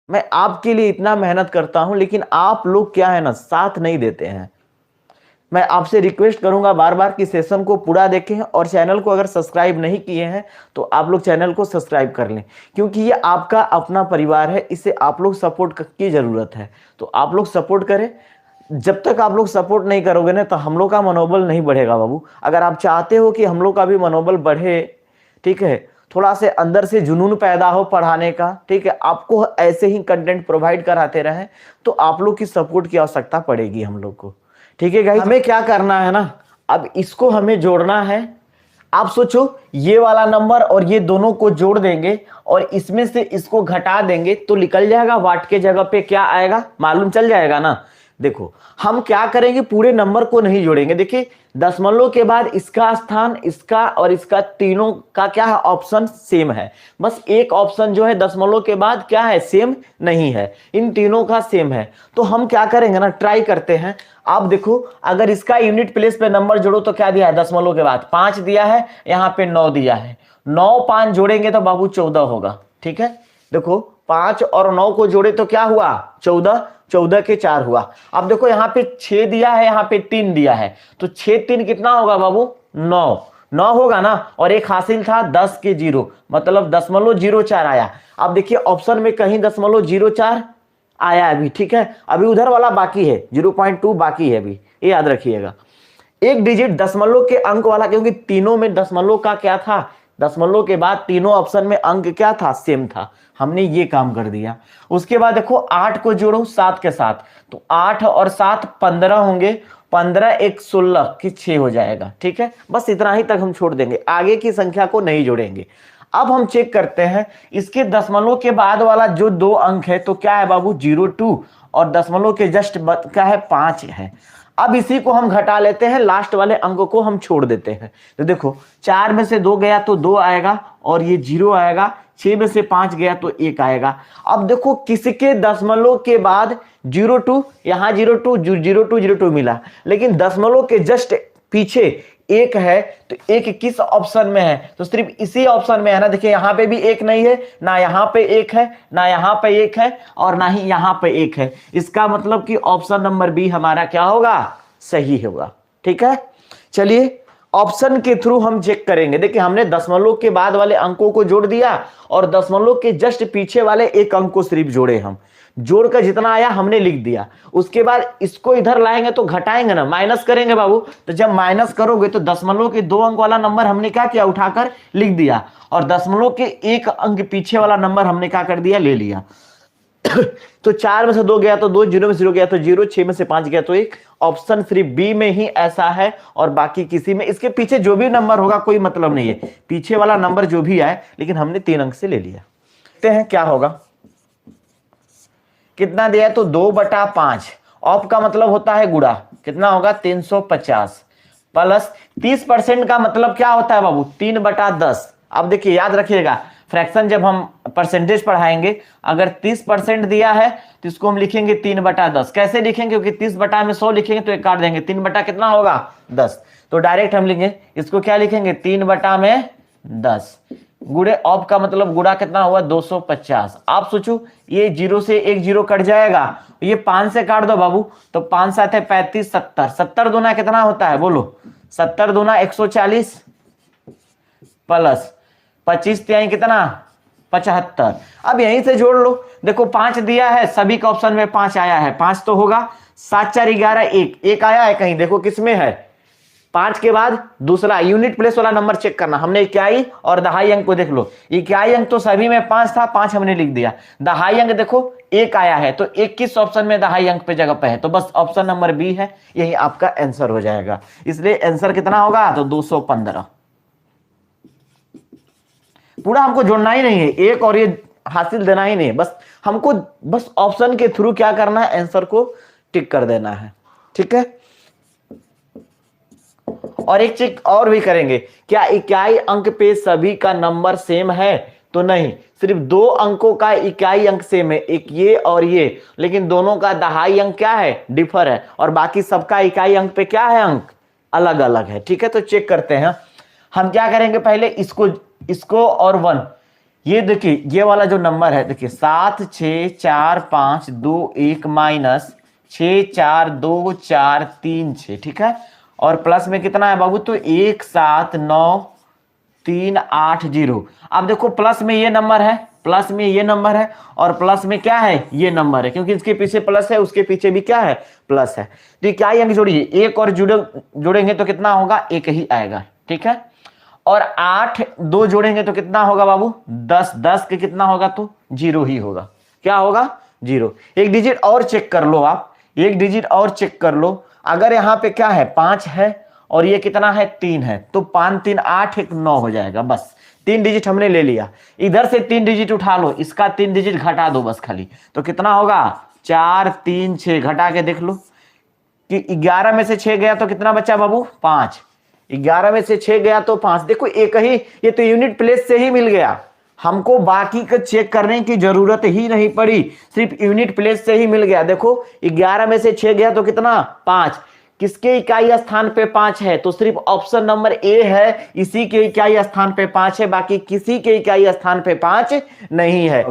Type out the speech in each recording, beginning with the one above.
मैं आपके लिए इतना मेहनत करता हूं, लेकिन आप लोग क्या है ना, साथ नहीं देते हैं। मैं आपसे रिक्वेस्ट करूंगा बार बार कि सेशन को पूरा देखें, और चैनल को अगर सब्सक्राइब नहीं किए हैं तो आप लोग चैनल को सब्सक्राइब कर लें, क्योंकि ये आपका अपना परिवार है, इसे आप लोग सपोर्ट की जरूरत है। तो आप लोग सपोर्ट करें। जब तक आप लोग सपोर्ट नहीं करोगे ना, तो हम लोग का मनोबल नहीं बढ़ेगा बाबू। अगर आप चाहते हो कि हम लोग का भी मनोबल बढ़े, ठीक है, थोड़ा से अंदर से जुनून पैदा हो पढ़ाने का, ठीक है, आपको ऐसे ही कंटेंट प्रोवाइड कराते रहें, तो आप लोग की सपोर्ट की आवश्यकता पड़ेगी हम लोग को। ठीक है गाइस, हमें क्या करना है ना, अब इसको हमें जोड़ना है। आप सोचो, ये वाला नंबर और ये दोनों को जोड़ देंगे और इसमें से इसको घटा देंगे तो निकल जाएगा वाट के जगह पे क्या आएगा, मालूम चल जाएगा ना। देखो हम क्या करेंगे, पूरे नंबर को नहीं जोड़ेंगे। देखिए दशमलव के बाद इसका स्थान, इसका और इसका, तीनों का क्या है, ऑप्शन सेम है। बस एक ऑप्शन जो है दशमलव के बाद क्या है, सेम नहीं है, इन तीनों का सेम है। तो हम क्या करेंगे ना, ट्राई करते हैं। आप देखो, अगर इसका यूनिट प्लेस पे नंबर जोड़ो तो क्या दिया है, दशमलव के बाद 5 दिया है, यहाँ पे 9 दिया है। 9 5 जोड़ेंगे तो बाबू 14 होगा। ठीक है, देखो 5 और 9 को जोड़े तो क्या हुआ, 14, 14 के 4 हुआ। अब देखो यहाँ पे 6 दिया है, यहाँ पे 3 दिया है, तो 6 3 कितना होगा बाबू, 9। 9 होगा ना, और एक हासिल था 10 के 0, मतलब 0.04 आया। अब देखिए ऑप्शन में कहीं 0.04 आया अभी, ठीक है, अभी उधर वाला बाकी है, 0.2 बाकी है अभी, ये याद रखिएगा। एक डिजिट दशमलव के अंक वाला, क्योंकि तीनों में दशमलव का क्या था, दशमलव के बाद तीनों ऑप्शन में अंक क्या था, सेम था। हमने ये काम कर दिया। उसके बाद देखो 8 को जोड़ो 7 के साथ, तो 8 और 7 15 होंगे, 15 1 16 की 6 हो जाएगा। ठीक है, बस इतना ही तक हम छोड़ देंगे, आगे की संख्या को नहीं जोड़ेंगे। अब हम चेक करते हैं इसके दशमलव के बाद वाला जो 2 अंक है, तो क्या है बाबू, 02, और दशमलव के जस्ट क्या है, 5 है। अब इसी को हम घटा लेते हैं, लास्ट वाले अंक को हम छोड़ देते हैं। तो देखो 4 में से 2 गया तो 2 आएगा, और ये 0 आएगा। 6 में से 5 गया तो 1 आएगा। अब देखो किसके दशमलव के बाद 02, यहां 02 02 02 मिला, लेकिन दशमलव के जस्ट पीछे 1 है, तो 1 किस ऑप्शन में है, तो सिर्फ इसी ऑप्शन में है ना। देखिए यहां पे भी 1 नहीं है ना, यहां पे 1 है ना, यहां पे 1 है, और ना ही यहां पे 1 है। इसका मतलब कि ऑप्शन नंबर बी हमारा क्या होगा, सही होगा। ठीक है, चलिए ऑप्शन के थ्रू हम चेक करेंगे। देखिए हमने दशमलव के बाद वाले अंकों को जोड़ दिया, और दशमलव के जस्ट पीछे वाले एक अंक को सिर्फ जोड़े। हम जोड़कर जितना आया हमने लिख दिया। उसके बाद इसको इधर लाएंगे तो घटाएंगे ना, माइनस करेंगे बाबू। तो जब माइनस करोगे तो दशमलव के 2 अंक वाला नंबर हमने क्या किया, उठाकर लिख दिया, और दशमलव के 1 अंक पीछे वाला नंबर हमने क्या कर दिया, ले लिया। तो 4 में से 2 गया तो 2, 0 में से 0 गया तो 0, 6 में से 5 गया तो 1। ऑप्शन सिर्फ बी में ही ऐसा है, और बाकी किसी में, इसके पीछे जो भी नंबर होगा कोई मतलब नहीं है, पीछे वाला नंबर जो भी आए, लेकिन हमने 3 अंक से ले लिया। देखते हैं क्या होगा। कितना दिया है, तो 2/5। ऑफ का मतलब होता है गुणा, कितना होगा, 350, प्लस 30% का मतलब क्या होता है बाबू, 3/10। अब देखिए याद रखिएगा, फ्रैक्शन जब हम परसेंटेज पढ़ाएंगे, अगर 30% दिया है तो इसको हम लिखेंगे 3/10। कैसे लिखेंगे, क्योंकि 30 बटा में 100 लिखेंगे तो एक काट देंगे, 3 बटा कितना होगा, 10। तो डायरेक्ट हम लिखेंगे, इसको क्या लिखेंगे, 3/10 गुड़े, ऑफ का मतलब गुड़ा कितना हुआ, 250। आप सोचो ये 0 से 1 0 कट जाएगा, ये 5 से काट दो बाबू, तो 5 7 है 35, 70, 70 दूना कितना होता है बोलो, 70 दूना 140, प्लस 25 तिहाई कितना, 75। अब यहीं से जोड़ लो। देखो 5 दिया है, सभी का ऑप्शन में 5 आया है, 5 तो होगा, 7 4 11 1 आया है कहीं, देखो किसमें है, 5 के बाद दूसरा यूनिट प्लेस वाला नंबर चेक करना। हमने इकाई और दहाई अंक को देख लो, इकाई अंक तो सभी में 5 था, 5 हमने लिख दिया। दहाई अंक देखो 1 आया है, तो 1 किस ऑप्शन में दहाई अंक पे जगह पे है, तो बस ऑप्शन नंबर बी है, यही आपका आंसर हो जाएगा। इसलिए आंसर कितना होगा, तो 215। पूरा हमको जोड़ना ही नहीं है, एक और ये हासिल देना ही नहीं है, बस हमको बस ऑप्शन के थ्रू क्या करना है, आंसर को टिक कर देना है। ठीक है, और एक चेक और भी करेंगे, क्या इकाई अंक पे सभी का नंबर सेम है, तो नहीं, सिर्फ 2 अंकों का इकाई अंक सेम है, एक ये और ये, लेकिन दोनों का दहाई अंक क्या है, डिफर है, और बाकी सबका इकाई अंक पे क्या है, अंक अलग अलग है। ठीक है, तो चेक करते हैं हम क्या करेंगे, पहले इसको और 1, ये देखिए ये वाला जो नंबर है, देखिए 7 6 4 5 2 1 माइनस 6 4 2 4 3 6, ठीक है। और प्लस में कितना है बाबू, तो 1 7 9 3 8 0। अब देखो प्लस में ये नंबर है, प्लस में ये नंबर है, और प्लस में क्या है, ये नंबर है, क्योंकि इसके पीछे प्लस है, उसके पीछे भी क्या है, प्लस है। तो क्या अंक जोड़िए, एक और जोड़ेंगे तो कितना होगा, एक ही आएगा, ठीक है। और 8 2 जोड़ेंगे तो कितना होगा बाबू, 10 10 के कितना होगा, तो 0 ही होगा। क्या होगा, 0। एक डिजिट और चेक कर लो आप, एक डिजिट और चेक कर लो। अगर यहाँ पे क्या है, 5 है और ये कितना है, 3 है, तो 5 3 8 1 9 हो जाएगा। बस 3 डिजिट हमने ले लिया। इधर से 3 डिजिट उठा लो, इसका 3 डिजिट घटा दो बस खाली, तो कितना होगा, 4 3 6। घटा के देख लो कि 11 में से 6 गया तो कितना बचा बाबू, 5। 11 में से 6 गया तो 5। देखो एक ही, ये तो यूनिट प्लेस से ही मिल गया, हमको बाकी का चेक करने की जरूरत ही नहीं पड़ी, सिर्फ यूनिट प्लेस से ही मिल गया। देखो 11 में से 6 गया तो कितना, 5। किसके इकाई स्थान पे 5 है, तो सिर्फ ऑप्शन नंबर ए है, इसी के इकाई स्थान पे 5 है, बाकी किसी के इकाई स्थान पे 5 नहीं है।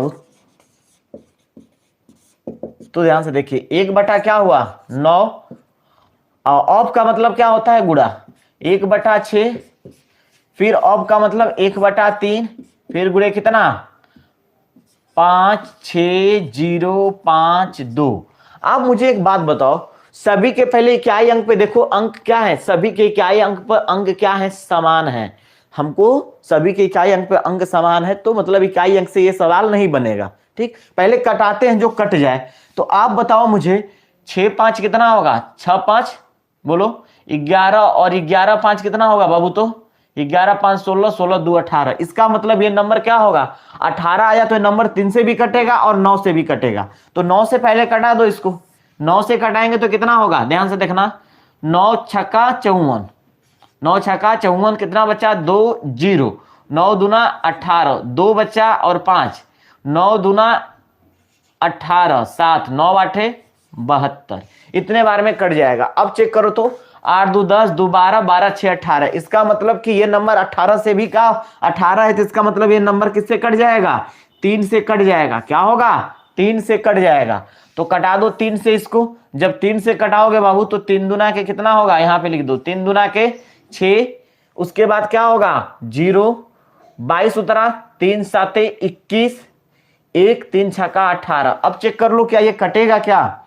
तो ध्यान से देखिए, 1 बटा क्या हुआ, 9। ऑफ का मतलब क्या होता है, गुणा। 1 बटा 6, फिर ऑफ का मतलब 1 बटा 3, फिर गुणे कितना, 5 6 0 5 2। अब मुझे एक बात बताओ, सभी के पहले इकाई अंक पे देखो, अंक क्या है, सभी के इकाई अंक पर अंक क्या है, समान है। हमको सभी के इकाई अंक पे अंक समान है, तो मतलब इकाई अंक से ये सवाल नहीं बनेगा, ठीक। पहले कटाते हैं जो कट जाए। तो आप बताओ मुझे, 6 5 कितना होगा, 6 5 बोलो, 11 और 11 5 कितना होगा बाबू, तो 11 5 16 16 2 18। इसका मतलब ये नंबर क्या होगा, 18 आया तो नंबर 3 से भी कटेगा और 9 से भी कटेगा। तो 9 से पहले कटा दो इसको, 9 से कटाएंगे तो कितना होगा, ध्यान से देखना, 9 छक्का 54, 9 छक्का 54 कितना बचा, 2 0। 9 दूना 18, 2 बचा और 5, 9 दूना 18 7, 9 8 72। इतने बार में कट जाएगा। अब चेक करो तो, 8 2 10 2 12 12 6 18। इसका मतलब कि ये नंबर 18 से भी का 18 है, तो इसका मतलब ये नंबर किससे कट जाएगा, 3 से कट जाएगा। क्या होगा, 3 से कट जाएगा। तो कटा दो 3 से इसको। जब 3 से कटाओगे बाबू तो 3 दूना के कितना होगा, यहां पे लिख दो, 3 दूना के 6। उसके बाद क्या होगा, 0 22 उतरा, 3 7 21, 1 3 छक्का 18। अब चेक कर लो क्या ये कटेगा क्या,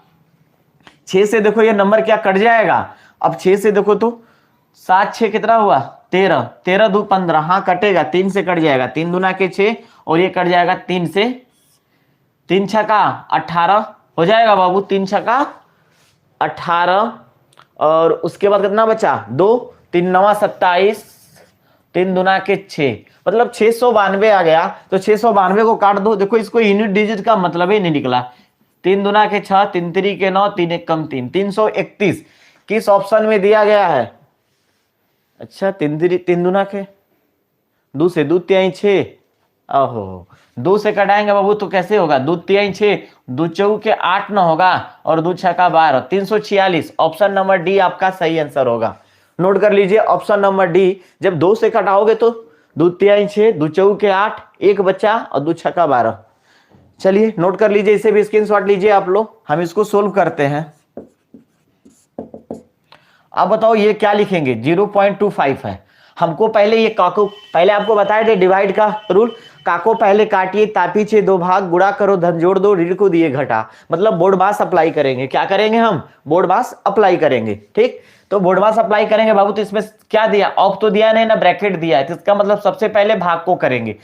6 से देखो ये नंबर क्या कट जाएगा। अब 6 से देखो तो 7 6 कितना हुआ, 13, 13 2 15। हाँ कटेगा, 3 से कट जाएगा, 3 दूना के 6 और ये कट जाएगा 3 से, 3 छक्का 18 हो जाएगा बाबू, 3 छक्का 18। और उसके बाद कितना बचा, 2 3 9 27, 3 दूना के 6, मतलब 692 आ गया। तो 692 को काट दो। देखो इसको यूनिट डिजिट का मतलब ही नहीं निकला। 3 दूना के 6, 3 3 के 9, 3 1 कम 3, 331 किस ऑप्शन में दिया गया है। अच्छा 3 दूना के 2 से 2 तिहाई 6, ओहो 2 से कटाएंगे बाबू तो कैसे होगा, 2 तिहाई 6, 2 चौके 8 न होगा और 2 छक्का 12, 346। ऑप्शन नंबर डी आपका सही आंसर होगा। नोट कर लीजिए ऑप्शन नंबर डी। जब 2 से कटाओगे तो 2 तिहाई 6, 2 चौके 8, 1 बचा और 2 छक्का 12। चलिए नोट कर लीजिए, इसे भी स्क्रीनशॉट लीजिए आप लोग। हम इसको सोल्व करते हैं। अब बताओ ये क्या लिखेंगे, 0.25 है। हमको पहले ये काको, पहले आपको बताए थे डिवाइड का रूल, काको पहले काटिए, तापी छे 2 भाग, गुणा करो धन जोड़ दो, ऋण को दिए घटा। मतलब बोर्ड मास अप्लाई करेंगे। क्या करेंगे हम, बोर्ड मास अप्लाई करेंगे, ठीक। तो बोर्ड मास अप्लाई करेंगे बाबू, तो इसमें क्या दिया, ऑफ तो दिया नहीं ना, ब्रैकेट दिया है, तो इसका मतलब सबसे पहले भाग को करेंगे।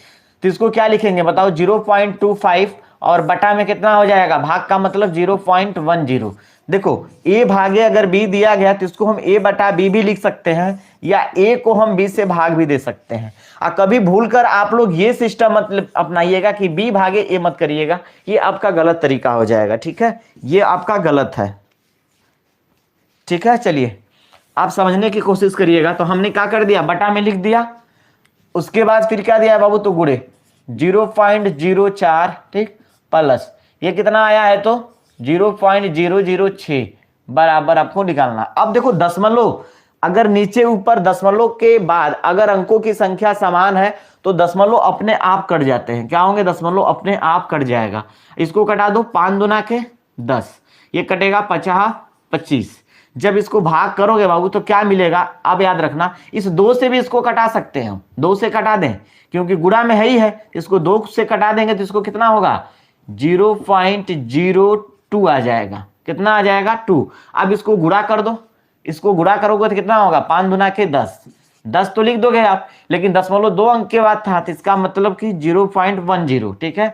तो इसको क्या लिखेंगे बताओ, 0.25 और बटा में कितना हो जाएगा, भाग का मतलब 0.10। देखो a भागे अगर b दिया गया तो इसको हम a बटा b भी लिख सकते हैं, या a को हम b से भाग भी दे सकते हैं। कभी भूलकर आप लोग ये सिस्टम मतलब अपनाइएगा कि b भागे a मत करिएगा, ये आपका गलत तरीका हो जाएगा, ठीक है, ये आपका गलत है, ठीक है। चलिए आप समझने की कोशिश करिएगा। तो हमने क्या कर दिया, बटा में लिख दिया, उसके बाद फिर क्या दिया बाबू, तो गुणे 0.04, ठीक, प्लस ये कितना आया है तो 0.006 बराबर आपको निकालना। अब देखो दशमलव अगर नीचे ऊपर दशमलव के बाद अगर अंकों की संख्या समान है तो दशमलव अपने आप कट जाते हैं। क्या होंगे? दशमलव अपने आप कट जाएगा। इसको कटा दो, 5 दूना के 10, ये कटेगा 50 25। जब इसको भाग करोगे बाबू तो क्या मिलेगा? अब याद रखना, इस 2 से भी इसको कटा सकते हैं हम, 2 से कटा दें क्योंकि गुणा में है ही है। इसको 2 से कटा देंगे तो इसको कितना होगा? 0.02 आ जाएगा। कितना आ जाएगा? 2। अब इसको गुणा कर दो, इसको गुणा करोगे तो कितना होगा? 5 दूना के 10, 10 तो लिख दोगे आप, लेकिन दशमलव 2 अंक के बाद था तो इसका मतलब कि 0.10, ठीक है,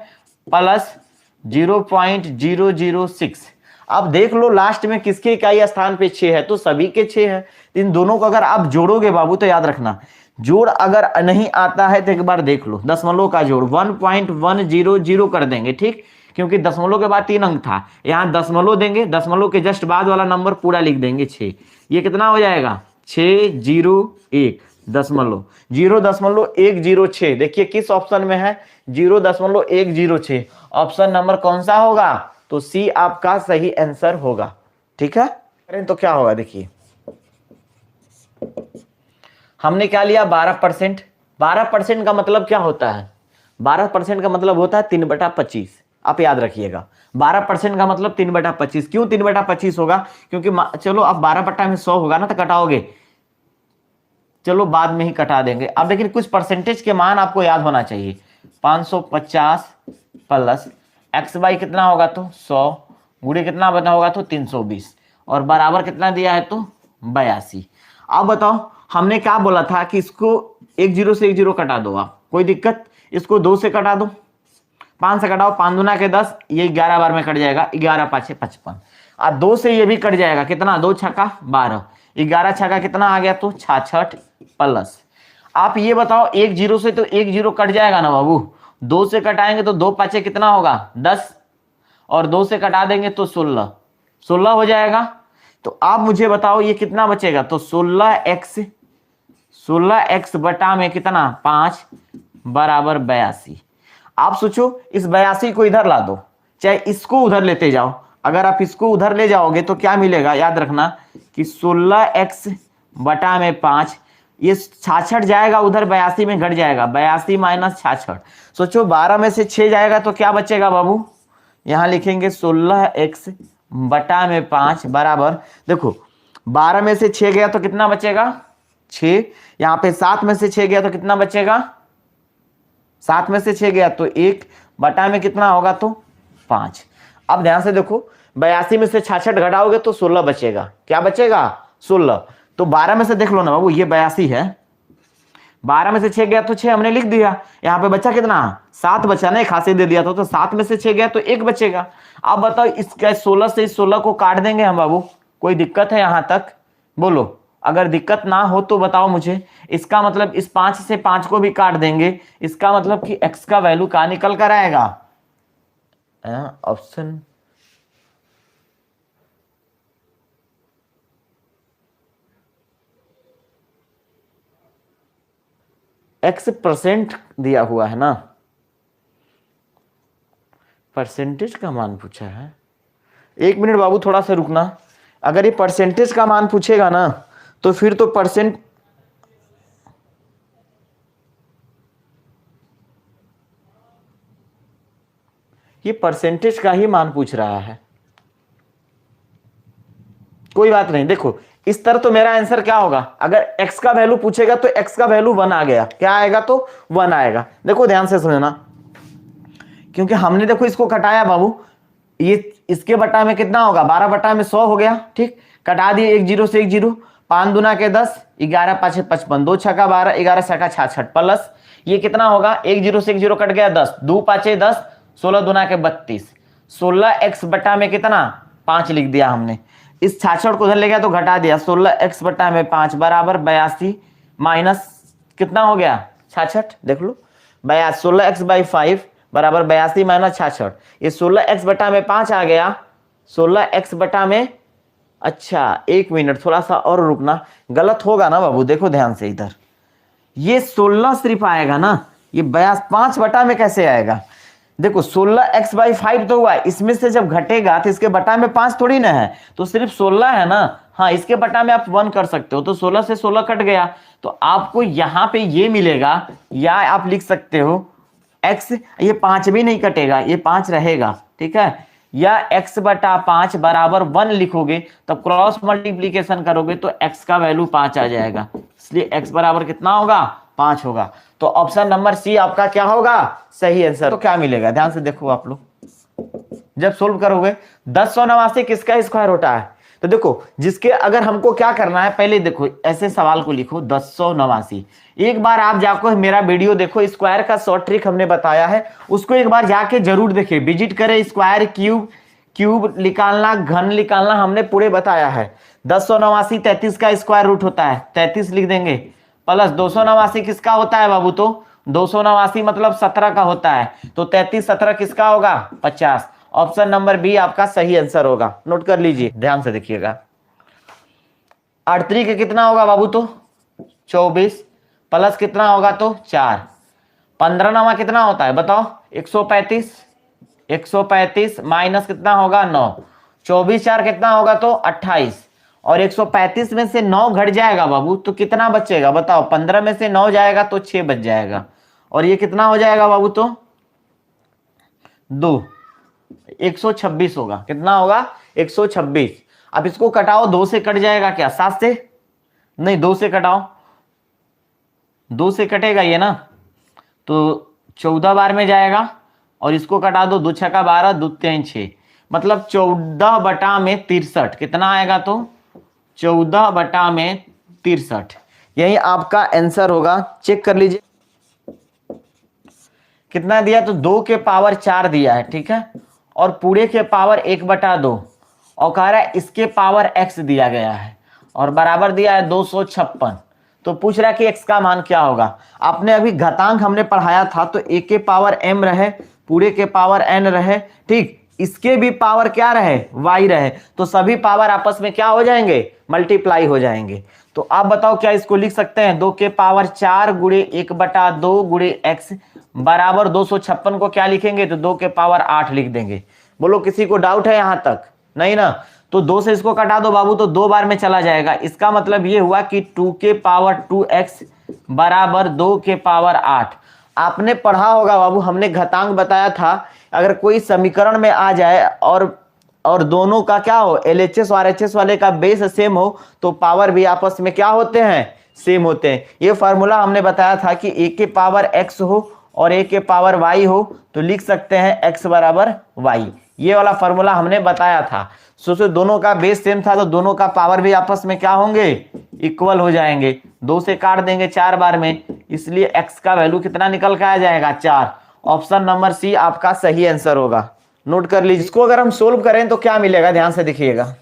प्लस 0.006। अब देख लो लास्ट में किसके इकाई स्थान पे 6 है, तो सभी के 6 है। इन दोनों को अगर आप जोड़ोगे बाबू तो याद रखना, जोड़ अगर नहीं आता है तो एक बार देख लो, दशमलव का जोड़ 1.100 कर देंगे, ठीक, क्योंकि दशमलव के बाद 3 अंक था, यहाँ दशमलव देंगे, दशमलव के जस्ट बाद वाला नंबर पूरा लिख देंगे 6। ये कितना हो जाएगा? 0.106। देखिए किस ऑप्शन में है? 0.106। ऑप्शन नंबर कौन सा होगा? तो सी आपका सही आंसर होगा, ठीक है। तो क्या होगा? देखिए हमने क्या लिया? 12%। 12% का मतलब क्या होता है? 12% का मतलब होता है 3/25। आप याद रखिएगा, 12% का मतलब 3/25। क्यों 3/25 होगा? क्योंकि चलो अब 12/100 होगा ना तो कटाओगे, चलो बाद में ही कटा देंगे। अब लेकिन कुछ परसेंटेज के मान आपको याद होना चाहिए। 550 प्लस एक्स बाई कितना होगा? तो 100 गुणे कितना बना होगा? तो 320, और बराबर कितना दिया है? तो 82। अब बताओ, हमने क्या बोला था कि इसको 1 0 से 1 0 कटा दो आप, कोई दिक्कत? इसको 2 से कटा दो, 5 से कटाओ, 5 दूना के 10, ये 11 बार में कट जाएगा, 11 5 55। और 2 से ये भी कट जाएगा, कितना? 2 छक्का 12, 11 छक्का कितना आ गया? तो 66 प्लस। आप ये बताओ, 1 0 से तो 1 0 कट जाएगा ना बाबू, 2 से कटाएंगे तो 2 5 कितना होगा? 10, और 2 से कटा देंगे तो 16 हो जाएगा। तो आप मुझे बताओ ये कितना बचेगा? तो 16x बटा में कितना? 5 बराबर 82। आप सोचो, इस 82 को इधर ला दो, चाहे इसको उधर लेते जाओ, अगर आप इसको उधर ले जाओगे तो क्या मिलेगा? याद रखना कि 16x बटा में 5, ये 66 जाएगा उधर, 82 में घट जाएगा, 82 माइनस 66। सोचो 12 में से 6 जाएगा तो क्या बचेगा बाबू? यहां लिखेंगे 16x बटा में 5 बराबर, देखो 12 में से 6 गया तो कितना बचेगा? 6। यहाँ पे 7 में से 6 गया तो कितना बचेगा? 7 में से 6 गया तो 1 बटा में कितना होगा? तो 5। अब ध्यान से देखो, 82 में से 66 घटाओगे तो 16 बचेगा। क्या बचेगा? 16। तो 12 में से देख लो ना बाबू, ये 82 है, 12 में से 6 गया तो 6 हमने लिख दिया। यहाँ पे बचा कितना? 7 बचा ना, खासे दे दिया था, तो 7 में से 6 गया तो 1 बचेगा। अब बताओ, इसका 16 से इस 16 को काट देंगे हम बाबू, कोई दिक्कत है यहाँ तक? बोलो, अगर दिक्कत ना हो तो बताओ मुझे। इसका मतलब इस 5 से 5 को भी काट देंगे, इसका मतलब कि x का वैल्यू कहाँ निकल कर आएगा? ऑप्शन x% दिया हुआ है ना, परसेंटेज का मान पूछा है। 1 मिनट बाबू, थोड़ा सा रुकना। अगर ये परसेंटेज का मान पूछेगा ना तो फिर तो ये परसेंटेज का ही मान पूछ रहा है। कोई बात नहीं, देखो इस तरह तो मेरा आंसर क्या होगा? अगर x का वैल्यू पूछेगा तो x का वैल्यू 1 आ गया, क्या आएगा? तो 1 आएगा। देखो ध्यान से सुनना, क्योंकि हमने देखो इसको कटाया बाबू, ये इसके बटा में कितना होगा? 12 बटा में 100 हो गया, ठीक, कटा दिए 1 0 से 1 0, 5 दूना के 10, 11 5 55, 2 छक्का 12, 11 छक्का 66 प्लस ये कितना होगा? 1 0 से 1 0 कट गया 10, 2 5 10, 16 दूना के 32, 16x बटा में कितना? 5 लिख दिया हमने। इस 66 को उधर ले गया तो घटा दिया, 16x बटा में 5 बराबर 82 माइनस कितना हो गया? 66। देख लो, 16x बाई 5 बराबर 82 माइनस 66। ये 16x बटा में 5 आ गया, 16x बटा में, अच्छा 1 मिनट थोड़ा सा और रुकना, गलत होगा ना बाबू, देखो ध्यान से इधर, ये 16 सिर्फ आएगा ना, ये 5 बटा में कैसे आएगा? देखो 16x/5 तो हुआ, इसमें से जब घटेगा तो इसके बटा में 5 थोड़ी ना है, तो सिर्फ 16 है ना। हाँ, इसके बटा में आप 1 कर सकते हो, तो 16 से 16 कट गया, तो आपको यहां पे ये मिलेगा, या आप लिख सकते हो x, ये 5 भी नहीं कटेगा, ये 5 रहेगा, ठीक है, या x/5 बराबर 1 लिखोगे, तब क्रॉस मल्टीप्लीकेशन करोगे तो x का वैल्यू 5 आ जाएगा, इसलिए x बराबर कितना होगा, 5 होगा। तो ऑप्शन नंबर सी आपका क्या होगा, सही आंसर। तो क्या मिलेगा, ध्यान से देखो आप लोग जब सोल्व करोगे, 1089 किसका स्क्वायर होता है, तो देखो जिसके, अगर हमको क्या करना है, पहले देखो ऐसे सवाल को लिखो 1089। एक बार आप जाकर मेरा वीडियो देखो, स्क्वायर का शॉर्ट ट्रिक हमने बताया है, उसको एक बार जाके जरूर देखिए, विजिट करें। स्क्वायर, क्यूब, क्यूब निकालना, घन निकालना हमने पूरे बताया है। 1089 33 का स्क्वायर रूट होता है, 33 लिख देंगे, प्लस 289 किसका होता है बाबू, तो 289 मतलब 17 का होता है, तो 33 17 किसका होगा, 50। ऑप्शन नंबर बी आपका सही आंसर होगा, नोट कर लीजिए, ध्यान से देखिएगा। 8 का कितना होगा बाबू, तो 24, प्लस कितना होगा, तो 4, 15 कितना होता है बताओ, 135, 135 माइनस कितना होगा, 9, 24 4 कितना होगा, तो 28, और 135 में से 9 घट जाएगा बाबू, तो कितना बचेगा बताओ, 15 में से 9 जाएगा तो 6 बच जाएगा, और ये कितना हो जाएगा बाबू, तो 2, 126 होगा, कितना होगा, 126। अब इसको कटाओ, 2 से कट जाएगा क्या, 7 से नहीं, 2 से कटाओ, 2 से कटेगा ये ना, तो 14 बार में जाएगा, और इसको कटा दो, 2 छक्का 12, 2 3 6, मतलब 14/63 कितना आएगा, तो 14/63, यही आपका आंसर होगा। चेक कर लीजिए कितना दिया, तो 2 के पावर 4 दिया है, ठीक है, और पूरे के पावर 1/2, और कह रहा है इसके पावर x दिया गया है, और बराबर दिया है 256, तो पूछ रहा है कि x का मान क्या होगा। आपने अभी घातांक हमने पढ़ाया था, तो a के पावर m रहे, पूरे के पावर n रहे, ठीक, इसके भी पावर क्या रहे, y रहे, तो सभी पावर आपस में क्या हो जाएंगे, मल्टीप्लाई हो जाएंगे। तो आप बताओ क्या इसको लिख सकते हैं, 2 के पावर 4 गुणे 1/2 गुणे x बराबर 256 को क्या लिखेंगे, तो 2 के पावर 8 लिख देंगे। बोलो किसी को डाउट है यहां तक, नहीं ना, तो 2 से इसको कटा दो बाबू, तो 2 बार में चला जाएगा, इसका मतलब ये हुआ कि 2 के पावर 2x बराबर 2 के पावर 8। आपने पढ़ा होगा बाबू, हमने घातांक बताया था, अगर कोई समीकरण में आ जाए और दोनों का क्या हो, LHS और RHS वाले का बेस सेम हो, तो पावर भी आपस में क्या होते हैं, सेम होते हैं। ये फॉर्मूला हमने बताया था कि a के पावर x हो और a के पावर y हो, तो लिख सकते हैं x बराबर y, ये वाला फॉर्मूला हमने बताया था। सोचो दोनों का बेस सेम था, तो दोनों का पावर भी आपस में क्या होंगे, इक्वल हो जाएंगे, 2 से काट देंगे 4 बार में, इसलिए x का वैल्यू कितना निकल के आ जाएगा, 4। ऑप्शन नंबर सी आपका सही आंसर होगा, नोट कर लीजिए। इसको अगर हम सोल्व करें तो क्या मिलेगा, ध्यान से देखिएगा,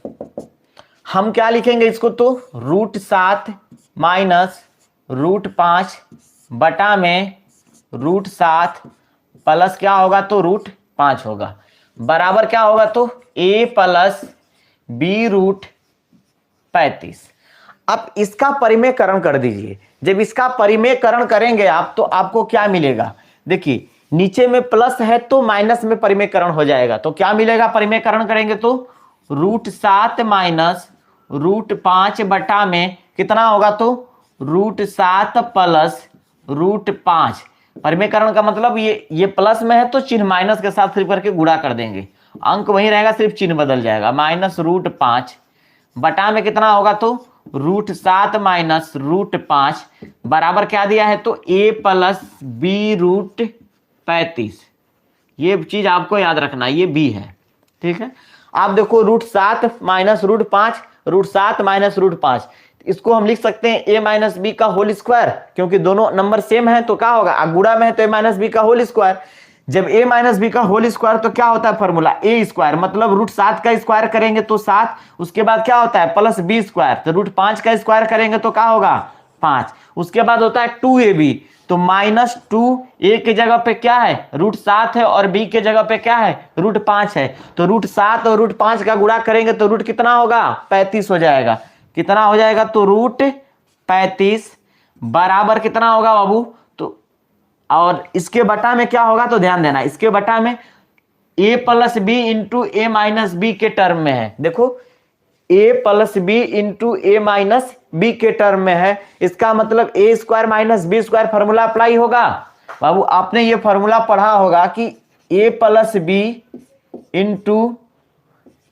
हम क्या लिखेंगे इसको, तो √7 माइनस √5 बटा में √7 प्लस क्या होगा, तो √5 होगा, बराबर क्या होगा, तो a प्लस b√35। अब इसका परिमेयकरण कर दीजिए, जब इसका परिमेयकरण करेंगे आप, तो आपको क्या मिलेगा, देखिए नीचे में प्लस है तो माइनस में परिमेयकरण हो जाएगा, तो क्या मिलेगा, परिमेयकरण करेंगे तो √7 माइनस √5 बटा में कितना होगा, तो √7 प्लस √5। परिमेयकरण का मतलब ये प्लस में है तो चिन्ह माइनस के साथ सिर्फ करके गुणा कर देंगे, अंक वही रहेगा, सिर्फ चिन्ह बदल जाएगा, माइनस √5 बटा में कितना होगा, तो √7 माइनस √5 बराबर क्या दिया है, तो a प्लस b√35। ये चीज आपको याद रखना, ये b है, ठीक है। आप देखो √7 माइनस √5, √7 माइनस √5, इसको हम लिख सकते हैं a माइनस बी का होल स्क्वायर, क्योंकि दोनों नंबर सेम है तो क्या होगा, गुणा में है तो a माइनस बी का होल स्क्वायर। जब a माइनस बी का होल स्क्वायर तो क्या होता है फॉर्मूला, a स्क्वायर, मतलब √7 का स्क्वायर करेंगे तो 7, उसके बाद क्या होता है प्लस b स्क्वायर, तो √5 का स्क्वायर करेंगे तो क्या होगा 5, उसके बाद होता है 2ab, तो -2, a की जगह पे क्या है √7 है और b की जगह पे क्या है √5 है, तो √7 और √5 का गुणा करेंगे तो रूट कितना होगा 35 हो जाएगा, कितना हो जाएगा, तो √35 बराबर कितना होगा बाबू, तो और इसके बटा में क्या होगा, तो ध्यान देना, इसके बटा में a plus B into A minus B के टर्म में है। देखो a plus B into A minus B के टर्म में है, इसका मतलब A square minus B square formula apply होगा। बाबू आपने ये फॉर्मूला पढ़ा होगा कि a plus B into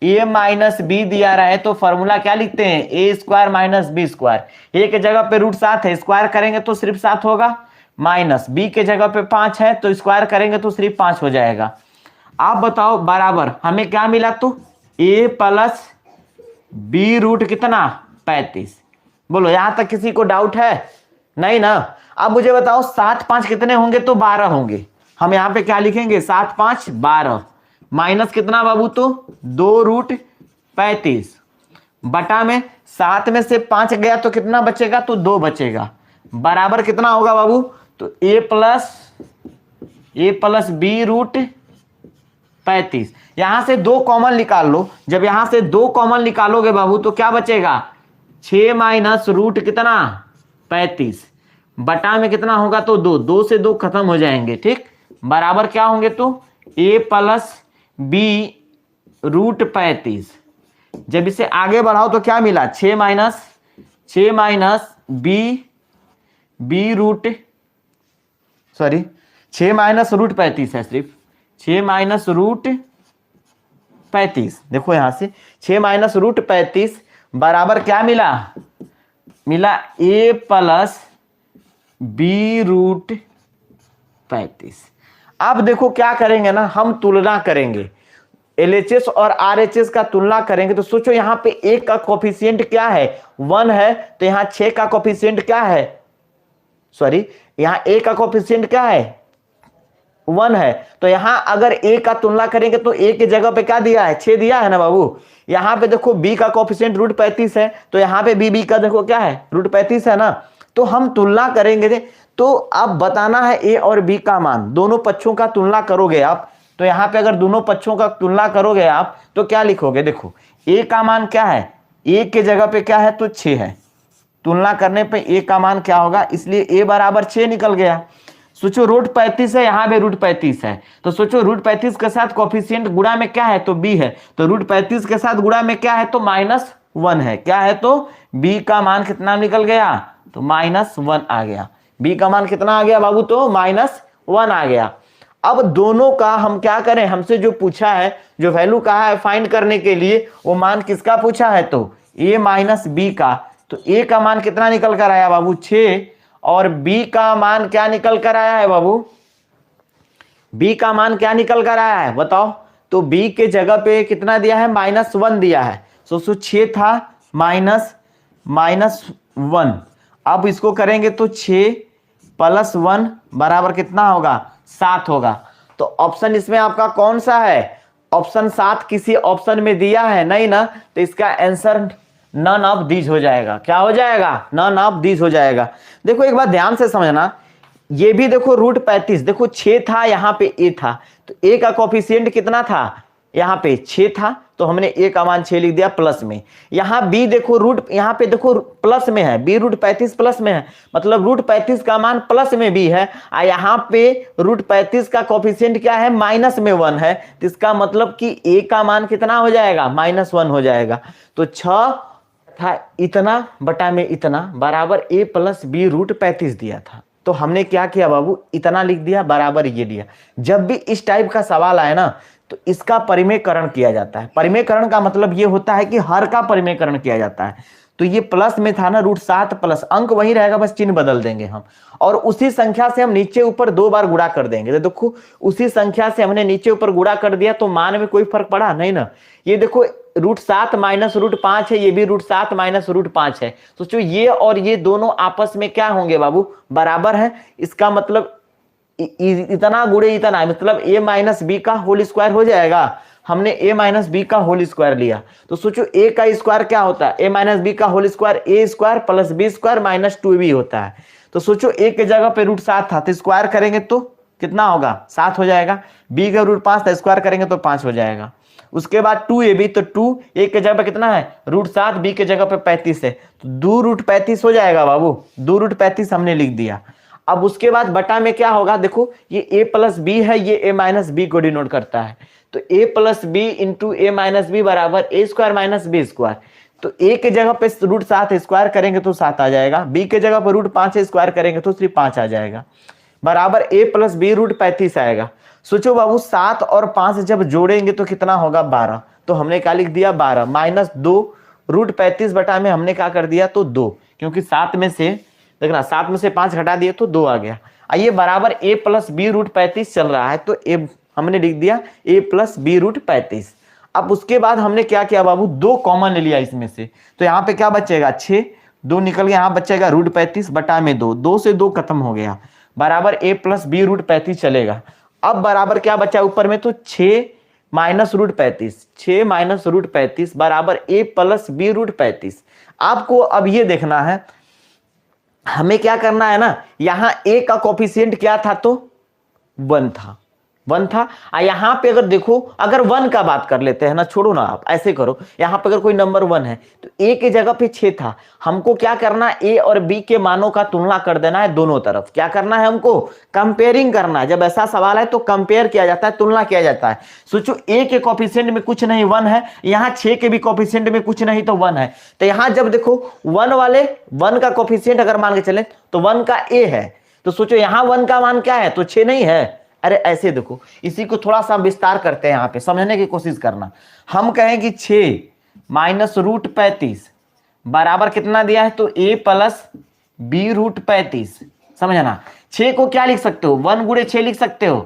A minus B दिया रहे तो फॉर्मूला क्या लिखते हैं, A square minus B square. A के जगह पे रूट 7 है, स्क्वायर करेंगे तो सिर्फ 7 होगा, माइनस बी के जगह पे 5 है तो स्क्वायर करेंगे तो सिर्फ 5 हो जाएगा। आप बताओ बराबर हमें क्या मिला, तो ए प्लस बी रूट कितना 35। बोलो यहां तक किसी को डाउट है, नहीं ना। अब मुझे बताओ 7 5 कितने होंगे, तो 12 होंगे। हम यहां पे क्या लिखेंगे, 7 5 12 माइनस कितना बाबू, तो 2 रूट 35 बटा में 7 में से 5 गया तो कितना बचेगा, तो 2 बचेगा, बराबर कितना होगा बाबू, तो ए प्लस बी रूट 35। यहां से 2 कॉमन निकाल लो, जब यहां से 2 कॉमन निकालोगे बाबू तो क्या बचेगा, 6 माइनस रूट कितना 35 बटा में कितना होगा, तो 2 से 2 खत्म हो जाएंगे, ठीक, बराबर क्या होंगे, तो ए प्लस बी रूट 35। जब इसे आगे बढ़ाओ तो क्या मिला, 6 माइनस बी रूट 35 है, सिर्फ 6 माइनस रूट 35। देखो यहां से 6 माइनस रूट 35 बराबर क्या मिला, ए प्लस बी रूट 35। अब देखो क्या करेंगे ना, हम तुलना करेंगे, LHS और RHS का तुलना करेंगे। तो सोचो यहां पे एक का कोफिशिएंट क्या है, 1 है, तो यहां 6 का कोफिशिएंट क्या है, सॉरी यहां a का कोफिशिएंट क्या है, 1 है। तो यहां अगर a का तुलना करेंगे तो a के जगह पे क्या दिया है, 6 दिया है ना बाबू। यहां पे देखो b का कोफिशिएंट रूट 35 है, तो यहां पे b का देखो क्या है, रूट 35 है ना। तो हम तुलना करेंगे, तो अब बताना है a और b का मान, दोनों पक्षों का तुलना करोगे आप। तो यहां पे अगर दोनों पक्षों का तुलना करोगे आप तो क्या लिखोगे, देखो a का मान क्या है, a के जगह पे क्या है, तो 6 है, तुलना करने पे a का मान क्या होगा, इसलिए a बराबर 6 निकल गया। सोचो रूट 35 है, यहां पे रूट 35 है, तो सोचो रूट 35 के साथ कोफिशिएंट गुणा में क्या है, तो b है, तो रूट 35 के साथ गुणा में क्या है, तो -1 है, क्या है, तो b का मान कितना निकल गया, तो -1 आ गया। b का मान कितना आ गया बाबू, तो -1 आ गया। अब दोनों का हम क्या करें, हमसे जो पूछा है, जो वैल्यू कहा है फाइंड करने के लिए, वो मान किसका पूछा है, तो a माइनस बी का। तो a का मान कितना निकल कर आया बाबू, 6, और b का मान क्या निकल कर आया है बाबू, b का मान क्या निकल कर आया है बताओ, तो b के जगह पे कितना दिया है, -1 दिया है। सो 6 था -1। अब इसको करेंगे तो 6 + 1 बराबर कितना होगा, 7 होगा। तो ऑप्शन इसमें आपका कौन सा है, ऑप्शन 7 किसी ऑप्शन में दिया है नहीं ना, तो इसका आंसर नन ऑफ दीज हो जाएगा। क्या हो जाएगा, नन ऑफ दीज हो जाएगा। देखो एक बात ध्यान से समझना, ये भी देखो रूट 35, देखो 6 था, यहां पे a था, तो a का कोफिशिएंट कितना था, यहां पे 6 था, तो हमने a का मान 6 लिख दिया प्लस में। यहां b देखो रूट, यहां पे देखो प्लस में है, b रूट 35 प्लस में है, मतलब रूट 35 का मान प्लस में b है, और यहां पे रूट 35 का कोफिशिएंट क्या है, -1 है, तो इसका मतलब कि a का मान कितना हो जाएगा, -1 हो जाएगा। तो 6 था इतना बटा में इतना बराबर a + b रूट 35 दिया था। तो हमने क्या किया बाबू, इतना लिख दिया बराबर ये लिया। जब भी इस टाइप का सवाल आए ना, तो इसका परिमेयकरण किया जाता है। परिमेयकरण का मतलब ये होता है कि हर का परिमेयकरण किया जाता है। तो ये प्लस में था ना, √7 प्लस, अंक वही रहेगा, बस चिन्ह बदल देंगे हम, और उसी संख्या से हम नीचे ऊपर 2 बार गुणा कर देंगे। तो देखो उसी संख्या से हमने नीचे ऊपर गुणा कर दिया, तो मान में कोई फर्क पड़ा नहीं ना। ये देखो √7 माइनस √5 है, ये भी √7 माइनस √5 है। सोचो ये और ये दोनों आपस में क्या होंगे बाबू, बराबर है। इसका मतलब इतना गुणे इतना, मतलब a माइनस बी का होल स्क्वायर हो जाएगा। हमने a माइनस बी का होल स्क्वायर लिया, तो सोचो a का स्क्वायर क्या होता है, a माइनस बी का whole square a square plus b square minus 2b होता है। तो सोचो a के जगह पे √7 था, तो स्क्वायर करेंगे तो कितना होगा, 7 हो जाएगा। b का √5 था, स्क्वायर करेंगे तो 5 हो जाएगा। उसके बाद 2ab, तो 2 a के जगह पे कितना है, √7, b के जगह पे 35 है, तो 2 √35 हो जाएगा बाबू, 2 √35 हमने लिख दिया। अब उसके बाद बटा में क्या होगा, देखो ये a प्लस बी है, ये a माइनस बी को डिनोट करता है, तो a plus B into A minus b बराबर a square minus B square. तो a के जगह पे रूट 7 स्क्वायर करेंगे तो 7 आ जाएगा, b के जगह पर रूट 5 स्क्वायर करेंगे तो सिर्फ 5 आ जाएगा, बराबर a प्लस बी रूट 35 आएगा। सोचो बाबू 7 और 5 जब जोड़ेंगे तो कितना होगा 12, तो हमने क्या लिख दिया 12 माइनस 2 रूट 35 बटा में हमने क्या कर दिया तो 2, क्योंकि 7 में से देखना 7 में से 5 घटा दिए तो 2 आ गया। आइए बराबर a प्लस बी रूट 35 चल रहा है, तो a हमने लिख दिया a प्लस बी रूट 35। अब उसके बाद हमने क्या किया बाबू, 2 कॉमन ले लिया इसमें से, तो यहाँ पे क्या बचेगा 6, 2 निकल गया, यहाँ बचेगा रूट 35 बटा में 2, 2 से 2 खत्म हो गया, बराबर a प्लस बी रूट 35 चलेगा। अब बराबर क्या बचा ऊपर में, तो 6 माइनस रूट 35, 6 माइनस रूट 35 बराबर a प्लस बी रूट 35। आपको अब ये देखना है, हमें क्या करना है ना, यहां a का कोफिशिएंट क्या था तो 1 था, 1 था। यहां पे अगर देखो, अगर 1 का बात कर लेते हैं ना, छोड़ो ना आप ऐसे करो, यहां पे अगर कोई नंबर 1 है तो a के जगह पे 6 था, हमको क्या करना है a और b के मानों का तुलना कर देना है दोनों तरफ। क्या करना है हमको, कंपेयरिंग करना है। जब ऐसा सवाल है तो कंपेयर किया जाता है, तुलना किया जाता है। सोचो a के कोफिशिएंट में कुछ नहीं 1 है, यहाँ 6 के भी कोफिशिएंट में कुछ नहीं तो 1 है, तो यहाँ जब देखो 1 वाले 1 का कोफिशिएंट अगर मान के चले तो 1 का a है, तो सोचो यहाँ 1 का मान क्या है तो 6 नहीं है। अरे ऐसे देखो, इसी को थोड़ा सा विस्तार करते हैं, यहाँ पे समझने की कोशिश करना। हम कहें कि 6 माइनस रूट 35 बराबर कितना दिया है तो a प्लस बी रूट 35, समझना। 6 को क्या लिख सकते हो, 1 गुणे 6 लिख सकते हो,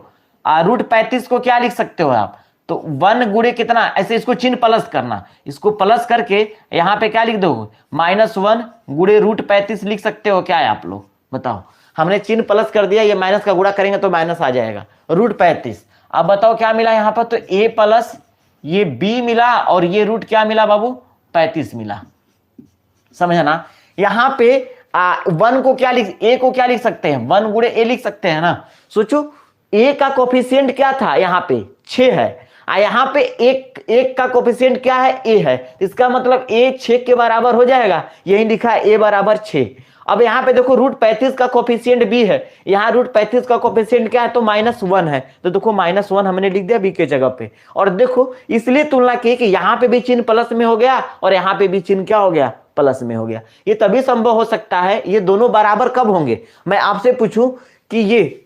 रूट 35 को क्या लिख सकते हो आप, तो 1 गुणे कितना, ऐसे इसको चिन्ह प्लस करना, इसको प्लस करके यहाँ पे क्या लिख दोगे -1 गुणे रूट 35 लिख सकते हो क्या है आप लोग बताओ। हमने चिन्ह प्लस कर दिया, ये माइनस का गुणा करेंगे तो माइनस आ जाएगा, रूट 35। अब बताओ क्या मिला यहाँ पर, तो a प्लस ये b मिला और ये रूट क्या मिला बाबू 35 मिला, समझा ना। यहाँ पे 1 को क्या लिख, a को क्या लिख सकते हैं 1 गुणे a लिख सकते हैं ना। सोचो a का कोफिशिएंट क्या था, यहाँ पे 6 है, यहाँ पे एक का कोफिशिएंट क्या है a है, इसका मतलब a 6 के बराबर हो जाएगा, यही लिखा है a बराबर 6। अब यहाँ पे देखो रूट 35 का कोफिशिएंट b है, यहाँ रूट 35 का कोफिशिएंट क्या है तो -1 है, तो देखो -1 हमने लिख दिया b के जगह पे। और देखो इसलिए तुलना की कि यहाँ पे भी चिन्ह प्लस में हो गया और यहाँ पे भी चिन्ह क्या हो गया प्लस में हो गया। ये तभी संभव हो सकता है, ये दोनों बराबर कब होंगे, मैं आपसे पूछूं कि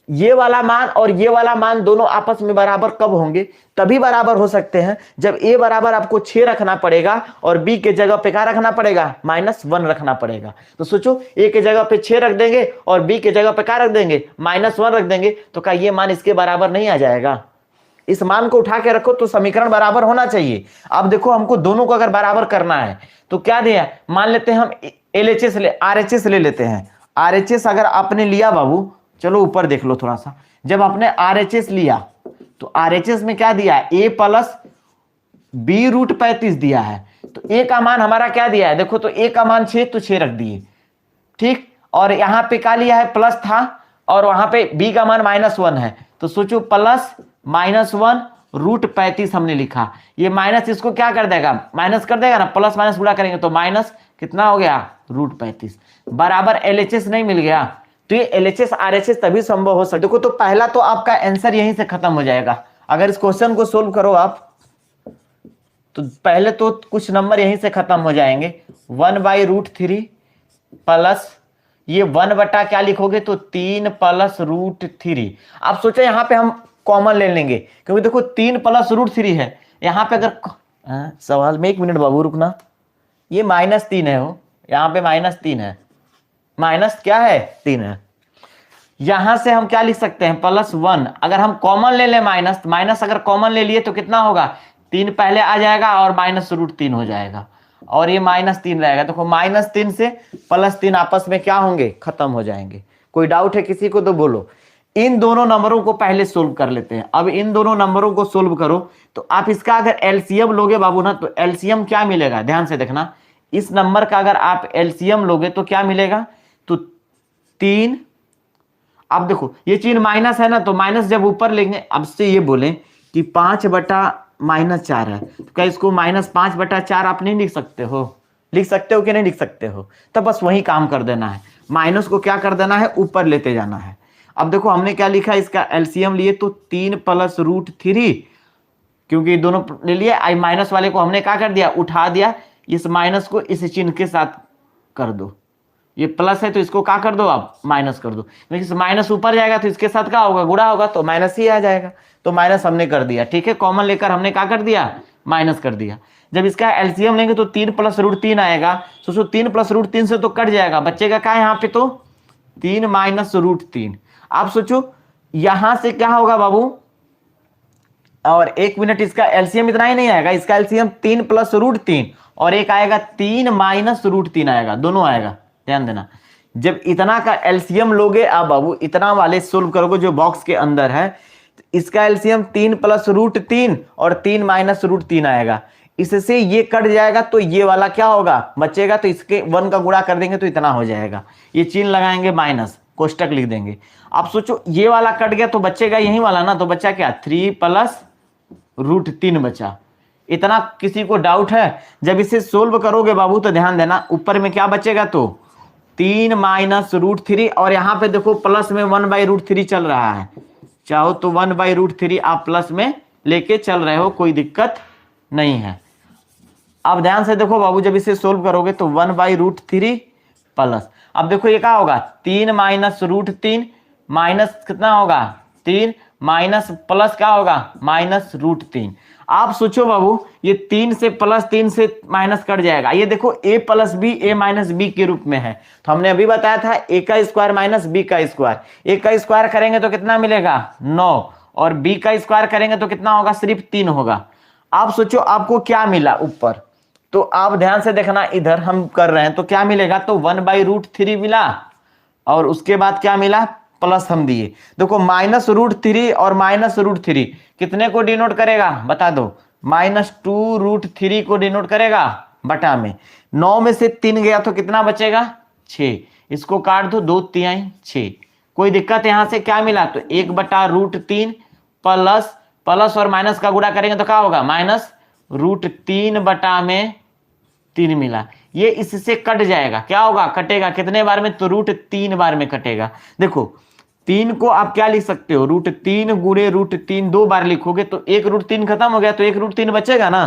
ये वाला मान और ये वाला मान दोनों आपस में बराबर कब होंगे, तभी बराबर हो सकते हैं जब a बराबर आपको 6 रखना पड़ेगा और b के जगह पे क्या रखना पड़ेगा -1 रखना पड़ेगा। तो सोचो a के जगह पे 6 रख देंगे और b के जगह पे क्या रख देंगे -1 रख देंगे, तो क्या ये मान इसके बराबर नहीं आ जाएगा। इस मान को उठा के रखो तो समीकरण बराबर होना चाहिए। अब देखो हमको दोनों को अगर बराबर करना है तो क्या दिया, मान लेते हैं हम RHS ले लेते हैं। RHS अगर आपने लिया बाबू, चलो ऊपर देख लो थोड़ा सा, जब आपने RHS लिया तो RHS में क्या दिया है a प्लस बी रूट 35 दिया है, तो a का मान हमारा क्या दिया है, देखो तो a का मान 6 तो 6 रख दिए, ठीक। और यहाँ पे क्या लिया है प्लस था और वहां पे b का मान -1 है, तो सोचो प्लस -1 रूट 35 हमने लिखा, ये माइनस इसको क्या कर देगा माइनस कर देगा ना, प्लस माइनस गुणा करेंगे तो माइनस कितना हो गया रूट 35 बराबर LHS नहीं मिल गया। तो ये LHS RHS तभी संभव हो सकता। देखो तो पहला तो आपका आंसर यहीं से खत्म हो जाएगा। अगर इस क्वेश्चन को सोल्व करो आप तो पहले तो कुछ नंबर यहीं से खत्म हो जाएंगे, 1/√3 प्लस ये 1 बटा क्या लिखोगे तो 3 प्लस √3। आप सोचे यहाँ पे हम कॉमन ले लेंगे क्योंकि देखो 3 प्लस √3 है, यहाँ पे अगर सवाल में 1 मिनट बाबू रुकना, ये -3 है, हो यहाँ पे -3 है, माइनस क्या है 3 है, यहां से हम क्या लिख सकते हैं +1। अगर हम कॉमन ले लें माइनस अगर कॉमन ले लिए तो कितना होगा 3 पहले आ जाएगा और -√3 हो जाएगा और ये -3 रहेगा। देखो -3 से +3 आपस में क्या होंगे खत्म हो जाएंगे। कोई डाउट है किसी को तो बोलो। इन दोनों नंबरों को पहले सोल्व कर लेते हैं। अब इन दोनों नंबरों को सोल्व करो तो आप इसका अगर एलसीएम लोगे बाबू ना, तो एलसीएम क्या मिलेगा ध्यान से देखना, इस नंबर का अगर आप एलसीएम लोगे तो क्या मिलेगा तो 3। अब देखो ये चिन्ह माइनस है ना, तो माइनस जब ऊपर लेंगे, अब से ये बोले कि 5/-4 है, तो क्या इसको -5/4 आप नहीं लिख सकते हो, लिख सकते हो कि नहीं लिख सकते हो, तब बस वही काम कर देना है। माइनस को क्या कर देना है, ऊपर लेते जाना है। अब देखो हमने क्या लिखा, इसका एलसीएम लिए तो 3 + √3, क्योंकि दोनों ले लिए, आई माइनस वाले को हमने क्या कर दिया, उठा दिया, इस माइनस को इस चिन्ह के साथ कर दो, ये प्लस है तो इसको क्या कर दो आप, माइनस कर दो, क्योंकि माइनस ऊपर जाएगा तो इसके साथ क्या होगा, गुणा होगा, तो माइनस ही आ जाएगा, तो माइनस हमने कर दिया। ठीक है, कॉमन लेकर हमने क्या कर दिया, माइनस कर दिया। जब इसका एलसीएम लेंगे तो 3 + √3 आएगा, सोचो 3 + √3 से तो कट जाएगा, बचेगा क्या यहाँ पे, तो 3 - √3। आप सोचो यहां से क्या होगा बाबू, और 1 मिनट, इसका एलसीएम इतना ही नहीं आएगा, इसका एलसीएम 3 + √3 और एक आएगा 3 - √3 आएगा, दोनों आएगा, ध्यान देना। जब इतना का एलसीएम लोगे आप बाबू, इतना वाले सोल्व करोगे जो बॉक्स के अंदर है, तो इसका एलसीएम 3 + √3 और 3 - √3 आएगा, इससे ये कट जाएगा तो ये वाला क्या होगा, बचेगा, तो इसके 1 का गुणा कर देंगे तो इतना हो जाएगा, ये चिन्ह लगाएंगे माइनस, कोष्टक लिख देंगे। आप सोचो ये वाला कट गया तो बचेगा यही वाला ना, तो बचा क्या, 3 + √3 बचा। इतना किसी को डाउट है? जब इसे सोल्व करोगे बाबू तो ध्यान देना, ऊपर में क्या बचेगा, तो 3 - √3 और यहाँ पे देखो प्लस में 1/√3 चल रहा है, चाहो तो 1/√3 आप प्लस में लेके चल रहे हो, कोई दिक्कत नहीं है। अब ध्यान से देखो बाबू, जब इसे सोल्व करोगे तो 1/√3 प्लस, अब देखो ये क्या होगा, 3 - √3 माइनस कितना होगा, 3 माइनस प्लस क्या होगा, -√3। आप सोचो बाबू, ये 3 से +3 से माइनस कट जाएगा, ये देखो a + b a - b के रूप में है, तो हमने अभी बताया था a का स्क्वायर - b का स्क्वायर, a का स्क्वायर करेंगे तो कितना मिलेगा, 9, और b का स्क्वायर करेंगे तो कितना होगा, सिर्फ 3 होगा। आप सोचो आपको क्या मिला ऊपर, तो आप ध्यान से देखना, इधर हम कर रहे हैं तो क्या मिलेगा, तो 1/√3 मिला, और उसके बाद क्या मिला, प्लस हम दिए। देखो -√3 और -√3 कितने को डिनोट करेगा, बता दो, -2√3 को डिनोट करेगा, बटा में 9 में से 3 गया तो कितना बचेगा, 6, इसको काट दो, 2 तिहाई 6, कोई दिक्कत यहां से क्या मिला, तो 1/√3 प्लस प्लस और माइनस का गुणा करेंगे तो क्या होगा, -√3 बटा में 3 मिला, ये इससे कट जाएगा, क्या होगा, कटेगा कितने बार में, तो √3 बार में कटेगा। देखो 3 को आप क्या लिख सकते हो, √3 गुणे √3 2 बार लिखोगे तो 1 √3 खत्म हो गया, तो 1 √3 बचेगा ना।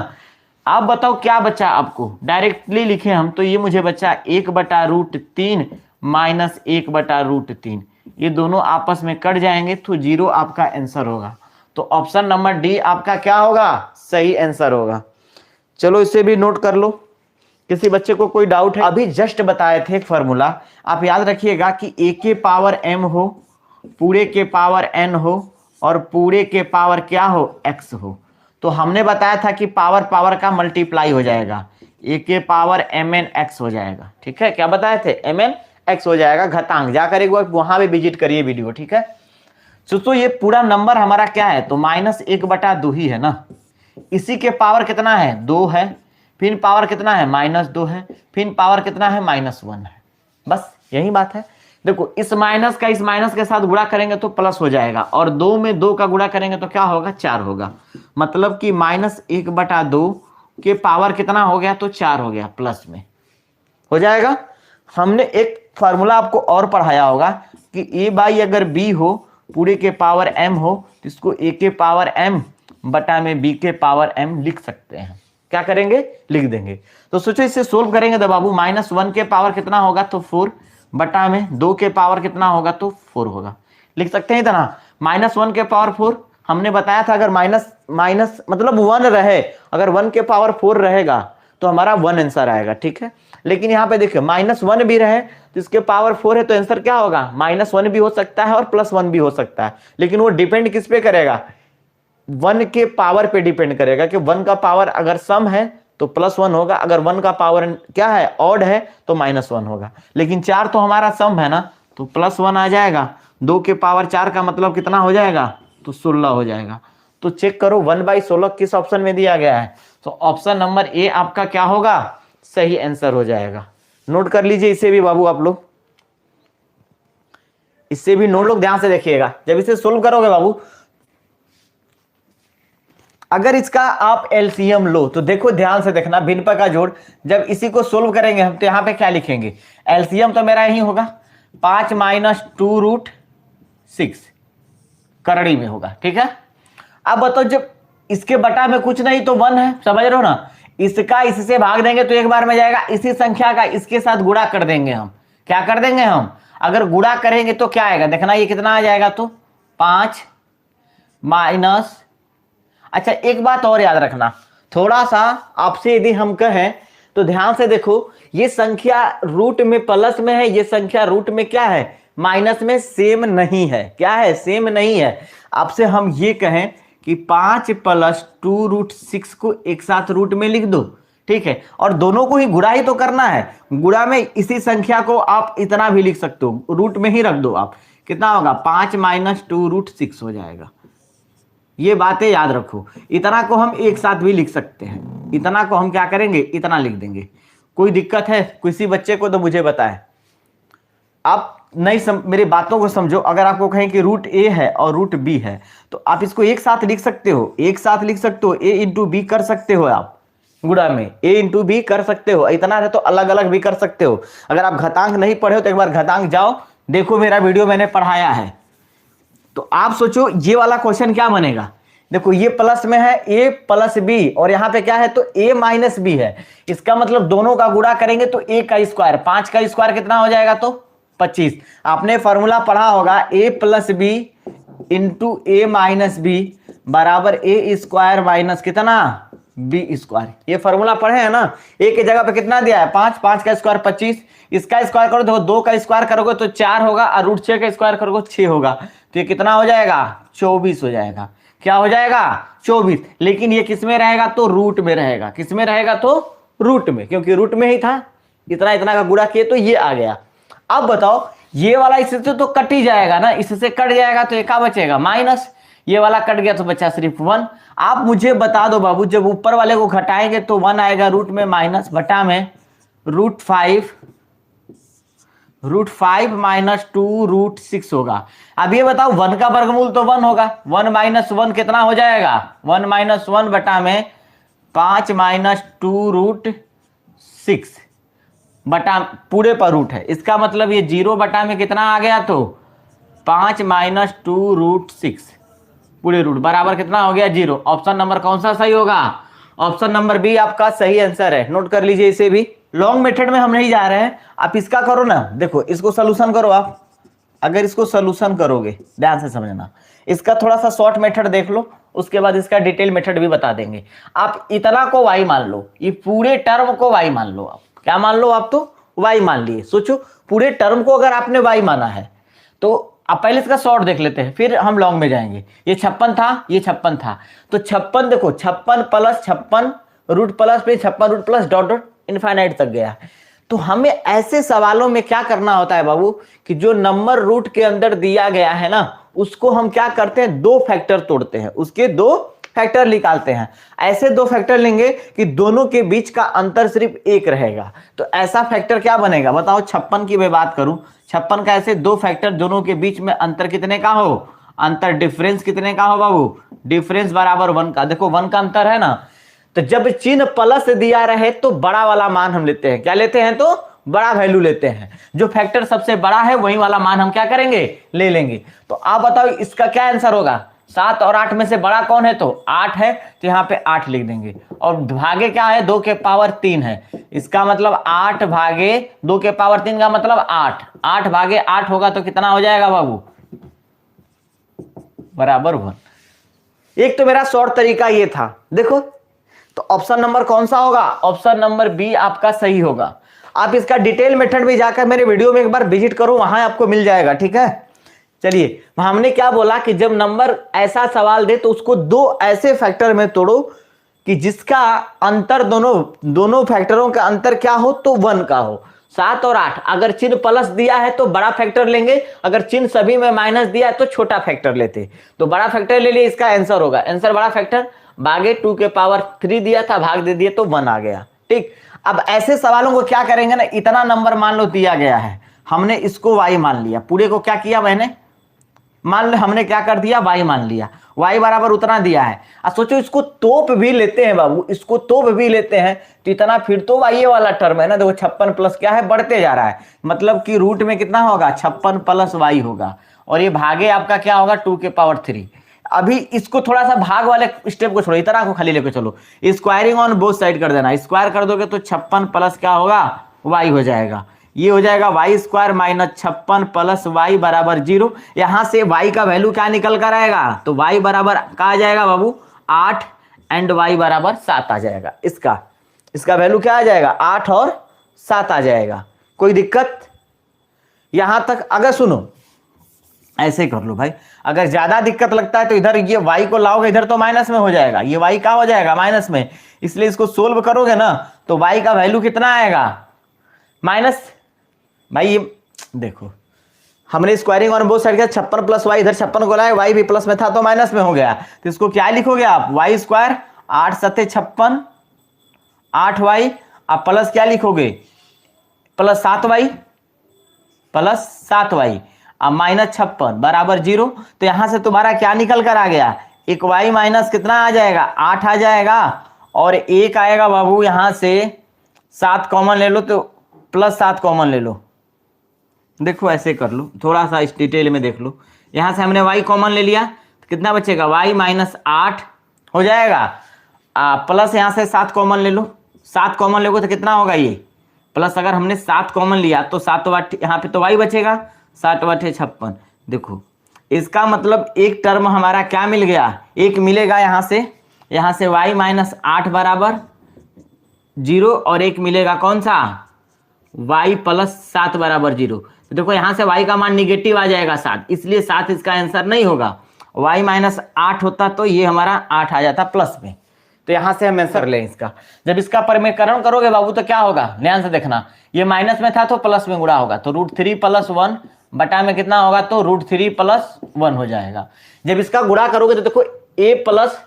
आप बताओ क्या बचा आपको, डायरेक्टली लिखे हम तो ये मुझे बचा 1/√3 माइनस 1/√3, ये दोनों आपस में कट जाएंगे तो 0 आपका आंसर होगा। तो ऑप्शन नंबर डी आपका क्या होगा, सही आंसर होगा। चलो इसे भी नोट कर लो, किसी बच्चे को कोई डाउट है? अभी जस्ट बताए थे एक फॉर्मूला, आप याद रखिएगा कि a के पावर m हो, पूरे के पावर n हो, और पूरे के पावर क्या हो, x हो, तो हमने बताया था कि पावर पावर का मल्टीप्लाई हो जाएगा, a के पावर mn x हो जाएगा। ठीक है, क्या बताए थे, mn x हो जाएगा, घातांक, जाकर एक बार वहां भी विजिट करिए वीडियो। ठीक है, तो ये पूरा नंबर हमारा क्या है, तो -1/2 ही है ना, इसी के पावर कितना है, 2 है, फिर पावर कितना है, -2 है, फिर पावर कितना है, -1 है, बस यही बात है। देखो इस माइनस का इस माइनस के साथ गुणा करेंगे तो प्लस हो जाएगा, और 2 में 2 का गुणा करेंगे तो क्या होगा, 4 होगा, मतलब कि -1/2 के पावर कितना हो गया, तो 4 हो गया, प्लस में हो जाएगा। हमने एक फार्मूला आपको और पढ़ाया होगा कि a/b अगर b हो, पूरे के पावर m हो, तो इसको a के पावर m बटा में b के पावर m लिख सकते हैं। क्या करेंगे, लिख देंगे। तो सोचो इसे सोल्व करेंगे तो बाबू -1 के पावर कितना होगा, तो 4 बटा में 2 के पावर कितना होगा, तो 4 होगा, लिख सकते हैं इतना। -1 के पावर 4 हमने बताया था, अगर माइनस मतलब 1 रहे, अगर 1 के पावर 4 रहेगा तो हमारा 1 आंसर आएगा। ठीक है, लेकिन यहाँ पे देखिए -1 भी रहे तो इसके पावर 4 है, तो आंसर क्या होगा, -1 भी हो सकता है और +1 भी हो सकता है, लेकिन वो डिपेंड किस पे करेगा, 1 के पावर पे डिपेंड करेगा, कि 1 का पावर अगर सम है तो +1 होगा, अगर 1 का पावर क्या है, ऑड है, तो -1 होगा, लेकिन 4 तो हमारा सम है ना, तो +1 आ जाएगा। 2 के पावर 4 का मतलब कितना हो जाएगा, तो 16 हो जाएगा। तो चेक करो 1/16 किस ऑप्शन में दिया गया है, तो ऑप्शन नंबर ए आपका क्या होगा, सही आंसर हो जाएगा। नोट कर लीजिए इसे भी बाबू, आप लोग इससे भी नोट, लोग ध्यान से देखिएगा, जब इसे सोल्व करोगे बाबू, अगर इसका आप एलसीएम लो तो देखो ध्यान से देखना, भिन्न का जोड़, जब इसी को सोल्व करेंगे हम तो यहाँ पे क्या लिखेंगे, एलसीएम तो मेरा यही होगा, 5 माइनस 2√6 करड़ी में होगा, ठीक है। अब बताओ जब इसके बटा में कुछ नहीं तो 1 है, समझ रहे हो ना। इसका इससे भाग देंगे तो एक बार में जाएगा, इसी संख्या का इसके साथ गुणा कर देंगे हम। क्या कर देंगे हम, अगर गुणा करेंगे तो क्या आएगा देखना, ये कितना आ जाएगा, तो 5 माइनस, अच्छा एक बात और याद रखना, थोड़ा सा आपसे यदि हम कहें तो ध्यान से देखो, ये संख्या रूट में प्लस में है, ये संख्या रूट में क्या है, माइनस में, सेम नहीं है। क्या है, सेम नहीं है। आपसे हम ये कहें कि 5 प्लस 2√6 को एक साथ रूट में लिख दो, ठीक है, और दोनों को ही गुणा ही तो करना है। गुणा में इसी संख्या को आप इतना भी लिख सकते हो, रूट में ही रख दो आप, कितना होगा 5 माइनस 2√6 हो जाएगा। ये बातें याद रखो, इतना को हम एक साथ भी लिख सकते हैं, इतना को हम क्या करेंगे, इतना लिख देंगे। कोई दिक्कत है किसी बच्चे को तो मुझे बताएं, आप नहीं मेरी बातों को समझो। अगर आपको कहें कि रूट ए है और रूट बी है तो आप इसको एक साथ लिख सकते हो, एक साथ लिख सकते हो, ए इंटू बी कर सकते हो आप गुणा में, ए इंटू बी कर सकते हो। इतना है तो अलग अलग भी कर सकते हो। अगर आप घातांक नहीं पढ़े हो तो एक बार घातांक जाओ, देखो मेरा वीडियो मैंने पढ़ाया है। तो आप सोचो ये वाला क्वेश्चन क्या बनेगा, देखो ये प्लस में है a प्लस बी और यहाँ पे क्या है तो a माइनस बी है। इसका मतलब दोनों का गुणा करेंगे तो a का स्क्वायर, 5 का स्क्वायर कितना हो जाएगा तो 25। आपने फॉर्मूला पढ़ा होगा a plus B into A minus b बराबर ए स्क्वायर माइनस कितना बी स्क्वायर। ये फॉर्मूला पढ़े हैं ना। a की जगह पे कितना दिया है 5, 5 का स्क्वायर 25, इसका स्क्वायर करो देखो 2 का स्क्वायर करोगे तो 4 होगा और √6 का स्क्वायर करोगे 6 होगा, तो ये कितना हो जाएगा 24 हो जाएगा। क्या हो जाएगा 24। लेकिन ये किस में रहेगा तो रूट में रहेगा, किस में रहेगा तो रूट में, क्योंकि रूट में ही था, इतना इतना का गुणा किए तो ये आ गया। अब बताओ ये वाला इससे तो कट ही जाएगा ना, इससे कट जाएगा तो एक बचेगा माइनस, ये वाला कट गया तो बचा सिर्फ 1। आप मुझे बता दो बाबू, जब ऊपर वाले को घटाएंगे तो 1 आएगा रूट में माइनस बटा में √5 माइनस 2√6 होगा। अब ये बताओ 1 का वर्गमूल तो 1 होगा, 1 माइनस 1 कितना हो जाएगा 1 माइनस 1 बटा में 5 माइनस 2√6 बटा पूरे पर रूट है। इसका मतलब ये 0 बटा में कितना आ गया तो 5 माइनस 2√6 पूरे रूट बराबर कितना हो गया 0। ऑप्शन नंबर कौन सा सही होगा, ऑप्शन नंबर बी आपका सही आंसर है। नोट कर लीजिए इसे भी। लॉन्ग मेथड में हम नहीं जा रहे हैं, आप इसका करो ना, देखो इसको सोल्यूशन करो आप। अगर इसको सोल्यूशन करोगे ध्यान से समझना, इसका थोड़ा सा शॉर्ट मेथड देख लो, उसके बाद इसका डिटेल मेथड भी बता देंगे। आप इतना को y मान लो, ये पूरे टर्म को y मान लो। आप क्या मान लो, आप तो y मान लिए। सोचो पूरे टर्म को अगर आपने y माना है तो अब पहले इसका शॉर्ट देख लेते हैं, फिर हम लॉन्ग में जाएंगे। ये 56 था, ये 56 था, तो 56 देखो 56 प्लस 56 रूट प्लस पे 56 root plus dot dot infinite तक गया। तो हमें ऐसे सवालों में क्या करना होता है बाबू कि जो नंबर रूट के अंदर दिया गया है ना, उसको हम क्या करते हैं 2 फैक्टर तोड़ते हैं, उसके 2 फैक्टर निकालते हैं। ऐसे 2 फैक्टर लेंगे कि दोनों के बीच का अंतर सिर्फ 1 रहेगा। तो ऐसा फैक्टर क्या बनेगा बताओ। 56 की मैं बात करूं, 56 का ऐसे 2 फैक्टर दोनों के बीच में अंतर कितने का हो, अंतर डिफरेंस कितने का हो बाबू, डिफरेंस बराबर 1 का। देखो 1 का अंतर है ना, तो जब चिन्ह प्लस दिया रहे तो बड़ा वाला मान हम लेते हैं। क्या लेते हैं तो बड़ा वैल्यू लेते हैं। जो फैक्टर सबसे बड़ा है वही वाला मान हम क्या करेंगे ले लेंगे। तो आप बताओ इसका क्या आंसर होगा। 7 और 8 में से बड़ा कौन है तो 8 है, तो यहाँ पे 8 लिख देंगे। और भागे क्या है 2 के पावर 3 है, इसका मतलब 8 भागे 2 के पावर 3 का मतलब 8, 8 भागे 8 होगा तो कितना हो जाएगा बाबू बराबर 1। एक तो मेरा शॉर्ट तरीका ये था। देखो तो ऑप्शन नंबर कौन सा होगा, ऑप्शन नंबर बी आपका सही होगा। आप इसका डिटेल मेथड भी जाकर मेरे वीडियो में एक बार विजिट करो, वहां आपको मिल जाएगा, ठीक है। चलिए हमने क्या बोला कि जब नंबर ऐसा सवाल दे तो उसको 2 ऐसे फैक्टर में तोड़ो कि जिसका अंतर दोनों फैक्टरों का अंतर क्या हो तो 1 का हो। 7 और 8 अगर चिन्ह प्लस दिया है तो बड़ा फैक्टर लेंगे, अगर चिन्ह सभी में माइनस दिया है तो छोटा फैक्टर लेते। तो बड़ा फैक्टर ले लिए, इसका आंसर होगा आंसर बड़ा फैक्टर भागे 2 के पावर 3 दिया था, भाग दे दिए तो 1 आ गया, ठीक। अब ऐसे सवालों को क्या करेंगे ना, इतना नंबर मान लो दिया गया है, हमने इसको y मान लिया, पूरे को क्या किया मैंने मान लो हमने क्या कर दिया y मान लिया। y बराबर उतना दिया है। अब सोचो इसको तोप भी लेते हैं बाबू, इसको तोप भी लेते हैं तो इतना फिर तो y वाला टर्म है ना, देखो 56 प्लस क्या है, बढ़ते जा रहा है, मतलब कि रूट में कितना होगा 56 प्लस y होगा, और ये भागे आपका क्या होगा 2 के पावर 3। अभी इसको थोड़ा सा भाग वाले स्टेप को छोड़ो, इतना को खाली लेके चलो, स्क्वायरिंग ऑन बोथ साइड कर देना, स्क्वायर कर दोगे तो 56 प्लस क्या होगा y हो जाएगा, ये हो जाएगा y square minus 56 plus y बराबर 0। यहां से y का वैल्यू क्या निकल कर आएगा, तो y बराबर क्या आ जाएगा बाबू 8 एंड y बराबर 7 आ जाएगा। इसका वैल्यू क्या आ जाएगा 8 और 7 आ जाएगा। कोई दिक्कत यहां तक? अगर सुनो ऐसे कर लो भाई, अगर ज्यादा दिक्कत लगता है तो इधर ये y को लाओगे इधर तो माइनस में हो जाएगा, ये y क्या हो जाएगा माइनस में, इसलिए इसको सोल्व करोगे ना तो y का वैल्यू कितना आएगा माइनस। भाई ये देखो हमने स्क्वायरिंग और बोथ साइड किया 56 प्लस वाई, इधर 56 को लाए y भी प्लस में था तो माइनस में हो गया, तो इसको क्या लिखोगे आप वाई स्क्वायर 8 सत्ते 56 8y, आप प्लस क्या लिखोगे प्लस 7y अब माइनस 56 बराबर 0। तो यहां से तुम्हारा क्या निकल कर आ गया, एक y माइनस कितना आ जाएगा 8 आ जाएगा, और एक आएगा बाबू यहां से 7 कॉमन ले लो तो प्लस 7 कॉमन ले लो। देखो ऐसे कर लो, थोड़ा सा इस डिटेल में देख लो, यहां से हमने y कॉमन ले लिया तो कितना बचेगा y माइनस 8 हो जाएगा, प्लस यहां से 7 कॉमन ले लो, 7 कॉमन लोगे तो कितना होगा ये प्लस, अगर हमने 7 कॉमन लिया तो 7 यहाँ पे तो y बचेगा 7 बटे 56। देखो इसका मतलब एक टर्म हमारा क्या मिल गया, एक मिलेगा यहाँ से y माइनस 8 बराबर 0, और एक मिलेगा कौन सा y प्लस 7 बराबर 0। तो देखो यहाँ से y का मान निगेटिव आ जाएगा 7, इसलिए 7 इसका आंसर नहीं होगा, y माइनस 8 होता तो ये हमारा 8 आ जाता प्लस में। तो यहां से हम आंसर लें इसका, जब इसका परिमेयकरण करोगे बाबू तो क्या होगा ध्यान से देखना, ये माइनस में था तो प्लस में गुणा होगा, तो √3 प्लस 1 बटा में कितना होगा तो √3 प्लस 1 हो जाएगा। जब इसका गुणा करोगे तो देखो a प्लस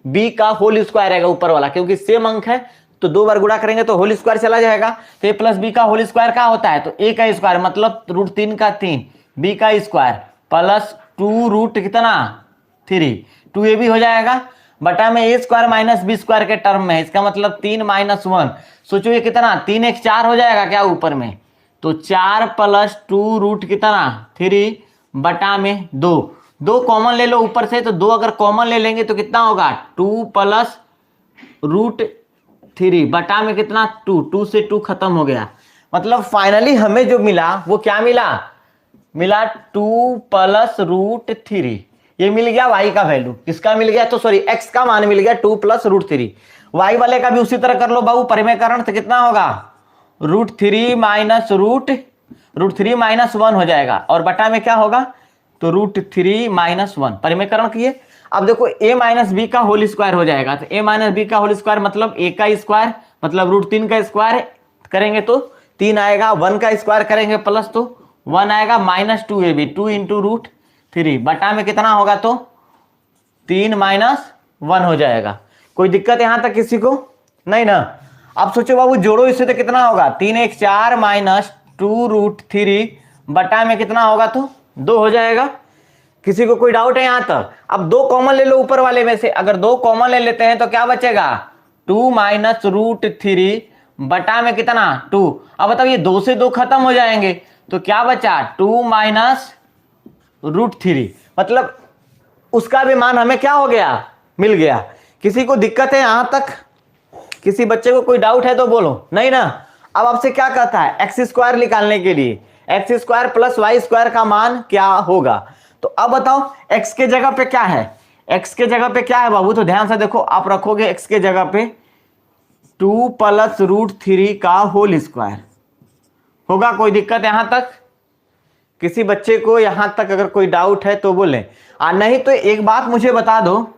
बी का होल स्क्वायर आएगा ऊपर वाला, क्योंकि सेम अंक है तो 2 बार गुणा करेंगे तो होल स्क्वायर चला जाएगा, तो a प्लस बी का होल स्क्वायर क्या होता है, तो a का स्क्वायर मतलब √3 का 3, b का स्क्वायर प्लस 2 रूट कितना 3, 2ab हो जाएगा, बटा में a square minus B square के टर्म में है, इसका मतलब 3 माइनस 1, सोचो ये कितना 3 एक 4 हो जाएगा क्या ऊपर में, तो 4 प्लस 2 रूट कितना 3 बटा में 2 कॉमन ले लो ऊपर से, तो 2 अगर कॉमन ले लेंगे तो कितना होगा 2 प्लस √3 बटा में कितना 2 से 2 खत्म हो गया। मतलब फाइनली हमें जो मिला वो क्या मिला 2 प्लस √3, ये मिल गया y का वैल्यू, किसका मिल गया तो सॉरी x का मान मिल गया 2 प्लस √3। y वाले का भी उसी तरह कर लो बाबू, परिमेयकरण तो कितना होगा √3 माइनस √3 माइनस 1 हो जाएगा, और बटा में क्या होगा तो √3 माइनस 1, परिमेयकरण किए। अब देखो a माइनस बी का होल स्क्वायर हो जाएगा, तो a माइनस बी का होल स्क्वायर मतलब a का स्क्वायर मतलब √3 का स्क्वायर करेंगे तो 3 आएगा, 1 का स्क्वायर करेंगे प्लस तो 1 आएगा, माइनस 2ab 2 इंटू √3 बटा में कितना होगा तो 3 माइनस 1 हो जाएगा। कोई दिक्कत यहां तक किसी को नहीं ना? अब सोचो बाबू जोड़ो इससे तो कितना होगा 3 1 4 माइनस 2√3 बटा में कितना होगा तो 2 हो जाएगा। किसी को कोई डाउट है यहां तक? अब 2 कॉमन ले लो ऊपर वाले में से, अगर 2 कॉमन ले लेते हैं तो क्या बचेगा 2 माइनस √3 बटा में कितना 2। अब बताओ ये 2 से 2 खत्म हो जाएंगे तो क्या बचा 2 माइनस √3, मतलब उसका भी मान हमें क्या हो गया मिल गया। किसी को दिक्कत है यहां तक? किसी बच्चे को कोई डाउट है तो बोलो, नहीं ना? अब आपसे क्या कहता है एक्स स्क्वायर निकालने के लिए x square plus y square का मान क्या होगा। तो अब बताओ एक्स के जगह पे क्या है, एक्स के जगह पे क्या है बाबू, तो ध्यान से देखो, आप रखोगे एक्स के जगह पे 2 प्लस √3 का होल स्क्वायर होगा। कोई दिक्कत यहां तक? किसी बच्चे को यहां तक अगर कोई डाउट है तो बोले, नहीं तो एक बात मुझे बता दो,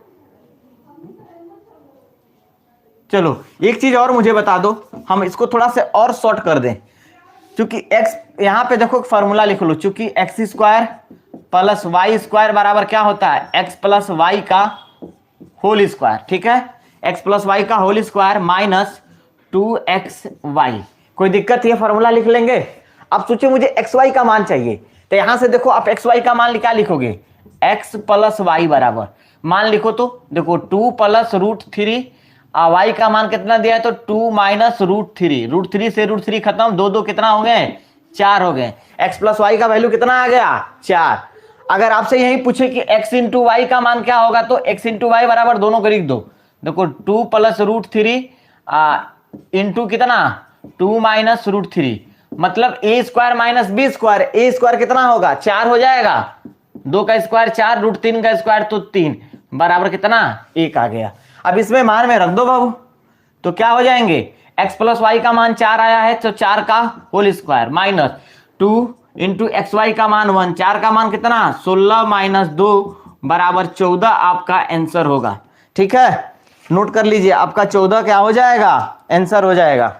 चलो एक चीज और मुझे बता दो, हम इसको थोड़ा से और शॉर्ट कर दें। चूंकि x यहां पे देखो फॉर्मूला लिख लो, चूंकि x square plus y square बराबर क्या होता है एक्स प्लस वाई का होल स्क्वायर, ठीक है, एक्स प्लस वाई का होल स्क्वायर माइनस 2xy। कोई दिक्कत है? फॉर्मूला लिख लेंगे। अब सोचिए मुझे एक्स वाई का मान चाहिए, तो यहां से देखो आप एक्स वाई का मान क्या लिखोगे एक्स प्लस वाई बराबर, मान लिखो तो देखो 2 प्लस रूट थ्री, वाई का मान कितना दिया है तो 2 माइनस रूट थ्री से रूट थ्री खत्म, दो दो कितना हो गए 4 हो गए। एक्स प्लस वाई का वैल्यू कितना आ गया 4। अगर आपसे यही पूछे कि x इंटू वाई का मान क्या होगा तो x इंटू वाई बराबर दोनों को लिख दो। देखो 2 प्लस रूट थ्री इंटू कितना 2 माइनस रूट थ्री, मतलब A square minus B square, A square कितना होगा 4 हो जाएगा, 2 का स्क्वायर 4, रूट 3 का स्क्वायर तो 3 बराबर कितना 1 आ गया। अब इसमें मान में रख दो बाबू, तो क्या हो जाएंगे x प्लस वाई का मान 4 आया है तो 4 का whole square minus 2 into x y का मान 1, 4 का मान कितना 16 माइनस 2 बराबर 14 आपका आंसर होगा। ठीक है, नोट कर लीजिए आपका 14 क्या हो जाएगा आंसर हो जाएगा।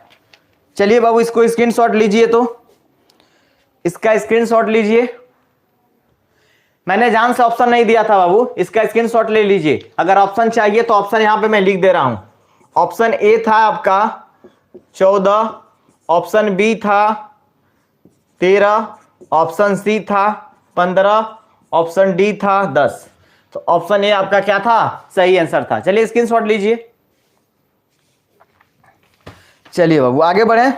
चलिए बाबू इसको स्क्रीनशॉट लीजिए, तो इसका स्क्रीनशॉट लीजिए, मैंने जान से ऑप्शन नहीं दिया था बाबू, इसका स्क्रीनशॉट ले लीजिए। अगर ऑप्शन चाहिए तो ऑप्शन यहां पे मैं लिख दे रहा हूं। ऑप्शन ए था आपका 14, ऑप्शन बी था 13, ऑप्शन सी था 15, ऑप्शन डी था 10। तो ऑप्शन ए आपका क्या था सही आंसर था। चलिए स्क्रीनशॉट लीजिए। चलिए बाबू आगे बढ़े।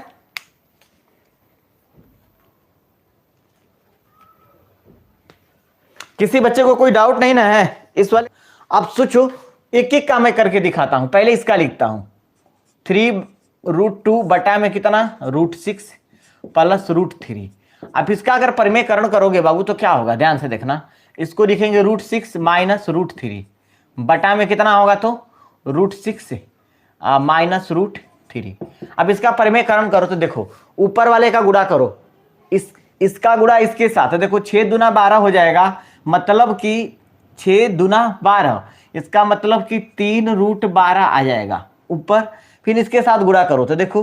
किसी बच्चे को कोई डाउट नहीं ना है इस वाले? अब सोचो एक एक का मैं करके दिखाता हूं। पहले इसका लिखता हूं 3√2 बटा में कितना √6 प्लस √3। अब इसका अगर परिमेयकरण करोगे बाबू तो क्या होगा ध्यान से देखना, इसको लिखेंगे √6 माइनस √3 बटा में कितना होगा तो √6 माइनस √3। अब इसका परिमेयकरण करो तो देखो ऊपर वाले का गुणा करो, इसका गुणा इसके साथ, देखो 6 दूना 12 हो जाएगा, मतलब कि 6 दूना 12, इसका मतलब कि 3√12 आ जाएगा ऊपर। फिर इसके साथ गुणा करो तो देखो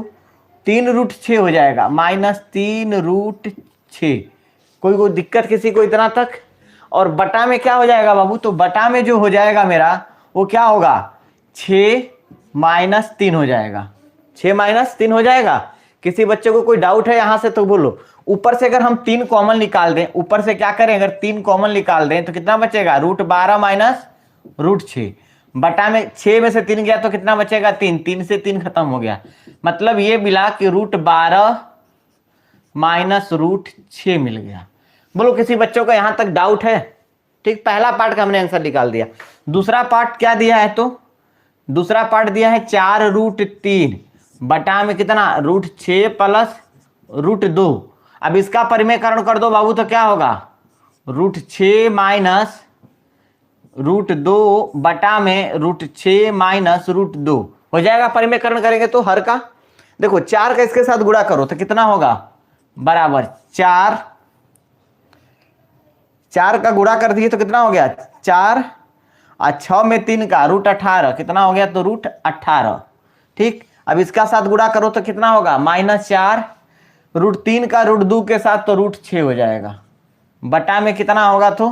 3√6 हो जाएगा माइनस 3√6। कोई दिक्कत किसी को इतना तक? और बटा में क्या हो जाएगा बाबू, तो बटा में जो हो जाएगा मेरा वो क्या होगा 6 माइनस 3 हो जाएगा, 6 माइनस 3 हो जाएगा। किसी बच्चे को कोई डाउट है यहां से तो बोलो। ऊपर से अगर हम 3 कॉमन निकाल दें, ऊपर से क्या करें अगर 3 कॉमन निकाल दें तो कितना बचेगा √12 माइनस √6 बटा में 6 में से 3 गया तो कितना बचेगा 3, 3 से 3 खत्म हो गया, मतलब ये मिला कि √12 माइनस √6 मिल गया। बोलो किसी बच्चों का यहां तक डाउट है? ठीक, पहला पार्ट का हमने आंसर निकाल दिया। दूसरा पार्ट क्या दिया है तो दूसरा पार्ट दिया है 4√3 बटा में कितना √6 प्लस √2। अब इसका परिमेयकरण कर दो बाबू तो क्या होगा √6 माइनस √2 बटा में √6 माइनस √2 हो जाएगा। परिमेयकरण करेंगे तो हर का देखो 4 का इसके साथ गुणा करो तो कितना होगा बराबर 4 का गुणा कर दिए तो कितना हो गया 4 और 6 में 3 का √18 कितना हो गया तो √18। ठीक, अब इसका साथ गुणा करो तो कितना होगा -4, √3 का √2 के साथ तो √6 हो जाएगा, बटा में कितना होगा तो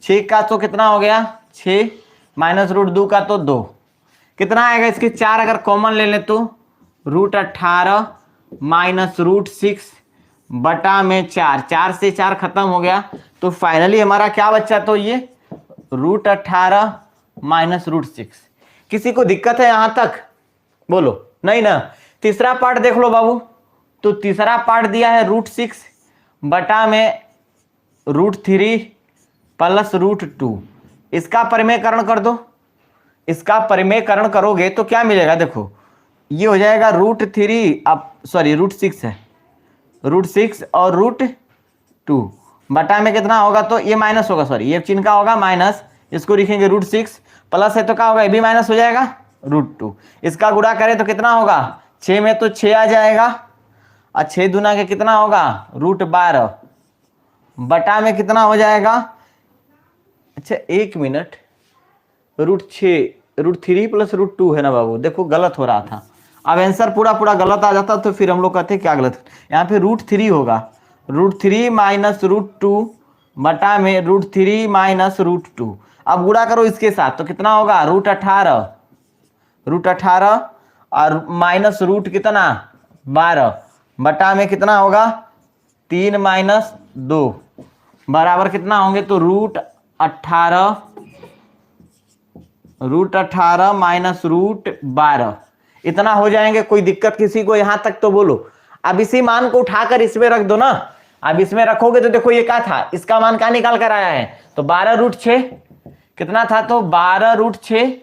6 का तो कितना हो गया 6 माइनस √2 का तो 2, कितना आएगा इसके 4 अगर कॉमन ले ले तो √18 माइनस √6 बटा में 4, 4 से 4 खत्म हो गया तो फाइनली हमारा क्या बचा तो ये √18 माइनस √6। किसी को दिक्कत है यहां तक बोलो? नहीं ना। तीसरा पार्ट देख लो बाबू, तो तीसरा पार्ट दिया है √6 बटा में √3 प्लस √2। इसका परिमेयकरण कर दो, इसका परिमेयकरण करोगे तो क्या मिलेगा देखो ये हो जाएगा √3 अब सॉरी √6 है, √6 और √2 बटा में कितना होगा तो ये माइनस होगा, सॉरी ये चिन्ह का होगा माइनस, इसको लिखेंगे √6 प्लस है तो क्या होगा ये भी माइनस हो जाएगा √2। इसका गुणा करें तो कितना होगा 6 में तो 6 आ जाएगा और 6 दूना के कितना होगा √12 बटा में कितना हो जाएगा, अच्छा 1 मिनट, √3 प्लस √2 है ना बाबू, देखो गलत हो रहा था। अब आंसर पूरा गलत आ जाता तो फिर हम लोग कहते क्या गलत, यहाँ पे √3 होगा, √3 माइनस √2 बटा में √3 माइनस √2। अब गुणा करो इसके साथ तो कितना होगा √18 और माइनस रूट कितना 12 बटा में कितना होगा 3 माइनस 2 बराबर कितना होंगे तो √18 √18 माइनस √12 इतना हो जाएंगे। कोई दिक्कत किसी को यहां तक तो बोलो। अब इसी मान को उठाकर इसमें रख दो ना। अब इसमें रखोगे तो देखो ये क्या था, इसका मान क्या निकाल कर आया है, तो 12√6 कितना था, तो 12√6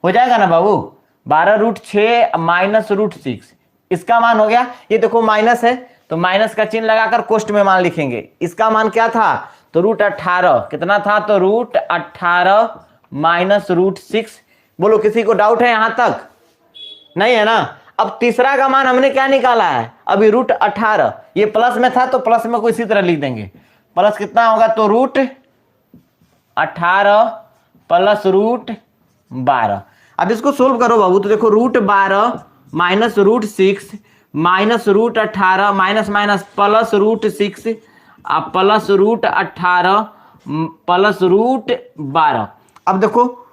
हो जाएगा ना बाबू। 12√6 माइनस √6 इसका मान हो गया। ये देखो माइनस है तो माइनस का चिन्ह लगाकर कोष्ठ में मान लिखेंगे। इसका मान क्या था, तो √18 कितना था, तो √18 माइनस √6। बोलो किसी को डाउट है यहां तक, नहीं है ना। अब तीसरा का मान हमने क्या निकाला है, अभी √18 ये प्लस में था तो प्लस में को इसी तरह लिख देंगे। प्लस कितना होगा, तो √18 प्लस √12। अब इसको सोल्व करो बाबू, तो देखो √12 minus √6 minus √18 minus minus plus √6 plus √18 plus √12। अब देखो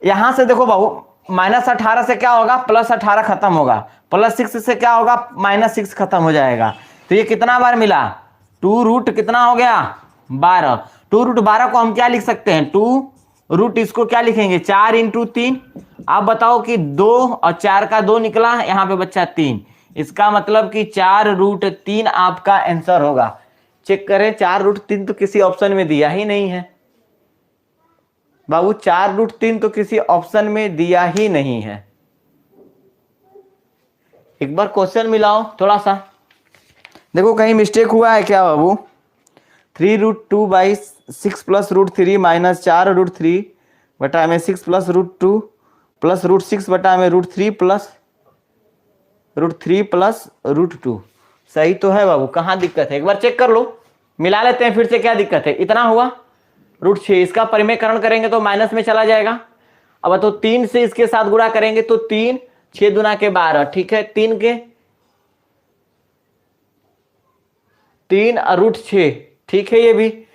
यहां से देखो बाबू, -18 से क्या होगा, +18 खत्म होगा, +6 से क्या होगा, -6 खत्म हो जाएगा। तो ये कितना बार मिला, 2 कितना हो गया, 12। 2√12 को हम क्या लिख सकते हैं, 2 इसको क्या लिखेंगे, 4 × 3। आप बताओ कि 2 और 4 का 2 निकला, यहाँ पे बच्चा 3। इसका मतलब कि 4√3 आपका आंसर होगा। चेक करें, 4√3 तो किसी ऑप्शन में दिया ही नहीं है बाबू, 4√3 तो किसी ऑप्शन में दिया ही नहीं है। एक बार क्वेश्चन मिलाओ थोड़ा सा, देखो कहीं मिस्टेक हुआ है क्या बाबू। 3√2/6 प्लस √3 माइनस 4√3 बटा में 6 प्लस √2 प्लस √6 बटा में √3 प्लस √2 सही तो है बाबू, कहाँ दिक्कत है एक बार चेक कर लो। मिला लेते हैं फिर से, क्या दिक्कत है। इतना हुआ √6, इसका परिमेयकरण करेंगे तो माइनस में चला जाएगा। अब तो 3 से इसके साथ गुणा करेंगे तो 3 6 दूना के 12, ठीक है। 3 √6 ठीक है। ये भी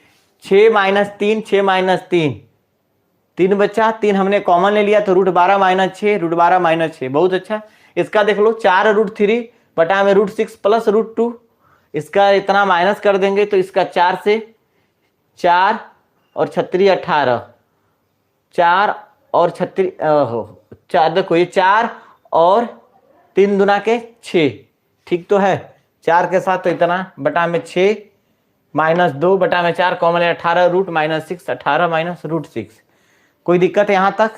6 - 3 6 - 3 3 बचा, 3 हमने कॉमन ले लिया तो √12 - 6 √12 - 6 बहुत अच्छा। इसका देख लो 4√3 बटा में √6 प्लस √2, इसका इतना माइनस कर देंगे तो इसका 4 से 4 और 36 18, 4 और 36 हो 4, देखो ये 4 और 3 दूना के 6, ठीक तो है। 4 के साथ तो इतना बटा में 6 -2 बटा में 4 कॉमन है 18 रूट -6 18 माइनस √6। कोई दिक्कत है यहां तक,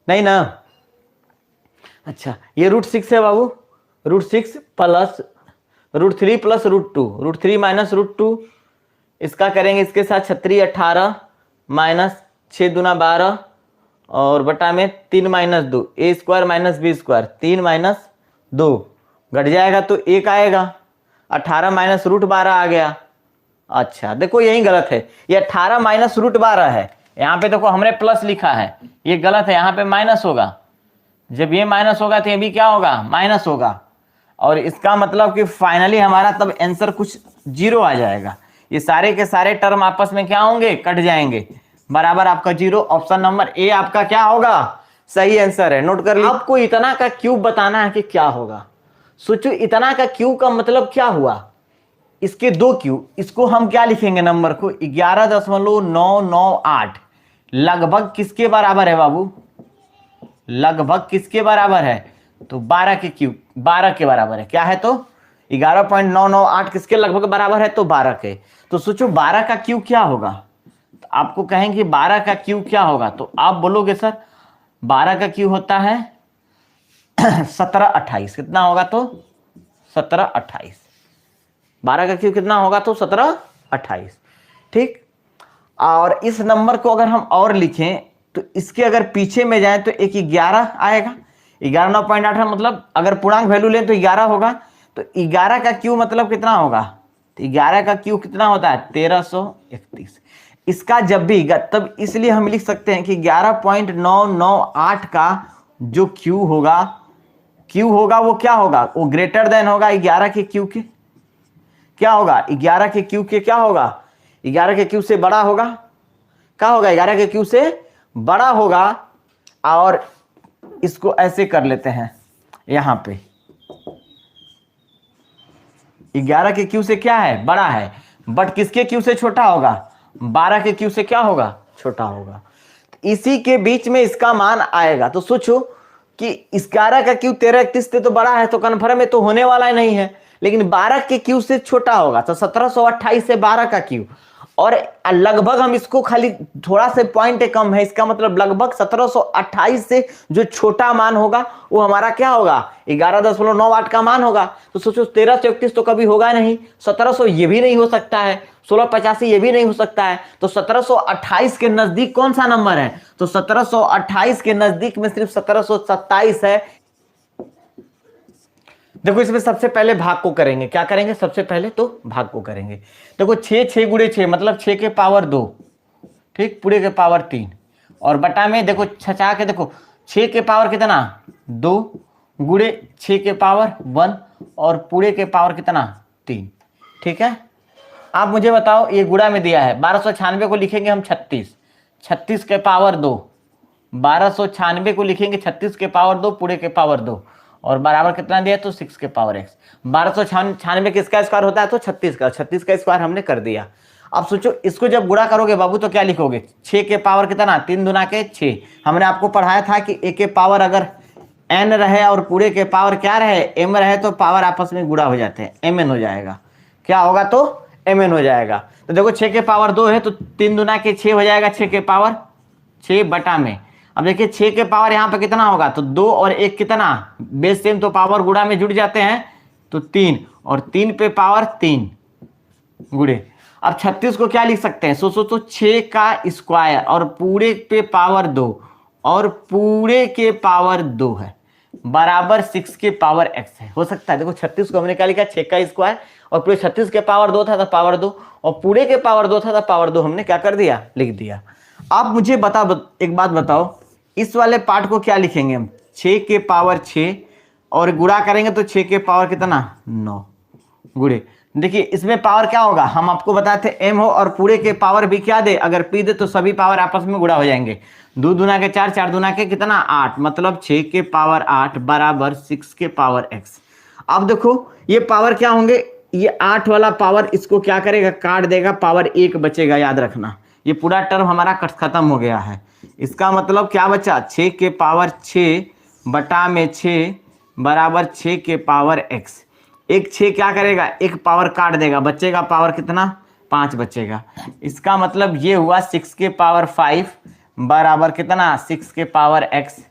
नहीं ना। अच्छा ये √6 है बाबू, √6 प्लस √3 प्लस √2, √3 माइनस √2, इसका करेंगे इसके साथ 36 18 माइनस 6 दूना 12 और बटा में 3 - 2 a² - b², 3 - 2 घट जाएगा तो 1 आएगा, 18 माइनस √12 आ गया। अच्छा देखो यही गलत है, ये 18 माइनस √12 है, यहाँ पे देखो हमने प्लस लिखा है, ये गलत है, यहाँ पे माइनस होगा। जब ये माइनस होगा तो ये भी क्या होगा, माइनस होगा। और इसका मतलब कि फाइनली हमारा तब आंसर कुछ 0 आ जाएगा। ये सारे के सारे टर्म आपस में क्या होंगे, कट जाएंगे, बराबर आपका 0। ऑप्शन नंबर ए आपका क्या होगा, सही आंसर है। नोट कर लीजिए। आपको इतना का क्यूब बताना है कि क्या होगा। सोचो इतना का क्यूब का मतलब क्या हुआ, इसके 2 क्यूब, इसको हम क्या लिखेंगे, नंबर को 11.998 लगभग किसके बराबर है बाबू, लगभग किसके बराबर है, तो 12 के क्यूब, 12 के बराबर है। क्या है तो 11.998 किसके लगभग बराबर है, तो 12 के। तो सोचो 12 का क्यूब क्या होगा, तो आपको कहेंगे 12 का क्यूब क्या होगा, तो आप बोलोगे सर 12 का क्यूब होता है 17 28, कितना होगा, तो 17 28। 12 का क्यूब कितना होगा, तो 17 28, ठीक। और इस नंबर को अगर हम और लिखें तो इसके अगर पीछे में जाए तो एक 11 आएगा, 11.998 मतलब अगर पूर्णांक वैल्यू लें तो 11 होगा। तो 11 का क्यूब मतलब कितना होगा, तो 11 का क्यूब कितना होता है, 1331। इसका जब भी तब इसलिए हम लिख सकते हैं कि 11.998 का जो क्यूब होगा वो क्या होगा, वो ग्रेटर देन होगा 11 के क्यूब के। क्या होगा, 11 के क्यूब के क्या होगा, 11 के क्यूब से बड़ा होगा। क्या होगा, 11 के क्यूब से बड़ा होगा। और इसको ऐसे कर लेते हैं, यहां पे 11 के क्यूब से क्या है, बड़ा है, बट किसके क्यूब से छोटा होगा, 12 के क्यूब से क्या होगा, छोटा होगा। इसी के बीच में इसका मान आएगा। तो सोचो कि 11 का क्यू 13 31 से तो बड़ा है, तो कन्फर्म है तो होने वाला ही नहीं है, लेकिन 12 के क्यू से छोटा होगा, तो 1728 से 12 का क्यू, और लगभग हम इसको खाली थोड़ा से पॉइंट कम है, इसका मतलब लगभग 1728 से जो छोटा मान होगा वो हमारा क्या होगा, 11.98 का मान होगा। तो सोचो 1331 तो कभी होगा नहीं, 1700 ये भी नहीं हो सकता है, 1685 ये भी नहीं हो सकता है, तो 1728 के नजदीक कौन सा नंबर है, तो 1728 के नजदीक में सिर्फ 1727 है। देखो इसमें सबसे पहले भाग को करेंगे, क्या करेंगे, सबसे पहले तो भाग को करेंगे। देखो 6 6 गुणे 6 मतलब 6 के पावर 2, ठीक, पूरे के पावर 3, और बटा में देखो छचा के देखो 6 के पावर कितना 2 गुणे 6 के पावर 1 और पूरे के पावर कितना 3, ठीक है। आप मुझे बताओ, ये गुणा में दिया है 1296 को लिखेंगे हम 36, 36 के पावर 2, 1296 को लिखेंगे 36 के पावर 2 पूरे के पावर 2, और बराबर कितना दिया तो 6 के पावर x। 1296 किसका स्क्वायर होता है तो 36 का, 36 का स्क्वायर हमने कर दिया। अब सोचो इसको जब गुणा करोगे बाबू तो क्या लिखोगे, 6 के पावर कितना 3 दूना के 6। हमने आपको पढ़ाया था कि a के पावर अगर n रहे और पूरे के पावर क्या रहे m रहे तो पावर आपस में गुणा हो जाते हैं, mn हो जाएगा, क्या होगा तो mn हो जाएगा। तो देखो 6 के पावर 2 है तो 3 दूना के 6 हो जाएगा, 6 के पावर 6 बटा में। अब देखिए 6 के पावर यहाँ पे कितना होगा तो 2 और 1 कितना बेस सेम, तो पावर गुणा में जुड़ जाते हैं तो 3, और 3 पे पावर 3 गुणे। अब 36 को क्या लिख सकते हैं, सोचो तो 6 का स्क्वायर और पूरे पे पावर 2 और पूरे के पावर 2 है बराबर 6 के पावर x है, हो सकता है। देखो 36 को हमने क्या लिखा 6 का स्क्वायर और पूरे 36 के पावर 2 था तो पावर 2 और पूरे के पावर 2 था तो पावर 2 हमने क्या कर दिया लिख दिया। आप मुझे एक बात बताओ, इस वाले पार्ट को क्या लिखेंगे हम, 6 के पावर 6 और गुणा करेंगे तो 6 के पावर कितना 9 गुणे। देखिए इसमें पावर क्या होगा, हम आपको बताए थे m हो और पूरे के पावर भी क्या दे, अगर p दे तो सभी पावर आपस में गुणा हो जाएंगे। 2 दूना के 4, 4 दूना के कितना 8, मतलब 6 के पावर 8 बराबर 6 के पावर x। अब देखो ये पावर क्या होंगे, ये 8 वाला पावर इसको क्या करेगा काट देगा, पावर 1 बचेगा, याद रखना ये पूरा टर्म हमारा खत्म हो गया है। इसका मतलब क्या बचा, 6 के पावर 6 बटा में 6 बराबर 6 के पावर x। एक 6 क्या करेगा, एक पावर काट देगा, बचेगा पावर कितना 5 बचेगा। इसका मतलब ये हुआ 6 के पावर 5 बराबर कितना 6 के पावर x।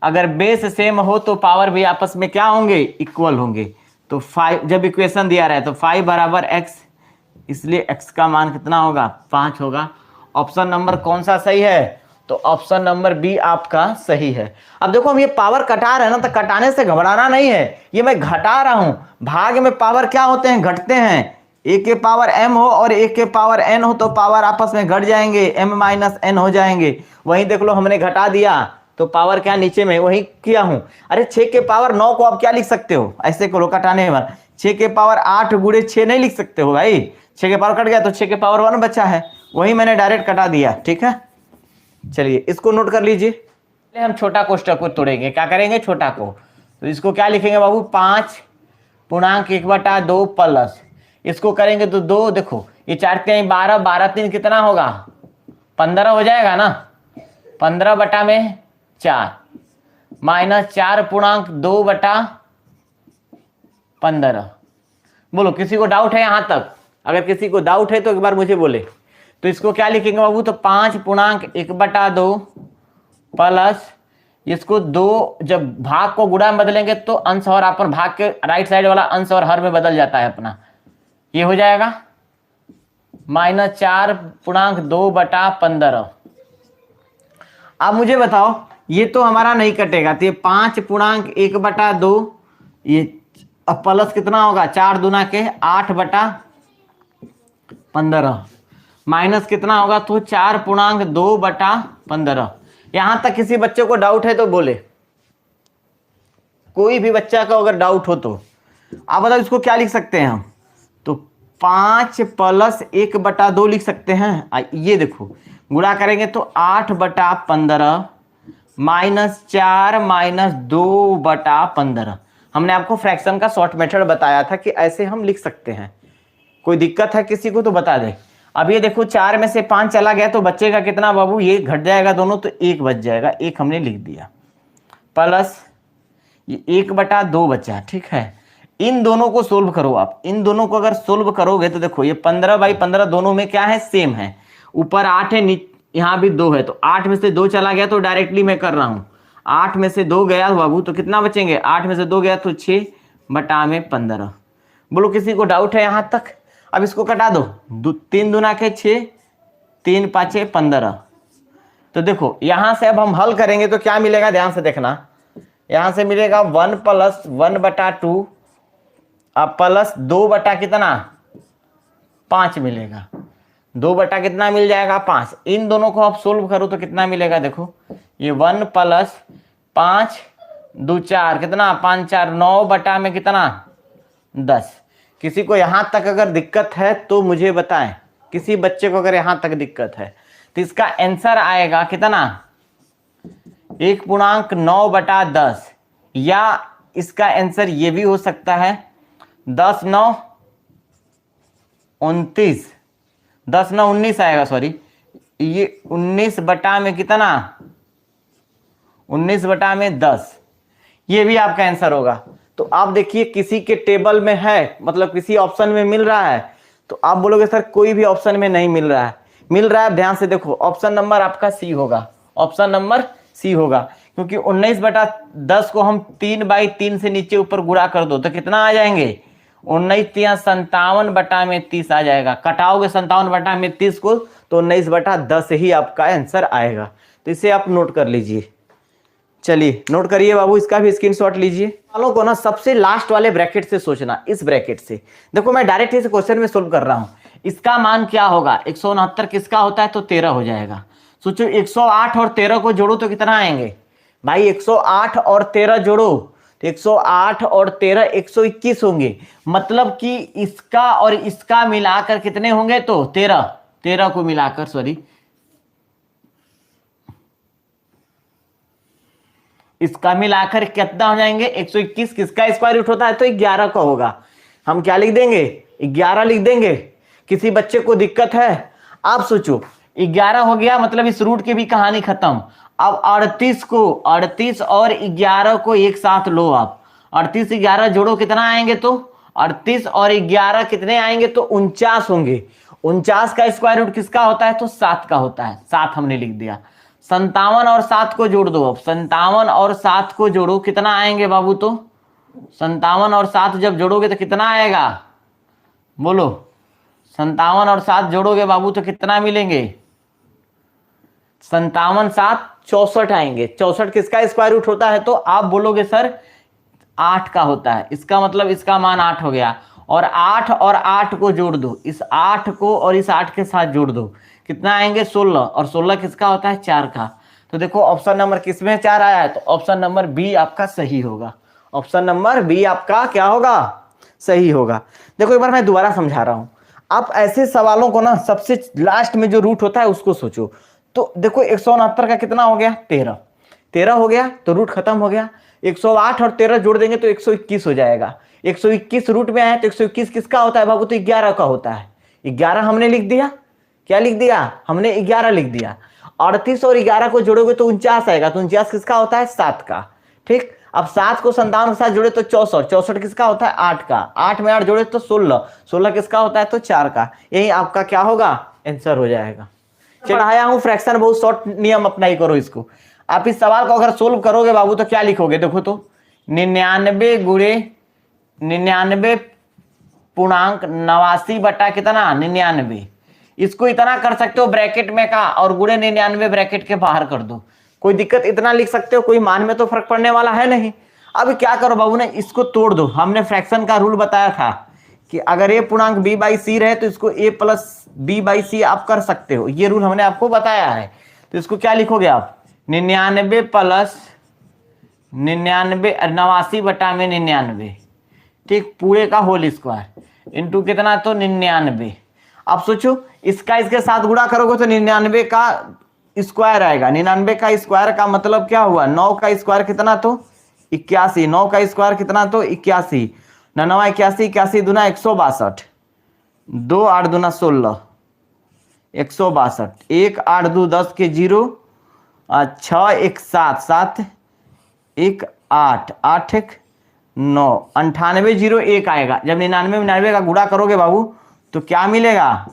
अगर बेस सेम हो तो पावर भी आपस में क्या होंगे इक्वल होंगे। तो 5 जब इक्वेशन दिया रहा है तो 5 बराबर x, इसलिए x का मान कितना होगा 5 होगा। ऑप्शन नंबर कौन सा सही है, तो ऑप्शन नंबर बी आपका सही है। अब देखो हम ये पावर कटा रहे हैं ना, तो कटाने से घबराना नहीं है, ये मैं घटा रहा हूं। भाग में पावर क्या होते हैं घटते हैं, a के पावर m हो और a के पावर n हो तो पावर आपस में घट जाएंगे, m माइनस n हो जाएंगे। वहीं देख लो हमने घटा दिया तो पावर क्या नीचे में वही किया हूं। अरे 6 के पावर 9 को आप क्या लिख सकते हो, ऐसे करो कटाने में 6 के पावर 8 गुणे 6 नहीं लिख सकते हो भाई, 6 के पावर कट गया तो 6 के पावर 1 बचा है, वही मैंने डायरेक्ट कटा दिया, ठीक है। चलिए इसको नोट कर लीजिए। हम छोटा कोष्टक को तोड़ेंगे, क्या करेंगे छोटा को, तो इसको क्या लिखेंगे बाबू 5 पूर्णांक 1/2 प्लस, इसको करेंगे तो 2, देखो ये 4 3 12, 12 3 कितना होगा 15 हो जाएगा ना, 15 बटा में 4 माइनस 4 पूर्णांक 2/15। बोलो किसी को डाउट है यहाँ तक, अगर किसी को डाउट है तो एक बार मुझे बोले। तो इसको क्या लिखेंगे बाबू, तो 5 पूर्णांक 1/2 प्लस इसको 2, जब भाग को गुणा में बदलेंगे तो अंश और अपन भाग के राइट साइड वाला अंश और हर में बदल जाता है अपना, ये हो जाएगा माइनस 4 पूर्णांक 2/15। अब मुझे बताओ ये तो हमारा नहीं कटेगा, तो ये 5 पूर्णांक 1/2 ये अब प्लस कितना होगा 4 दूना के 8/15 माइनस कितना होगा तो 4 पूर्णांक 2/15। यहां तक किसी बच्चे को डाउट है तो बोले, कोई भी बच्चा का अगर डाउट हो तो आप बताओ इसको क्या लिख सकते हैं हम, तो 5 प्लस 1/2 लिख सकते हैं। ये देखो गुणा करेंगे तो 8/15 माइनस 4 माइनस 2/15। हमने आपको फ्रैक्शन का शॉर्ट मेथड बताया था कि ऐसे हम लिख सकते हैं, कोई दिक्कत है किसी को तो बता दे। अब ये देखो 4 में से 5 चला गया तो बचेगा कितना बाबू, ये घट जाएगा दोनों तो 1 बच जाएगा, 1 हमने लिख दिया, प्लस ये 1/2 बचा। ठीक है, इन दोनों को सोल्व करो आप, इन दोनों को अगर सोल्व करोगे तो देखो ये 15/15 दोनों में क्या है, सेम है, ऊपर 8 है, यहाँ भी 2 है, तो 8 में से 2 चला गया तो डायरेक्टली मैं कर रहा हूँ, 8 में से 2 गया बाबू तो कितना बचेंगे, 8 में से 2 गया तो 6/15। बोलो किसी को डाउट है यहाँ तक? अब इसको कटा दो, 3 दूना के 6, 3 5 15। तो देखो यहां से अब हम हल करेंगे तो क्या मिलेगा, ध्यान से देखना, यहां से मिलेगा 1 + 1/2 प्लस 2 बटा कितना 5 मिलेगा, 2 बटा कितना मिल जाएगा 5। इन दोनों को आप सोल्व करो तो कितना मिलेगा, देखो ये 1 + 5 2 4 कितना 5 4 9 बटा में कितना 10। किसी को यहां तक अगर दिक्कत है तो मुझे बताएं, किसी बच्चे को अगर यहां तक दिक्कत है तो इसका आंसर आएगा कितना 1.9/10, या इसका आंसर ये भी हो सकता है 10 9 29, 10 9 19 आएगा, सॉरी ये 19 बटा में कितना 19 बटा में 10, ये भी आपका आंसर होगा। तो आप देखिए किसी के टेबल में है, मतलब किसी ऑप्शन में मिल रहा है, तो आप बोलोगे सर कोई भी ऑप्शन में नहीं मिल रहा है, मिल रहा है, ध्यान से देखो ऑप्शन नंबर आपका सी होगा, ऑप्शन नंबर सी होगा, क्योंकि 19/10 को हम 3/3 से नीचे ऊपर गुणा कर दो तो कितना आ जाएंगे 19 × 57/30 आ जाएगा, कटाओगे 57/30 को तो 19/10 ही आपका आंसर आएगा। तो इसे आप नोट कर लीजिए, चलिए नोट करिए बाबू, इसका भी स्क्रीनशॉट लीजिए। वालों को ना सबसे लास्ट वाले ब्रैकेट से सोचना, इस ब्रैकेट से देखो मैं डायरेक्ट इस क्वेश्चन में सोल्व कर रहा हूं, इसका मान क्या होगा 169 किसका होता है तो 13 हो जाएगा। सोचो 108 और 13 को जोड़ो तो कितना आएंगे भाई, 108 और 13 जोड़ो तो 108 और 13 121 होंगे, मतलब कि इसका और इसका मिलाकर कितने होंगे तो 13 को मिलाकर, सॉरी इसका मिलाकर कितना हो जाएंगे 121, किसका स्क्वायर रूट होता है तो 11 का होगा, हम क्या लिख देंगे 11 लिख देंगे। किसी बच्चे को दिक्कत है, आप सोचो 11 हो गया मतलब इस रूट की भी कहानी खत्म। अब 38 और 11 को एक साथ लो आप, 38 11 जोड़ो कितना आएंगे तो 38 और 11 कितने आएंगे तो 49 होंगे। 49 का स्क्वायर रूट किसका होता है तो 7 का होता है, 7 हमने लिख दिया। 57 और 7 को जोड़ दो, अब 57 और 7 को जोड़ो कितना आएंगे बाबू, तो 57 और 7 जब जोड़ोगे तो कितना आएगा बोलो, 57 और 7 जोड़ोगे बाबू तो कितना मिलेंगे 57 7 64 आएंगे। 64 किसका स्क्वायर रूट होता है तो आप बोलोगे सर 8 का होता है, इसका मतलब इसका मान 8 हो गया। और 8 और 8 को जोड़ दो, इस 8 को और इस 8 के साथ जोड़ दो कितना आएंगे 16, और 16 किसका होता है 4 का। तो देखो ऑप्शन नंबर किसमें 4 आया है तो ऑप्शन नंबर बी आपका सही होगा, ऑप्शन नंबर बी आपका क्या होगा सही होगा। देखो एक बार मैं दोबारा समझा रहा हूं, आप ऐसे सवालों को ना सबसे लास्ट में जो रूट होता है उसको सोचो। तो देखो 169 का कितना हो गया 13 हो गया तो रूट खत्म हो गया। 108 और 13 जोड़ देंगे तो 121 हो जाएगा। 121 रूट में आया तो 121 किसका होता है बाबू तो 11 का होता है। 11 हमने लिख दिया, क्या लिख दिया हमने 11 लिख दिया। 38 और 11 को जोड़ोगे तो 49 आएगा, तो 49 किसका होता है 7 का। ठीक, अब 7 को 57 के साथ जोड़े तो 64 किसका होता है 8 का। 8 में 8 जोड़े तो 16 किसका होता है तो 4 का। यही आपका क्या होगा आंसर हो जाएगा। पढ़ाया हूं फ्रैक्शन, बहुत शॉर्ट नियम अप्लाई करो इसको। आप इस सवाल को अगर सोल्व करोगे बाबू तो क्या लिखोगे देखो तो 99 गुणे 99.89 बटा कितना 99। इसको इतना कर सकते हो ब्रैकेट में का और गुणे 99 ब्रैकेट के बाहर कर दो, कोई दिक्कत इतना लिख सकते हो, कोई मान में तो फर्क पड़ने वाला है नहीं। अब क्या करो बाबू ने इसको तोड़ दो। हमने फ्रैक्शन का रूल बताया था कि अगर a पूर्णांक b बाई सी रहे तो इसको a प्लस b बाई सी आप कर सकते हो, ये रूल हमने आपको बताया है। तो इसको क्या लिखोगे आप 99 प्लस 89 बटा में 99, ठीक, पूरे का होल स्क्वायर इंटू कितना तो 99। अब सोचो इसका इसके साथ गुणा करोगे तो 99 का स्क्वायर आएगा। 99 का स्क्वायर का मतलब क्या हुआ 9 का स्क्वायर कितना तो 81, 9 का स्क्वायर कितना तो 81, 9 81 81 दूना 162, 2 8 दूना 16, 162, 1 8 2 10 के 0, 6 1 7 7 1 8 8 1 9, 98 0 1 आएगा। जब 99 99 का गुणा करोगे बाबू तो क्या मिलेगा?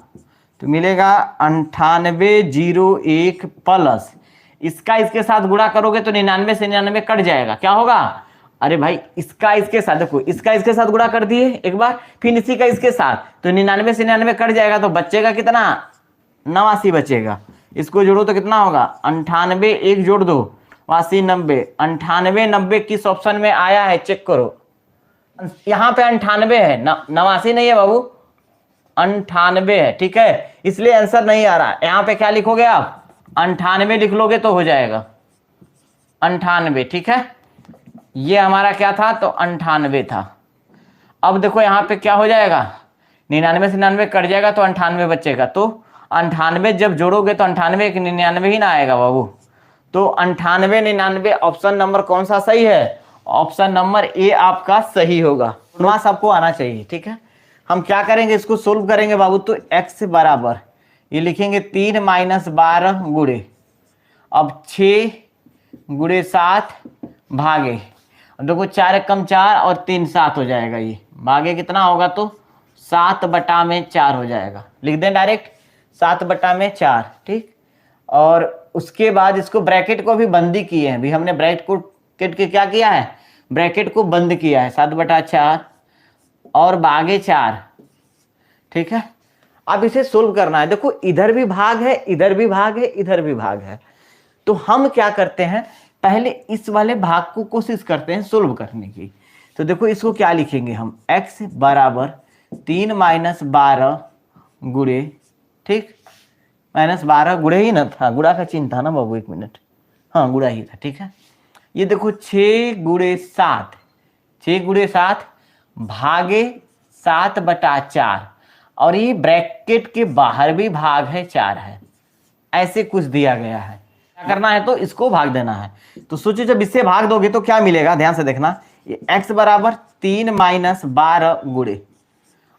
तो मिलेगा 98 0 1 प्लस इसका इसके साथ गुणा करोगे तो 99 से 99 कट जाएगा। क्या होगा? अरे भाई इसका इसके साथ, देखो इसका इसके साथ गुणा कर दिए एक बार, फिर इसी का इसके साथ, तो 99 से 99 कट जाएगा, तो बचेगा कितना? 89 बचेगा। इसको जोड़ो तो कितना होगा? 98 1 जोड़ दो 80 90, 98 90 किस ऑप्शन में आया है चेक करो। यहाँ पे 98 है, 89 नहीं है बाबू, 98 है। ठीक है, इसलिए आंसर नहीं आ रहा। यहाँ पे क्या लिखोगे आप? 98 लिख लोगे तो हो जाएगा 98। ठीक है, ये हमारा क्या था? तो 98 था। अब देखो यहाँ पे क्या हो जाएगा? 99 से 99 कट जाएगा तो 98 बचेगा। तो 98 जब जोड़ोगे तो 98 एक 99 ही ना आएगा बाबू। तो 98 99 ऑप्शन नंबर कौन सा सही है? ऑप्शन नंबर ए आपका सही होगा। मास आपको आना चाहिए। ठीक है, हम क्या करेंगे? इसको सोल्व करेंगे बाबू। तो x बराबर ये लिखेंगे 3 - 12 गुणे, अब 6 गुणे 7 भागे, देखो 4 कम 4 और 3 7 हो जाएगा। ये भागे कितना होगा? तो 7/4 हो जाएगा। लिख दें डायरेक्ट 7/4। ठीक, और उसके बाद इसको ब्रैकेट को भी बंदी किए हैं। भी हमने ब्रैकेट के क्या किया है? ब्रैकेट को बंद किया है। 7/4 और भागे 4। ठीक है, अब इसे सोल्व करना है। देखो इधर भी भाग है, इधर भी भाग है, इधर भी भाग है। तो हम क्या करते हैं? पहले इस वाले भाग को कोशिश करते हैं सोल्व करने की। तो देखो इसको क्या लिखेंगे हम? x बराबर 3 - 12 गुणे, ठीक, -12 गुणे ही ना था, गुणा का चिन्ह था ना बाबू, 1 मिनट, हाँ गुणा ही था। ठीक है, ये देखो 6 गुणे 7, 6 गुणे 7 भागे 7/4, और ये ब्रैकेट के बाहर भी भाग है 4 है, ऐसे कुछ दिया गया है। क्या करना है? तो इसको भाग देना है। तो सोचिए जब इससे भाग दोगे तो क्या मिलेगा? ध्यान से देखना, ये x बराबर 3 - 12 गुणे,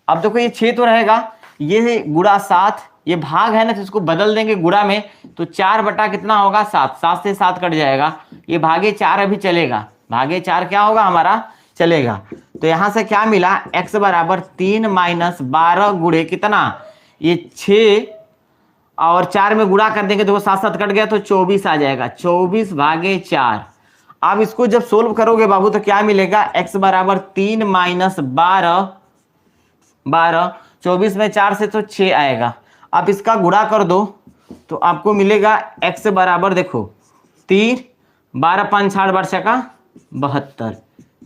अब देखो ये 6 तो रहेगा, ये गुणा 7, ये भाग है ना, तो इसको बदल देंगे गुणा में, तो 4 बटा कितना होगा? 7, 7 से 7 कट जाएगा, ये भागे 4 अभी चलेगा, भागे 4 क्या होगा हमारा? चलेगा। तो यहां से क्या मिला? x बराबर 3 - 12 गुणे कितना? ये 6 और 4 में गुणा कर देंगे, देखो 7 7 कट गया तो 24 आ जाएगा, 24/4। अब इसको जब सोल्व करोगे बाबू तो क्या मिलेगा? x बराबर 3 - 12 12, 24 में 4 से तो 6 आएगा। आप इसका गुणा कर दो तो आपको मिलेगा x बराबर, देखो 3 12 5 6 वर्ष का 72।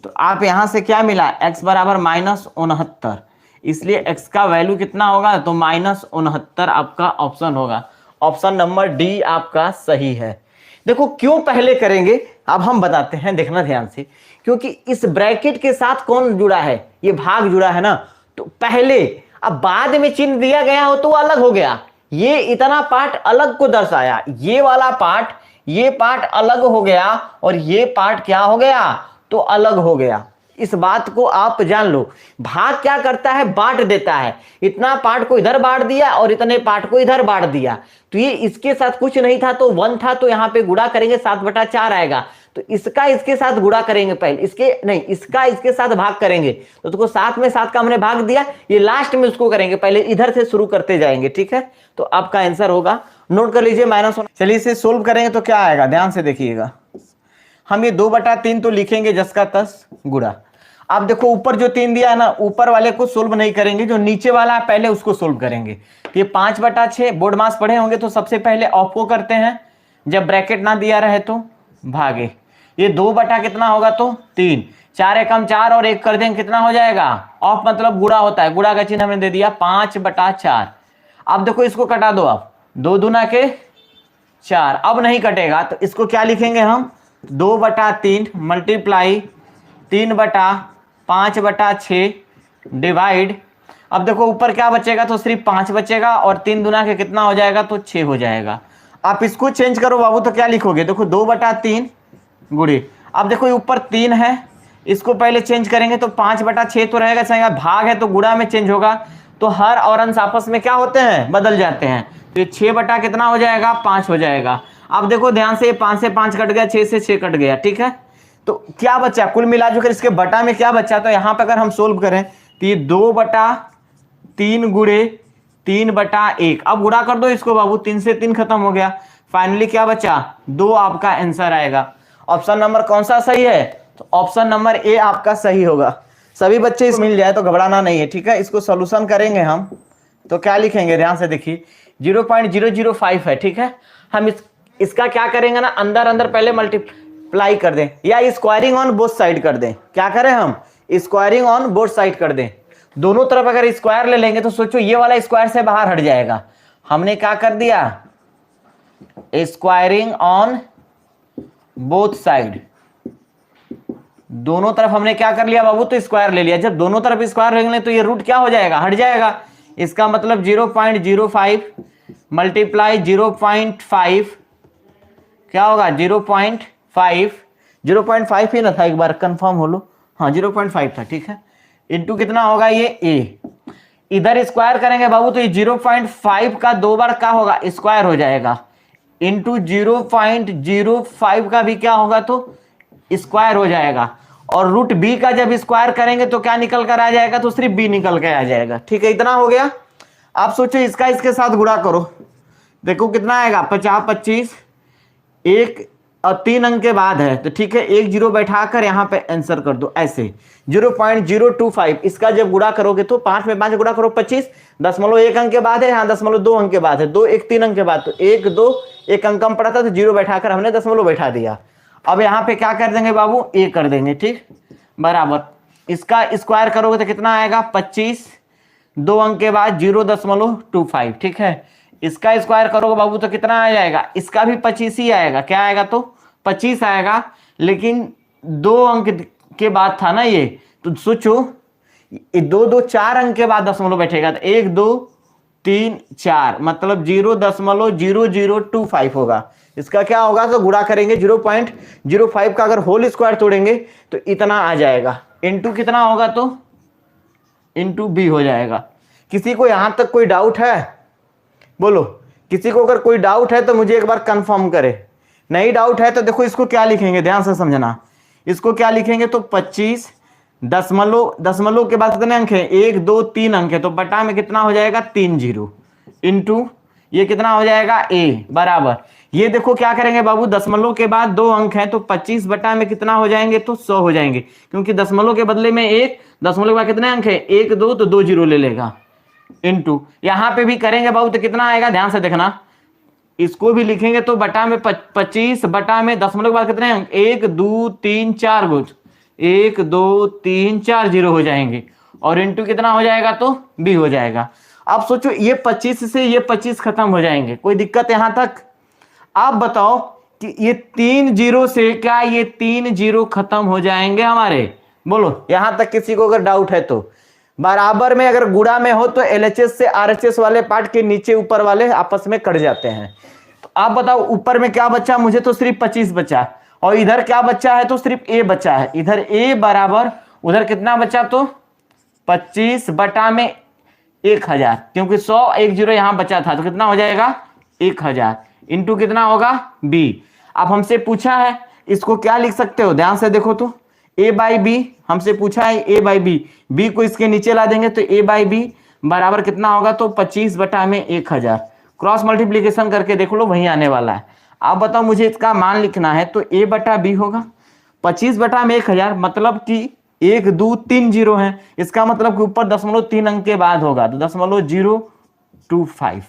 तो आप यहां से क्या मिला? x बराबर -69, इसलिए x का वैल्यू कितना होगा? तो -69 आपका ऑप्शन होगा। ऑप्शन नंबर डी आपका सही है। देखो क्यों पहले करेंगे अब हम बताते हैं, देखना ध्यान से, क्योंकि इस ब्रैकेट के साथ कौन जुड़ा है? ये भाग जुड़ा है ना, तो पहले, अब बाद में चिन्ह दिया गया हो तो अलग हो गया, ये इतना पार्ट अलग को दर्शाया, ये वाला पार्ट, ये पार्ट अलग हो गया, और ये पार्ट क्या हो गया? तो अलग हो गया। इस बात को आप जान लो। भाग क्या करता है? बांट देता है। इतना पार्ट को इधर बांट दिया और इतने पार्ट को इधर बांट दिया। तो ये इसके साथ कुछ नहीं था तो 1 था, तो यहाँ पे गुणा करेंगे 7/4 आएगा। तो इसका इसके साथ गुणा करेंगे, पहले इसके नहीं, इसका इसके साथ भाग करेंगे, तो उसको 7 में 7 का हमने भाग दिया, ये लास्ट में उसको करेंगे, पहले इधर से शुरू करते जाएंगे। ठीक है, तो आपका आंसर होगा, नोट कर लीजिए -1। चलिए इसे सोल्व करेंगे तो क्या आएगा, ध्यान से देखिएगा। हम ये 2/3 तो लिखेंगे जस का तस गुणा। आप देखो ऊपर जो 3 दिया है ना, ऊपर वाले को सोल्व नहीं करेंगे, जो नीचे वाला है पहले उसको सोल्व करेंगे। ये 5/6 बोर्ड मास पढ़े होंगे, तो सबसे पहले ऑफ को करते हैं, जब ब्रैकेट ना दिया रहे तो भागे। ये 2 बटा कितना होगा? तो 3, 4 एकम 4 और 1 कर देंगे, कितना हो जाएगा? ऑफ मतलब गुणा होता है, गुणा का चिन्ह हमने दे दिया 5/4। अब देखो इसको कटा दो आप, 2 दूना के 4, अब नहीं कटेगा तो इसको क्या लिखेंगे हम? 2/3 मल्टीप्लाई 3/5/6 डिवाइड। अब देखो ऊपर क्या बचेगा? तो सिर्फ 5 बचेगा, और 3 दूना के कितना हो जाएगा? तो 6 हो जाएगा। आप इसको चेंज करो बाबू तो क्या लिखोगे? देखो 2/3 गुणे, अब देखो ऊपर 3 है, इसको पहले चेंज करेंगे तो 5/6 तो रहेगा, चाहेगा भाग है तो गुणा में चेंज होगा, तो हर और अंश आपस में क्या होते हैं? बदल जाते हैं। तो ये 6 बटा कितना हो जाएगा, 5 हो जाएगा। अब देखो ध्यान से, 5 से 5 कट गया, 6 से 6 कट गया, ठीक है। तो क्या बचा, कुल मिलाजुकर इसके बटा में क्या बचा, तो यहाँ पे अगर हम सोल्व करें तो ये 2/3 गुणे 3/1। अब गुणा कर दो इसको बाबू, 3 से 3 खत्म हो गया। फाइनली क्या बचा, 2 आपका आंसर आएगा। ऑप्शन नंबर कौन सा सही है, तो ऑप्शन नंबर ए आपका सही होगा। सभी बच्चे इस मिल जाए तो घबराना नहीं है, ठीक है। इसको सोल्यूशन करेंगे हम, तो क्या लिखेंगे, ध्यान से देखिए, 0.005 है, ठीक है। हम इसका क्या करेंगे ना, अंदर अंदर पहले मल्टीप्लाई कर दें या स्क्वायरिंग ऑन बोथ साइड कर दें। क्या करें हम, स्क्वायरिंग ऑन बोथ साइड कर दें। दोनों तरफ अगर स्क्वायर ले लेंगे तो सोचो ये वाला स्क्वायर से बाहर हट जाएगा। हमने क्या कर दिया, स्क्वायरिंग ऑन बोथ साइड, दोनों तरफ हमने क्या कर लिया बाबू, तो स्क्वायर ले लिया। जब दोनों तरफ स्क्वायर ले लें तो ये रूट क्या हो जाएगा, हट जाएगा। इसका मतलब 0.05 मल्टीप्लाई 0.5 क्या होगा, 0.5 ही ना था, एक बार कंफर्म हो लो, हाँ 0.5 था, ठीक है। इंटू कितना होगा ये ए, इधर स्क्वायर करेंगे बाबू तो ये 0.5 का 2 बार क्या होगा, स्क्वायर हो जाएगा। इंटू 0.05 का भी क्या होगा, तो स्क्वायर हो जाएगा। और रूट बी का जब स्क्वायर करेंगे तो क्या निकल कर आ जाएगा, तो सिर्फ बी निकल कर आ जाएगा, ठीक है। इतना हो गया। आप सोचो इसका इसके साथ गुणा करो, देखो कितना आएगा, 50 25, 1 और 3 अंक के बाद है तो ठीक है, 1 0 बैठाकर यहाँ पे आंसर कर दो ऐसे 0.025। इसका जब गुणा करोगे तो 5 में 5 गुणा करो 25, 0.1 अंक के बाद है, यहाँ 0.2 अंक के बाद है, 2 1 3 अंक के बाद, तो 1 2 1 अंक कम पड़ा था तो 0 बैठाकर हमने दशमलव बैठा दिया। अब यहाँ पे क्या कर देंगे बाबू, ए कर देंगे, ठीक, बराबर। इसका स्क्वायर करोगे तो कितना आएगा, 25, 2 अंक के बाद 0.25, ठीक है। इसका स्क्वायर करोगे बाबू तो कितना आ जाएगा, इसका भी 25 ही आएगा, क्या आएगा, तो 25 आएगा, लेकिन 2 अंक के बाद था ना ये, तो सोचो 2 2 4 अंक के बाद दशमलव बैठेगा तो 1 2 3 4 मतलब 0.0025 होगा। इसका क्या होगा, तो गुणा करेंगे 0.05 का अगर होल स्क्वायर तोड़ेंगे तो इतना आ जाएगा। इंटू कितना होगा, तो इंटू बी हो जाएगा। किसी को यहां तक कोई डाउट है, बोलो। किसी को अगर कोई डाउट है तो मुझे एक बार कंफर्म करे। नहीं डाउट है तो देखो इसको क्या लिखेंगे, ध्यान से समझना। इसको क्या लिखेंगे, तो 25 दशमलव के बाद कितने अंक है, 1 2 3 अंक है, तो बटा में कितना हो जाएगा, 3 0 इंटू ये कितना हो जाएगा, ए बराबर। ये देखो क्या करेंगे बाबू, दशमलव के बाद 2 अंक है तो 25 बटा में कितना हो जाएंगे, तो 100 हो जाएंगे, क्योंकि दशमलव के बदले में 1, दशमलव के बाद कितने अंक है, 1 2 तो 2 0 ले लेगा। इंटू यहां पे भी करेंगे बाबू तो कितना आएगा, ध्यान से देखना। इसको भी लिखेंगे तो बटा में 25 बटा में दशमलव के बाद कितने अंक, 1 2 3 4 गुज 1 2 3 4 0 हो जाएंगे, और इंटू कितना हो जाएगा, तो बी हो जाएगा। अब सोचो ये 25 से ये 25 खत्म हो जाएंगे, कोई दिक्कत यहां तक। आप बताओ कि ये 3 0 से क्या ये 3 0 खत्म हो जाएंगे हमारे, बोलो यहां तक किसी को अगर डाउट है तो। बराबर में अगर गुणा में हो तो एलएचएस से आरएचएस वाले पार्ट के नीचे ऊपर वाले आपस में कट जाते हैं। तो आप बताओ ऊपर में क्या बचा, मुझे तो सिर्फ 25 बचा, और इधर क्या बचा है, तो सिर्फ ए बचा है। इधर ए बराबर उधर कितना बचा, तो 25 बटा में 1000, क्योंकि 100 1 0 यहां बचा था तो कितना हो जाएगा, 1000 इंटू कितना होगा, बी। अब हमसे पूछा है इसको क्या लिख सकते हो, ध्यान से देखो तो, ए बाई बी हमसे पूछा है, ए बाई बी, बी को इसके नीचे ला देंगे तो ए बाई बी बराबर कितना होगा, तो 25 बटा में 1000। क्रॉस मल्टीप्लीकेशन करके देख लो, वही आने वाला है। आप बताओ मुझे इसका मान लिखना है, तो ए बटा बी होगा 25 बटा में 1000, मतलब कि 1 2 3 0 है, इसका मतलब कि ऊपर 0.3 अंक के बाद होगा तो 0.025,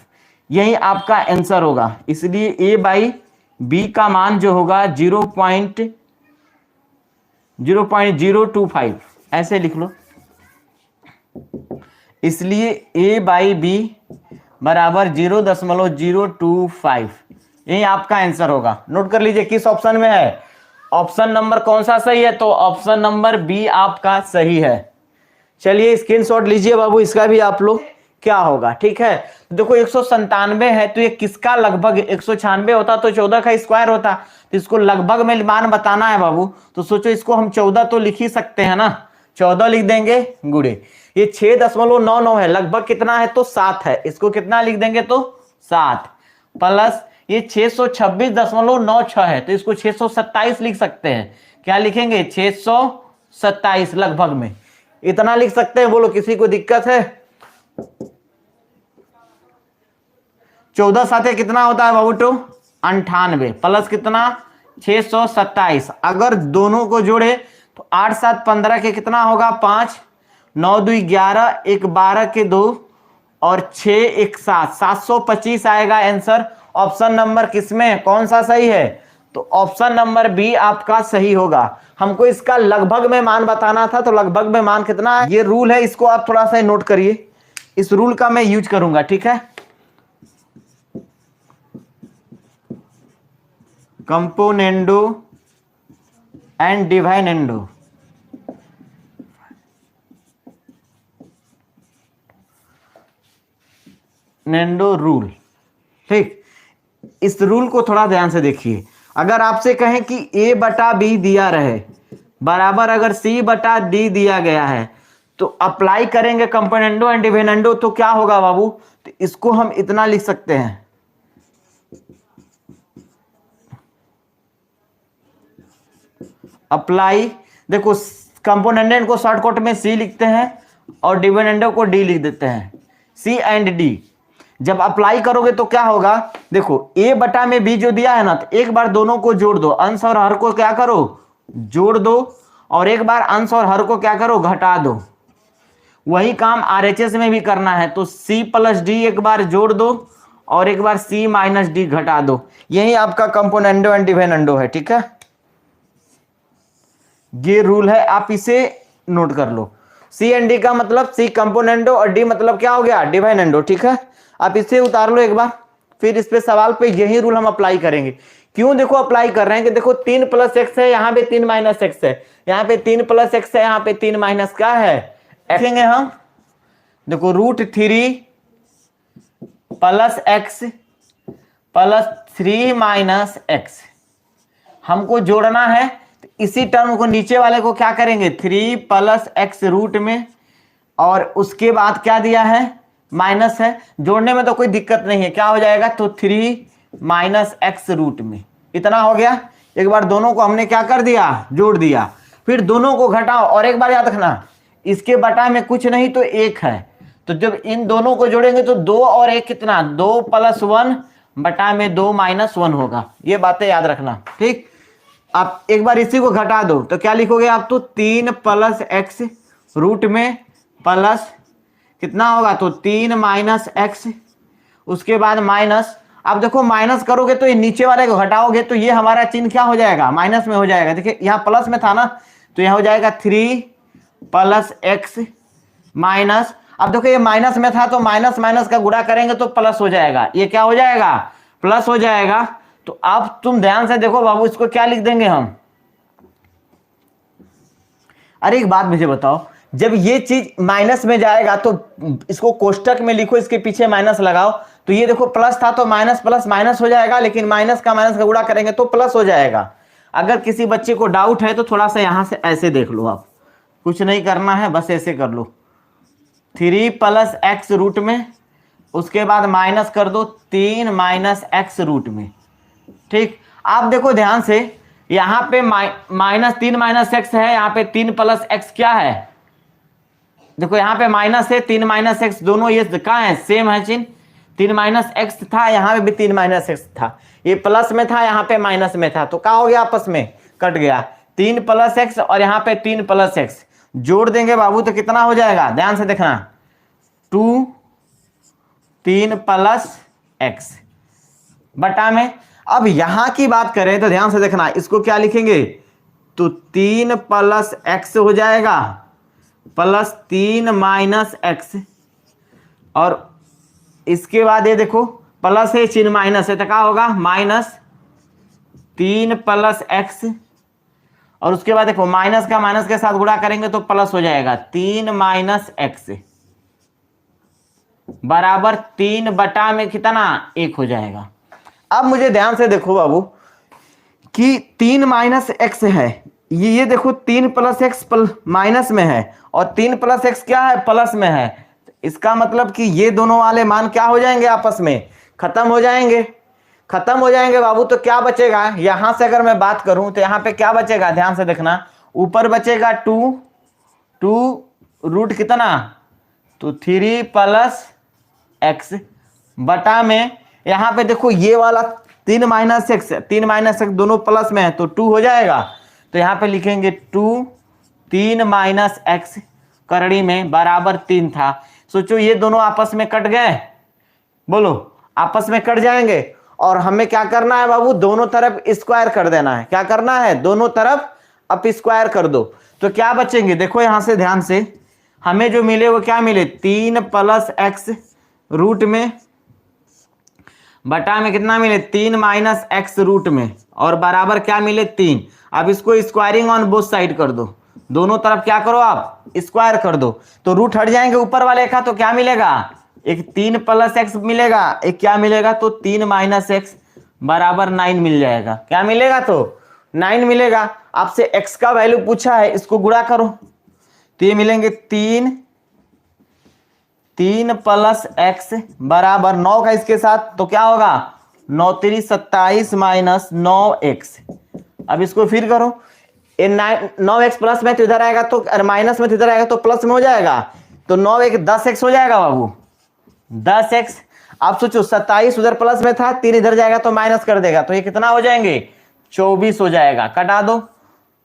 यही आपका आंसर होगा। इसलिए ए बाई बी का मान जो होगा 0.025 ऐसे लिख लो। इसलिए ए बाई बी बराबर 0.025, यही आपका आंसर होगा। नोट कर लीजिए किस ऑप्शन में है, ऑप्शन नंबर कौन सा सही है, तो ऑप्शन नंबर बी आपका सही है। चलिए स्क्रीनशॉट लीजिए बाबू, इसका भी आप लोग क्या होगा, ठीक है। देखो 197 है तो ये किसका लगभग, 196 होता तो 14 का स्क्वायर होता, तो इसको लगभग में मान बताना है बाबू। तो सोचो इसको हम 14 तो लिख ही सकते हैं ना, 14 लिख देंगे गुणे, ये 6.99 है, लगभग कितना है, तो 7 है, इसको कितना लिख देंगे, तो 7 प्लस ये 626.96 है, तो इसको 627 लिख सकते हैं। क्या लिखेंगे? 627 लगभग में इतना लिख सकते हैं। बोलो किसी को दिक्कत है? 14 साथे कितना होता है बाबू? 98 प्लस कितना? 627। अगर दोनों को जोड़े तो 8 7 15 के कितना होगा? 5 9 2 11 1 12 के 2 और 6 1 7 725 आएगा आंसर। ऑप्शन नंबर किसमें कौन सा सही है? तो ऑप्शन नंबर बी आपका सही होगा। हमको इसका लगभग में मान बताना था, तो लगभग में मान कितना है? ये रूल है, इसको आप थोड़ा सा नोट करिए। इस रूल का मैं यूज करूंगा, ठीक है? Componendo and dividendo. नेंडो रूल, ठीक। इस रूल को थोड़ा ध्यान से देखिए। अगर आपसे कहें कि a बटा b दिया रहे बराबर अगर c बटा d दिया गया है, तो अप्लाई करेंगे कंपोनेंडो एंड डिविडेंडो, तो क्या होगा बाबू? तो इसको हम इतना लिख सकते हैं, अप्लाई। देखो कंपोनेंडो को शॉर्टकट में c लिखते हैं और डिविडेंडो को d लिख देते हैं, c एंड d। जब अप्लाई करोगे तो क्या होगा? देखो a बटा में b जो दिया है ना, तो एक बार दोनों को जोड़ दो, अंश और हर को क्या करो? जोड़ दो, और एक बार अंश और हर को क्या करो? घटा दो। वही काम RHS में भी करना है, तो c प्लस d एक बार जोड़ दो और एक बार c माइनस d घटा दो। यही आपका कंपोनेंडो एंड डिविडेंडो है, ठीक है? ये रूल है, आप इसे नोट कर लो। c एंड d का मतलब c कंपोनेंडो और d मतलब क्या हो गया? डिविडेंडो, ठीक है? आप इसे उतार लो एक बार, फिर इस पे सवाल पे यही रूल हम अप्लाई करेंगे। क्यों देखो अप्लाई कर रहे हैं कि देखो 3 प्लस एक्स है, यहाँ पे 3 माइनस एक्स है, यहाँ पे 3 प्लस एक्स है, यहाँ पे 3 माइनस क्या है? लिखेंगे हम। देखो √3 plus x plus 3 minus x हमको जोड़ना है। तो इसी टर्म को नीचे वाले को क्या करेंगे? 3 प्लस एक्स रूट में, और उसके बाद क्या दिया है? माइनस है। जोड़ने में तो कोई दिक्कत नहीं है, क्या हो जाएगा? तो 3 माइनस एक्स रूट में इतना हो गया। एक बार दोनों को हमने क्या कर दिया? जोड़ दिया। फिर दोनों को घटाओ, और एक बार याद रखना इसके बटा में कुछ नहीं तो 1 है, तो जब इन दोनों को जोड़ेंगे तो 2 और 1 कितना? 2 प्लस 1 बटा में 2 माइनस 1 होगा। ये बातें याद रखना, ठीक। आप एक बार इसी को घटा दो तो क्या लिखोगे आप? तो 3 प्लस एक्स रूट में प्लस कितना होगा? तो 3 माइनस एक्स, उसके बाद माइनस। अब देखो माइनस करोगे तो ये नीचे वाले को घटाओगे तो ये हमारा चिन्ह क्या हो जाएगा? माइनस में हो जाएगा। देखिए यहाँ प्लस में था ना, तो यहाँ हो जाएगा 3 प्लस एक्स माइनस। अब देखो ये माइनस में था तो माइनस माइनस का गुणा करेंगे तो प्लस हो जाएगा। ये क्या हो जाएगा? प्लस हो जाएगा। तो अब तुम ध्यान से देखो बाबू, इसको क्या लिख देंगे हम? अरे एक बात मुझे बताओ, जब ये चीज माइनस में जाएगा तो इसको कोष्टक में लिखो, इसके पीछे माइनस लगाओ, तो ये देखो प्लस था तो माइनस प्लस माइनस हो जाएगा, लेकिन माइनस का गुणा करेंगे तो प्लस हो जाएगा। अगर किसी बच्चे को डाउट है तो थोड़ा सा यहां से ऐसे देख लो, आप कुछ नहीं करना है, बस ऐसे कर लो। 3 प्लस एक्स रूट में, उसके बाद माइनस कर दो 3 माइनस एक्स रूट में, ठीक। आप देखो ध्यान से, यहाँ पे माइनस 3 माइनस एक्स है, यहाँ पे 3 प्लस एक्स क्या है? देखो यहाँ पे माइनस है, 3 माइनस एक्स दोनों ये कहाँ है? सेम है चिन्ह। 3 माइनस एक्स था, यहाँ पे भी 3 माइनस एक्स था, ये प्लस में था, यहाँ पे माइनस में था, तो क्या हो गया? आपस में कट गया। 3 प्लस एक्स और यहाँ पे 3 प्लस एक्स जोड़ देंगे बाबू तो कितना हो जाएगा? ध्यान से देखना, 2 3 प्लस एक्स बटा में। अब यहां की बात करें तो ध्यान से देखना, इसको क्या लिखेंगे? तो 3 प्लस एक्स हो जाएगा प्लस 3 माइनस एक्स, और इसके बाद ये देखो प्लस है, चिन्ह माइनस है, तो क्या होगा? माइनस 3 प्लस एक्स, और उसके बाद देखो माइनस का माइनस के साथ गुणा करेंगे तो प्लस हो जाएगा 3 माइनस एक्स बराबर 3 बटा में कितना? 1 हो जाएगा। अब मुझे ध्यान से देखो बाबू कि 3 माइनस एक्स है, ये देखो 3 प्लस एक्स माइनस में है और 3 प्लस एक्स क्या है? प्लस में है। इसका मतलब कि ये दोनों वाले मान क्या हो जाएंगे? आपस में खत्म हो जाएंगे, खत्म हो जाएंगे बाबू। तो क्या बचेगा यहां से, अगर मैं बात करूं तो यहां पे क्या बचेगा, ध्यान से देखना। ऊपर बचेगा 2 रूट कितना, तो 3 प्लस एक्स बटा में, यहां पे देखो ये वाला 3 माइनस एक्स, 3 माइनस एक्स दोनों प्लस में है तो 2 हो जाएगा। तो यहां पे लिखेंगे 2, 3 माइनस एक्स करड़ी में बराबर 3 था। सोचो ये दोनों आपस में कट गए, बोलो आपस में कट जाएंगे। और हमें क्या करना है बाबू, दोनों तरफ स्क्वायर कर देना है। क्या करना है, दोनों तरफ अप स्क्वायर कर दो। तो क्या बचेंगे, देखो यहां से ध्यान से, हमें जो मिले वो क्या मिले, 3 प्लस एक्स रूट में बटा में कितना मिले, 3 माइनस एक्स रूट में, और बराबर क्या मिले 3। अब इसको स्क्वायरिंग ऑन बोथ साइड कर दो, दोनों तरफ क्या करो आप स्क्वायर कर दो। तो रूट हट जाएंगे ऊपर वाले का, तो क्या मिलेगा, एक 3 प्लस एक्स मिलेगा, एक क्या मिलेगा, तो 3 माइनस एक्स बराबर 9 मिल जाएगा। क्या मिलेगा, तो 9 मिलेगा। आपसे एक्स का वैल्यू पूछा है, इसको गुणा करो तो ये मिलेंगे 3 प्लस एक्स बराबर 9 का इसके साथ, तो क्या होगा 9 3 27 माइनस 9 एक्स। अब इसको फिर करो, ये 9 एक्स प्लस में तो इधर आएगा, तो माइनस में तो इधर आएगा, तो प्लस में हो जाएगा। तो 9 1 10 एक्स हो जाएगा बाबू, 10 एक्स। आप सोचो 27 उधर प्लस में था, 3 इधर जाएगा तो माइनस कर देगा, तो ये कितना हो जाएंगे 24 हो जाएगा। कटा दो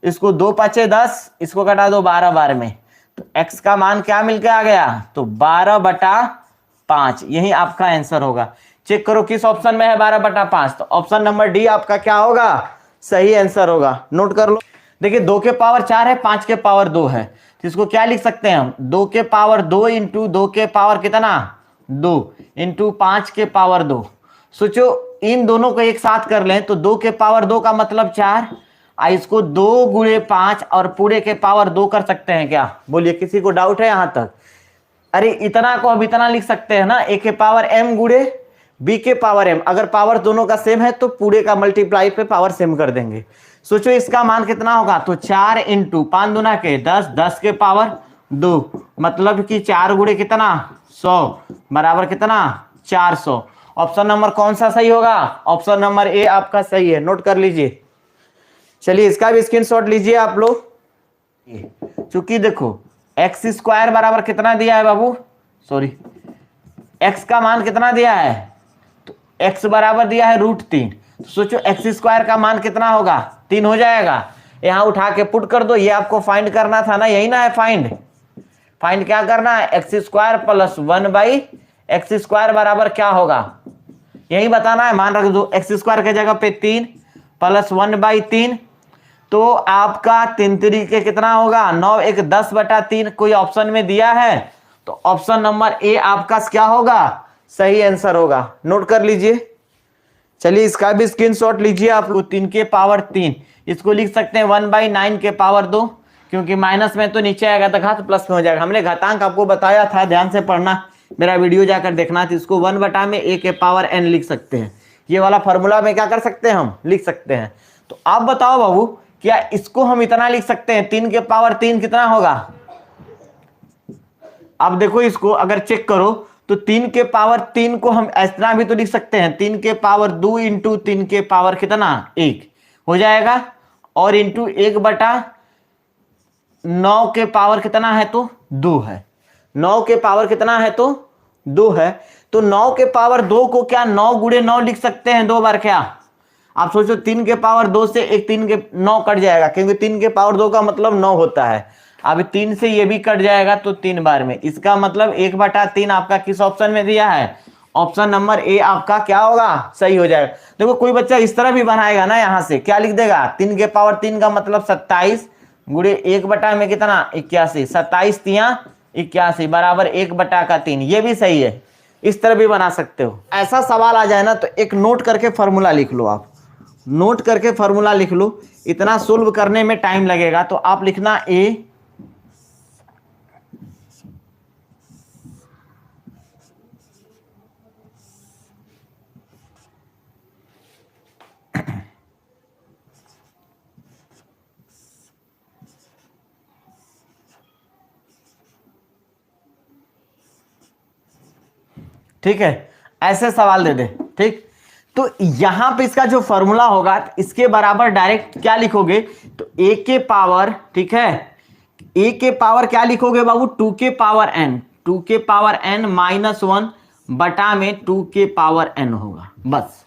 इसको, 2 5 10, इसको कटा दो 12 12 में, तो x का मान क्या मिलकर आ गया, तो 12/5। यही आपका आंसर होगा। चेक करो किस ऑप्शन में है 12/5, तो ऑप्शन नंबर डी आपका क्या होगा, सही आंसर होगा। नोट कर लो। देखिए 2 के पावर 4 है, 5 के पावर 2 है, तो इसको क्या लिख सकते हैं हम, 2 के पावर 2 इंटू 2 के पावर कितना 2 इंटू 5 के पावर 2। सोचो इन दोनों को एक साथ कर लें तो 2 के पावर 2 का मतलब 4, इसको 2 गुणे 5 और पूरे के पावर 2 कर सकते हैं क्या, बोलिए किसी को डाउट है यहां तक। अरे इतना को अब इतना लिख सकते हैं ना, ए के पावर m गुणे बी के पावर m, अगर पावर दोनों का सेम है तो पूरे का मल्टीप्लाई पे पावर सेम कर देंगे। सोचो इसका मान कितना होगा, तो 4 इंटू 5 दूना के 10, 10 के पावर 2, मतलब कि 4 गुणे कितना 100 बराबर कितना 400। ऑप्शन नंबर कौन सा सही होगा, ऑप्शन नंबर ए आपका सही है। नोट कर लीजिए। चलिए इसका भी स्क्रीनशॉट लीजिए आप लोग। चूंकि देखो एक्स स्क्वायर बराबर कितना दिया है बाबू, सॉरी एक्स का मान कितना दिया है, तो एक्स बराबर दिया है √3। तो सोचो एक्स स्क्वायर का मान कितना होगा, 3 हो जाएगा। यहां उठा के पुट कर दो, ये आपको फाइंड करना था ना, यही ना है फाइंड। फाइंड क्या करना है, एक्स स्क्वायर प्लस 1/एक्स स्क्वायर बराबर क्या होगा, यही बताना है। मान रख दो एक्स स्क्वायर के जगह पे 3 प्लस 1/3, तो आपका 3 तरीके कितना होगा 9 1 10/3, कोई ऑप्शन में दिया है तो ऑप्शन नंबर ए आपका क्या होगा, सही आंसर होगा। नोट कर लीजिए। चलिए इसका भी स्क्रीनशॉट लीजिए आप लोग। 3 के पावर 3, इसको लिख सकते हैं 1/9 के पावर 2, क्योंकि माइनस में तो नीचे आएगा तो घात प्लस में हो जाएगा। हमने घातांक आपको बताया था, ध्यान से पढ़ना, मेरा वीडियो जाकर देखना। तो इसको 1 में a के पावर n लिख सकते हैं। ये वाला फॉर्मूला में क्या कर सकते हैं, हम लिख सकते हैं। तो आप बताओ बाबू, क्या इसको हम इतना लिख सकते हैं, 3 के पावर 3 कितना होगा। अब देखो इसको अगर चेक करो तो 3 के पावर 3 को हम इतना भी तो लिख सकते हैं, 3 के पावर 2 इंटू 3 के पावर कितना 1 हो जाएगा, और इंटू 1/9 के पावर कितना है, तो 2 है। 9 के पावर कितना है, तो 2 है। तो 9 के पावर 2 को क्या 9 गुणे 9 लिख सकते हैं 2 बार। क्या आप सोचो 3 के पावर 2 से एक 3 के 9 कट जाएगा, क्योंकि 3 के पावर 2 का मतलब 9 होता है। अब 3 से ये भी कट जाएगा तो 3 बार में, इसका मतलब 1/3 आपका किस ऑप्शन में दिया है, ऑप्शन नंबर ए आपका क्या होगा, सही हो जाएगा। देखो कोई बच्चा इस तरह भी बनाएगा ना, यहां से क्या लिख देगा, 3 के पावर 3 का मतलब 27 गुणे 1 में कितना 81, 27 3 81 बराबर 1/3, ये भी सही है। इस तरह भी बना सकते हो। ऐसा सवाल आ जाए ना तो एक नोट करके फॉर्मूला लिख लो, आप नोट करके फॉर्मूला लिख लो। इतना सोल्व करने में टाइम लगेगा, तो आप लिखना ए ठीक है, ऐसे सवाल दे दे। ठीक, तो यहां पे इसका जो फॉर्मूला होगा इसके बराबर डायरेक्ट क्या लिखोगे, तो a के पावर, ठीक है, a के पावर क्या लिखोगे बाबू, 2 के पावर n, 2 के पावर n माइनस 1 बटा में 2 के पावर n होगा। बस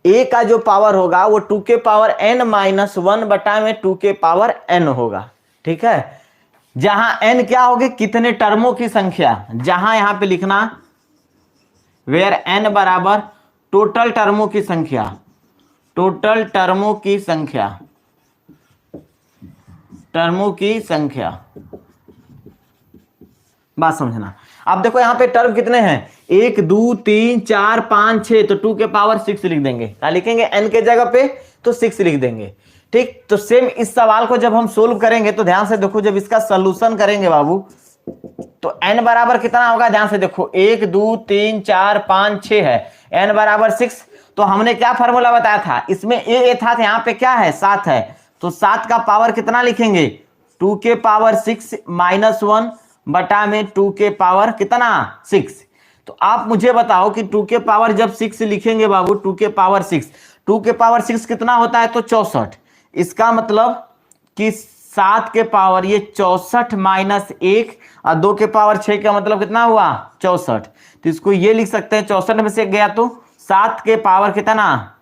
a का जो पावर होगा वो 2 के पावर n माइनस 1 बटा में 2 के पावर n होगा। ठीक है, जहां n क्या होगी, कितने टर्मों की संख्या, जहां यहां पे लिखना वेयर n बराबर टोटल टर्मों की संख्या, टोटल टर्मों की संख्या, टर्मों की संख्या, बात समझना। अब देखो यहां पे टर्म कितने हैं, 1 2 3 4 5 6, तो 2 के पावर 6 लिख देंगे। क्या लिखेंगे, n के जगह पे तो 6 लिख देंगे। ठीक, तो सेम इस सवाल को जब हम सोल्व करेंगे तो ध्यान से देखो, जब इसका सॉल्यूशन करेंगे बाबू तो n बराबर कितना होगा, ध्यान से देखो 1 2 3 4 5 6 है, n बराबर 6। तो हमने क्या फॉर्मूला बताया था, इसमें a था, यहाँ पे क्या है 7 है, तो 7 का पावर कितना लिखेंगे, 2 के पावर 6 माइनस 1 बटा में 2 के पावर कितना 6। तो आप मुझे बताओ कि 2 के पावर जब 6 लिखेंगे बाबू, 2 के पावर 6, 2 के पावर 6 कितना होता है, तो 64। इसका मतलब कि 7 के पावर ये 64 माइनस 1 और 2 के पावर 6 का मतलब कितना हुआ 64। तो इसको ये लिख सकते हैं, 64 में से गया तो 7 के पावर कितना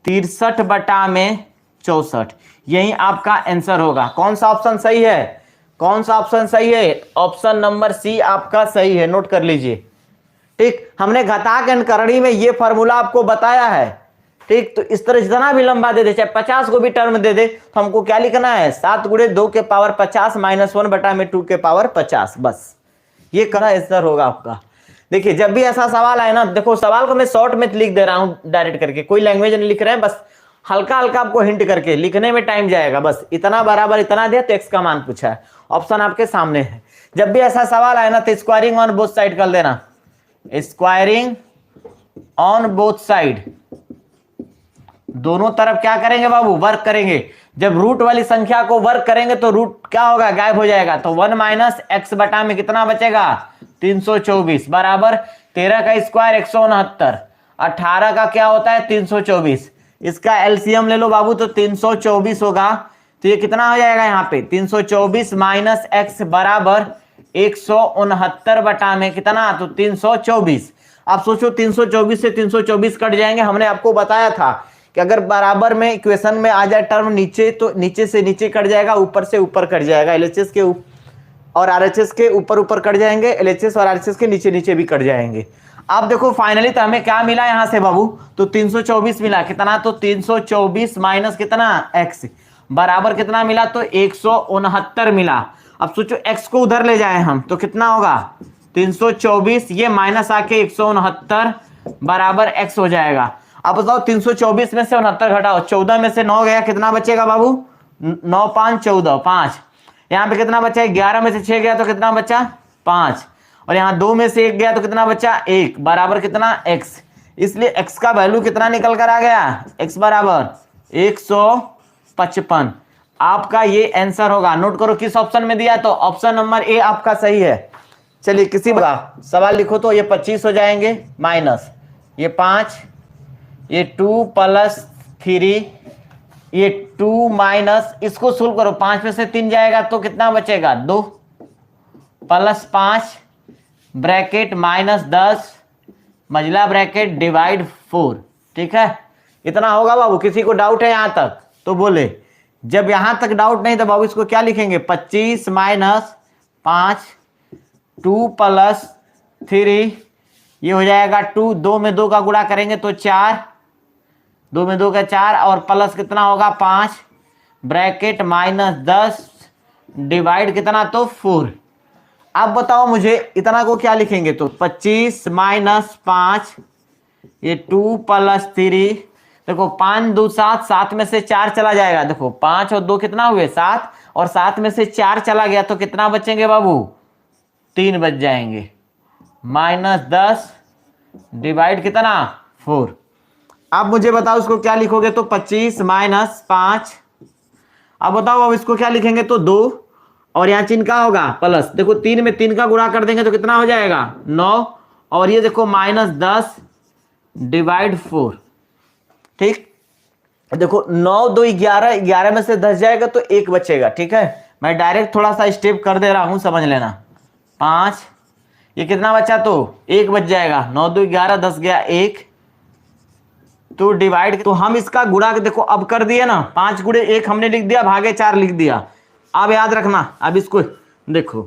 63 बटा में 64। यही आपका आंसर होगा। कौन सा ऑप्शन सही है, कौन सा ऑप्शन सही है, ऑप्शन नंबर सी आपका सही है, नोट कर लीजिए। ठीक, हमने घातांक अंकरणी में ये फॉर्मूला आपको बताया है। ठीक, तो इस तरह जितना भी लंबा दे दे, चाहे 50 को भी टर्म दे दे, तो हमको क्या लिखना है, 7 गुणे 2 के पावर 50 माइनस 1 बटा में 2 के पावर 50। बस ये करना आंसर होगा आपका। देखिए जब भी ऐसा सवाल आए ना, देखो सवाल को मैं शॉर्ट में लिख दे रहा हूं डायरेक्ट करके, कोई लैंग्वेज नहीं लिख रहे हैं, बस हल्का हल्का आपको हिंट करके, लिखने में टाइम जाएगा। बस इतना बराबर इतना दिया तो एक्स का मान पूछा है, ऑप्शन आपके सामने है। जब भी ऐसा सवाल आए ना तो स्क्वायरिंग ऑन बोथ साइड कर देना, स्क्वायरिंग ऑन बोथ साइड, दोनों तरफ क्या करेंगे बाबू, वर्क करेंगे। जब रूट वाली संख्या को वर्क करेंगे तो रूट क्या होगा, गायब हो जाएगा। तो 1 माइनस एक्स बटा में कितना बचेगा 324 बराबर 13 का स्क्वायर 169, 18 का क्या होता है 324। इसका एलसीएम ले लो बाबू, तो 324 होगा। तो ये कितना हो जाएगा यहाँ पे 324 माइनस एक्स बराबर 169 बटा में कितना, तो 324। आप सोचो 324 से 324 कट जाएंगे। हमने आपको बताया था कि अगर बराबर में इक्वेशन में आ जाए टर्म नीचे, तो नीचे से नीचे कट जाएगा, ऊपर से ऊपर कट जाएगा। एलएचएस के और आरएचएस के ऊपर ऊपर कट जाएंगे, एलएचएस और आरएचएस के नीचे नीचे भी कट जाएंगे। आप देखो फाइनली तो हमें क्या मिला यहाँ से बाबू, तो 324 मिला। कितना, तो 324 माइनस कितना एक्स बराबर कितना मिला, तो 169 मिला। अब सोचो एक्स को उधर ले जाए हम तो कितना होगा 324, ये माइनस आके 169 बराबर एक्स हो जाएगा। अब बताओ 324 में से 69 घटाओ, 14 में से 9 गया, कितना बचेगा बाबू 9 5 14, 5। यहाँ पे कितना बचा, 11 में से 6 गया तो कितना बचा 5, और यहाँ 2 में से 1 गया तो कितना बचा 1 बराबर कितना x। इसलिए x का वैल्यू कितना निकल कर आ गया, x बराबर 155। आपका ये आंसर होगा। नोट करो किस ऑप्शन में दिया, तो ऑप्शन नंबर ए आपका सही है। चलिए किसी का सवाल लिखो, तो ये 25 हो जाएंगे माइनस ये 5, ये 2 प्लस 3, ये 2 माइनस, इसको सोल्व करो, 5 में से 3 जाएगा तो कितना बचेगा 2 प्लस 5 ब्रैकेट माइनस 10 मजला ब्रैकेट डिवाइड 4। ठीक है, इतना होगा बाबू। किसी को डाउट है यहां तक तो बोले, जब यहां तक डाउट नहीं तो बाबू इसको क्या लिखेंगे 25 माइनस 5 2 प्लस 3, ये हो जाएगा 2, 2 में 2 का गुणा करेंगे तो 4, 2 में 2 का 4, और प्लस कितना होगा 5 ब्रैकेट माइनस 10 डिवाइड कितना, तो 4। अब बताओ मुझे इतना को क्या लिखेंगे, तो 25 माइनस 5, ये 2 प्लस 3, देखो 5 2 7, 7 में से 4 चला जाएगा। देखो 5 और 2 कितना हुए 7, और 7 में से 4 चला गया तो कितना बचेंगे बाबू 3 बच जाएंगे, माइनस 10 डिवाइड कितना 4। अब मुझे बताओ इसको क्या लिखोगे, तो 25 माइनस 5, अब बताओ अब इसको क्या लिखेंगे, तो 2, और यहाँ चिन्ह का होगा प्लस। देखो 3 में 3 का गुणा कर देंगे तो कितना हो जाएगा 9, और ये देखो माइनस 10 डिवाइड 4। ठीक, देखो 9 2 11, 11 में से 10 जाएगा तो 1 बचेगा। ठीक है, मैं डायरेक्ट थोड़ा सा स्टेप कर दे रहा हूं, समझ लेना। 5, ये कितना बचा तो 1 बच जाएगा। 9 2 11, 10 गया 1, तो डिवाइड, तो हम इसका गुणा देखो अब कर दिए ना, 5 गुणे 1 हमने लिख दिया, भागे 4 लिख दिया। अब याद रखना, अब इसको देखो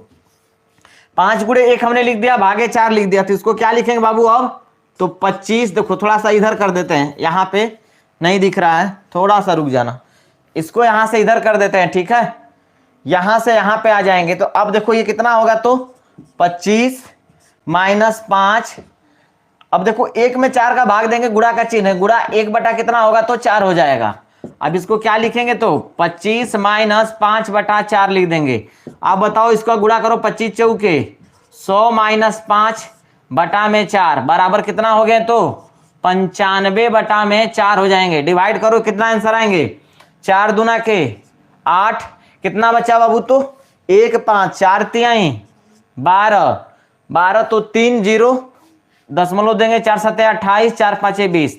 5 गुणे 1 हमने लिख दिया, भागे 4 लिख दिया, तो इसको क्या लिखेंगे बाबू अब, तो 25। देखो थोड़ा सा इधर कर देते हैं, यहां पे नहीं दिख रहा है, थोड़ा सा रुक जाना, इसको यहां से इधर कर देते हैं। ठीक है, यहां से यहां पे आ जाएंगे, तो अब देखो ये कितना होगा, तो 25 माइनस 5। अब देखो 1 में 4 का भाग देंगे, गुणा का चिन्ह है, गुणा 1 बटा कितना होगा, तो 4 हो जाएगा। अब इसको क्या लिखेंगे, तो 25 माइनस 5 बटा 4 लिख देंगे। अब बताओ इसका गुणा करो, 25 चौके 100 माइनस 5 बटा में 4 बराबर कितना हो गए, तो 95 बटा में 4 हो जाएंगे। डिवाइड करो, कितना आंसर आएंगे, 4 दूना के 8, कितना बचा बाबू, तो 1 5 4 तिहाई 12, 12 तो 3 0 दशमलव देंगे, 4 7 28, 4 5 20,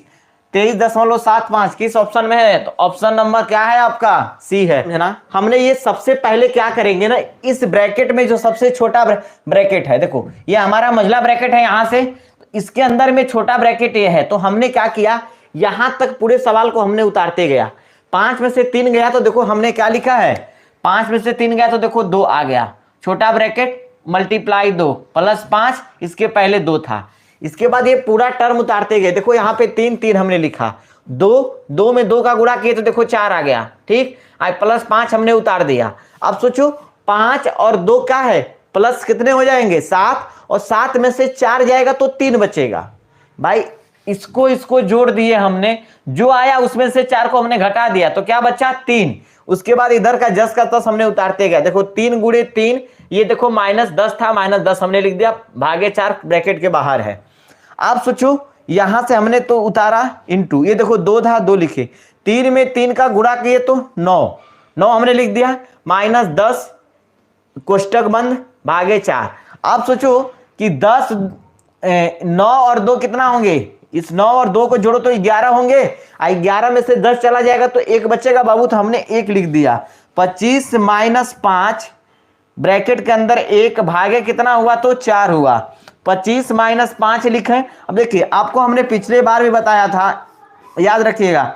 23.75। किस ऑप्शन में है, तो ऑप्शन नंबर क्या है आपका, सी है ना। हमने ये सबसे पहले क्या करेंगे ना, इस ब्रैकेट में जो सबसे छोटा ब्रैकेट है, देखो ये हमारा मंझला ब्रैकेट है, यहां से इसके अंदर में छोटा ब्रैकेट ये है, तो हमने क्या किया, यहां तक पूरे सवाल को हमने उतारते गया। 5 में से 3 गया तो देखो हमने क्या लिखा है, 5 में से 3 गया तो देखो 2 आ गया, छोटा ब्रैकेट मल्टीप्लाई 2 प्लस 5, इसके पहले 2 था। इसके बाद ये पूरा टर्म उतारते गए, देखो यहाँ पे 3 3 हमने लिखा, 2 में 2 का गुणा किए तो देखो 4 आ गया। ठीक, आज प्लस 5 हमने उतार दिया। अब सोचो 5 और 2 क्या है, प्लस कितने हो जाएंगे, 7, और 7 में से 4 जाएगा तो 3 बचेगा। भाई इसको जोड़ दिए हमने, जो आया उसमें से 4 को हमने घटा दिया, तो क्या बचा, 3। उसके बाद इधर का जस का तस हमने उतारते गए, देखो 3 गुणे 3, ये देखो -10 था, -10 हमने लिख दिया, भागे 4 ब्रैकेट के बाहर है। आप सोचो यहां से हमने तो उतारा इंटू, ये देखो 2 था 2 लिखे, 3 में 3 का गुणा किए तो 9 हमने लिख दिया, -10 कोष्टक बंद भागे 4। आप सोचो कि 10 9 और 2 कितना होंगे, इस 9 और 2 को जोड़ो तो 11 होंगे, 11 में से 10 चला जाएगा तो 1 बचेगा बाबू, तो हमने 1 लिख दिया। 25 माइनस 5 ब्रैकेट के अंदर 1 भागे कितना हुआ, तो 4 हुआ। 25 माइनस 5 लिखे। अब देखिए आपको हमने पिछले बार भी बताया था, याद रखिएगा,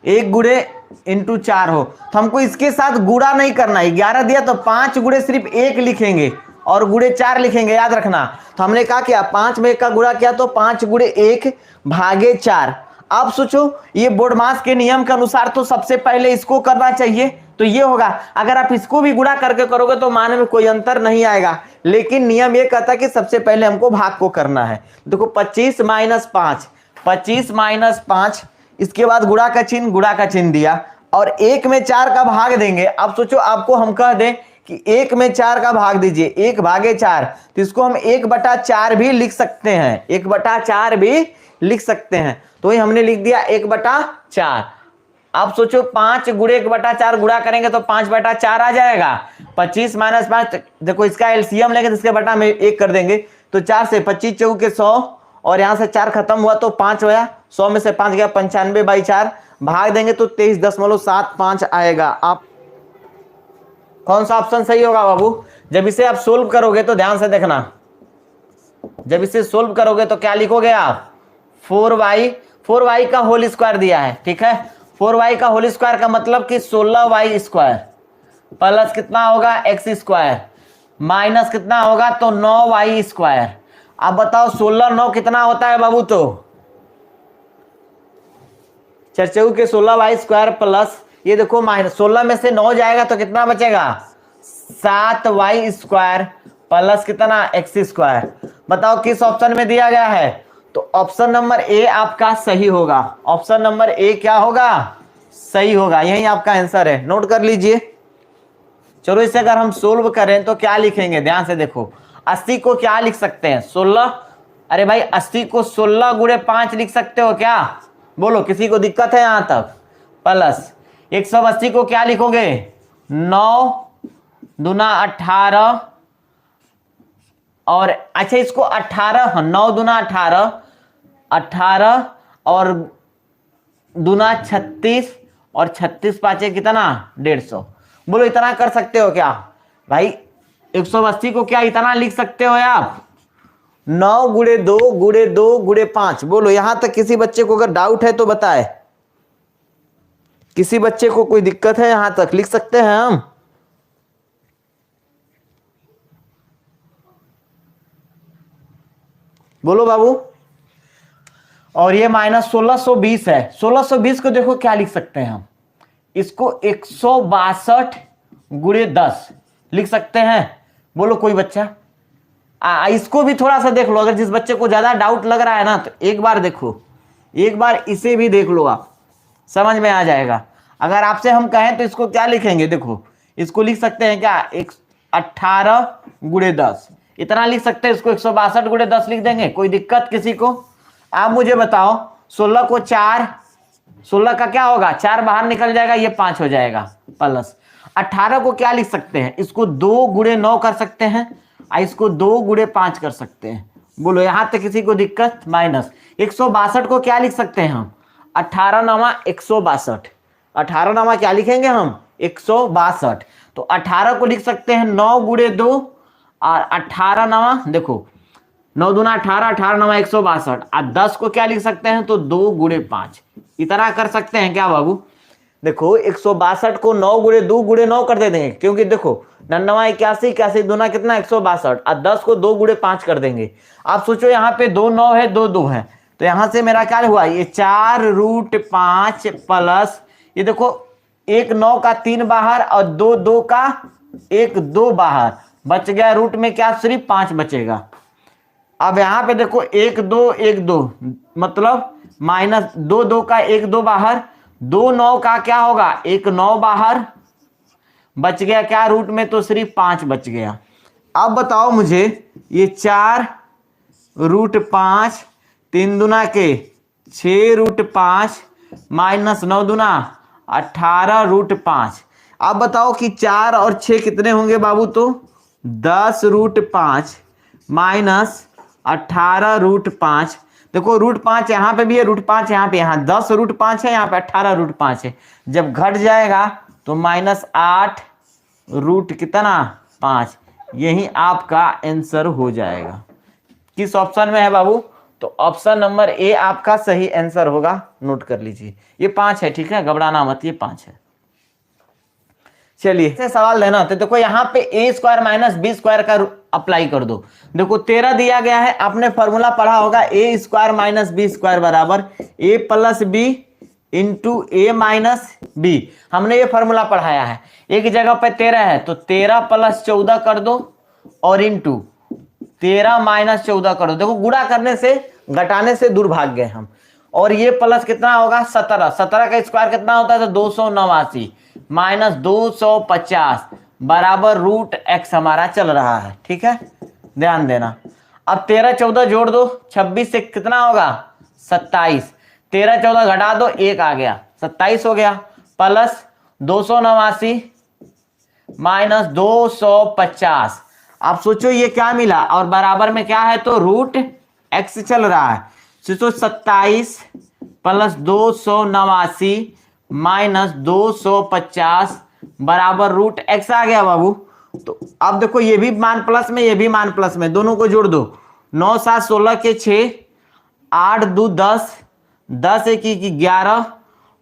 1 गुणे इंटू 4 हो, तो हमको इसके साथ गुणा नहीं करना है। 11 दिया तो 5 गुणे सिर्फ 1 लिखेंगे और गुणे 4 लिखेंगे, याद रखना। तो हमने क्या किया, 5 में 1 का गुणा किया तो 5 गुणे 1 भागे 4। आप सोचो ये बोर्ड मास के नियम के अनुसार तो सबसे पहले इसको करना चाहिए, तो ये होगा। अगर आप इसको भी गुणा करके करोगे तो मान में कोई अंतर नहीं आएगा, लेकिन नियम ये कहता है कि सबसे पहले हमको भाग को करना है। देखो 25 माइनस 5, 25 माइनस 5, इसके बाद गुणा का चिन्ह दिया, और 1 में 4 का भाग देंगे। अब सोचो आपको हम कह दें कि 1 में 4 का भाग दीजिए, 1 भागे 4, तो इसको हम 1/4 भी लिख सकते हैं, 1/4 भी लिख सकते हैं। तो ये हमने लिख दिया 1/4। अब सोचो 5 गुणे 1/4 गुणा करेंगे तो 5/4 आ जाएगा। 25 माइनस 5, देखो इसका एलसीएम लेंगे तो इसके बटा में 1 कर देंगे, तो 4 से 25 चौके 100, और यहां से 4 खत्म हुआ तो 5 होया, 100 में से 5 गया, 95/4 भाग देंगे तो 23.75 आएगा। आप कौन सा ऑप्शन सही होगा बाबू? जब इसे आप सोल्व करोगे तो ध्यान से देखना, जब इसे सोल्व करोगे तो क्या लिखोगे आप, 4y का होल स्क्वायर दिया है, ठीक है। 4y का होल स्क्वायर का मतलब कि 16y स्क्वायर प्लस कितना होगा x स्क्वायर माइनस कितना होगा तो 9y स्क्वायर। अब बताओ 16 9 कितना होता है बाबू? तो चर्चू के 16y स्क्वायर प्लस ये देखो माइनस 16 में से 9 जाएगा तो कितना बचेगा 7y स्क्वायर प्लस कितना x स्क्वायर। बताओ किस ऑप्शन में दिया गया है? तो ऑप्शन नंबर ए आपका सही होगा। ऑप्शन नंबर ए क्या होगा? सही होगा, यही आपका आंसर है, नोट कर लीजिए। चलो इसे अगर हम सोल्व करें तो क्या लिखेंगे, ध्यान से देखो। 80 को क्या लिख सकते हैं 16, अरे भाई 80 को 16 गुणे 5 लिख सकते हो क्या? बोलो किसी को दिक्कत है यहां तक? प्लस 180 को क्या लिखोगे 9 दूना 18, और अच्छा इसको 18 9 दूना 18 18 और दूना 36 और 36 पाँचे कितना 150। बोलो इतना कर सकते हो क्या भाई? 180 को क्या इतना लिख सकते हो आप? 9 गुणे 2 गुणे 2 गुणे 5। बोलो यहां तक किसी बच्चे को अगर डाउट है तो बताए। किसी बच्चे को कोई दिक्कत है? यहां तक लिख सकते हैं हम? बोलो बाबू। और ये माइनस 1620 है। 1620 को देखो क्या लिख सकते हैं हम? इसको 162 गुणे 10 लिख सकते हैं। बोलो कोई बच्चा? इसको भी थोड़ा सा देख लो, अगर जिस बच्चे को ज्यादा डाउट लग रहा है ना तो एक बार देखो, एक बार इसे भी देख लो, आप समझ में आ जाएगा। अगर आपसे हम कहें तो इसको क्या लिखेंगे? देखो इसको लिख सकते हैं क्या 18 गुणे 10 इतना लिख सकते हैं। इसको 162 गुणे 10 लिख देंगे। कोई दिक्कत किसी को? आप मुझे बताओ 16 को 4, 16 का क्या होगा 4 बाहर निकल जाएगा, ये 5 हो जाएगा प्लस 18 को क्या लिख सकते हैं? इसको 2 गुणे 9 कर सकते हैं, इसको 2 गुणे 5 कर सकते हैं। बोलो यहां तक किसी को दिक्कत? माइनस 162 को क्या लिख सकते हैं हम? 18 नामा 162। 18 नामा क्या लिखेंगे हम? 162। तो 18 को लिख सकते हैं 9 गुणे 2 और 18 नामा देखो 9 दूना 18, 18 नामा 162 और 10 को क्या लिख सकते हैं? तो 2 गुणे 5 इतना कर सकते हैं क्या बाबू? देखो 162 को 9 गुणे 2 गुणे 9 कर देंगे, क्योंकि देखो 99 81 81 दूना कितना 162 और 10 को 2 गुणे 5 कर देंगे। आप सोचो यहाँ पे 2 9 है 2 2 है, तो यहां से मेरा क्या हुआ? ये 4√5 प्लस ये देखो 1 9 का 3 बाहर और 2 2 का 1 2 बाहर बच गया। रूट में क्या सिर्फ 5 बचेगा। अब यहां पे देखो 1 2 1 2 मतलब माइनस 2 2 का 1 2 बाहर, 2 9 का क्या होगा 1 9 बाहर बच गया क्या रूट में? तो सिर्फ 5 बच गया। अब बताओ मुझे ये 4√5 3 दुना के 6√5 माइनस 9 दुना 18√5। अब बताओ कि 4 और 6 कितने होंगे बाबू? तो 10√5 माइनस 18√5। देखो √5 यहाँ पे भी है, √5 यहाँ पे, यहाँ 10√5 है, यहाँ पे 18√5 है। जब घट जाएगा तो -8 रूट कितना 5। यही आपका आंसर हो जाएगा। किस ऑप्शन में है बाबू? तो ऑप्शन नंबर ए आपका सही आंसर होगा। नोट कर लीजिए, ये 5 है, ठीक है, घबराना मत, ये 5 है। चलिए सवाल लेना। तो देखो यहाँ पे a² माइनस b² का अप्लाई कर दो। देखो 13 दिया गया है, आपने फॉर्मूला पढ़ा होगा a² माइनस b² बराबर a plus b into a minus b। हमने ये फॉर्मूला पढ़ाया है। एक जगह पे 13 है तो 13 प्लस 14 कर दो और इंटू 13 माइनस 14 कर दो। देखो गुणा करने से घटाने से दूर भाग गए हम। और ये प्लस कितना होगा 17, 17 का स्क्वायर कितना होता है? तो 289 माइनस 250 बराबर √x हमारा चल रहा है, ठीक है, ध्यान देना। अब 13 14 जोड़ दो, 26 से कितना होगा 27, 13 14 घटा दो 1 आ गया 27 हो गया, प्लस 289 माइनस 250। आप सोचो ये क्या मिला और बराबर में क्या है? तो √x चल रहा है। सोचो 27 प्लस 289 माइनस 250 बराबर √x आ गया बाबू। तो अब देखो ये भी मान प्लस में, ये भी मान प्लस में, दोनों को जोड़ दो। 9 7 16 के 6, 8 2 10, 10 1 11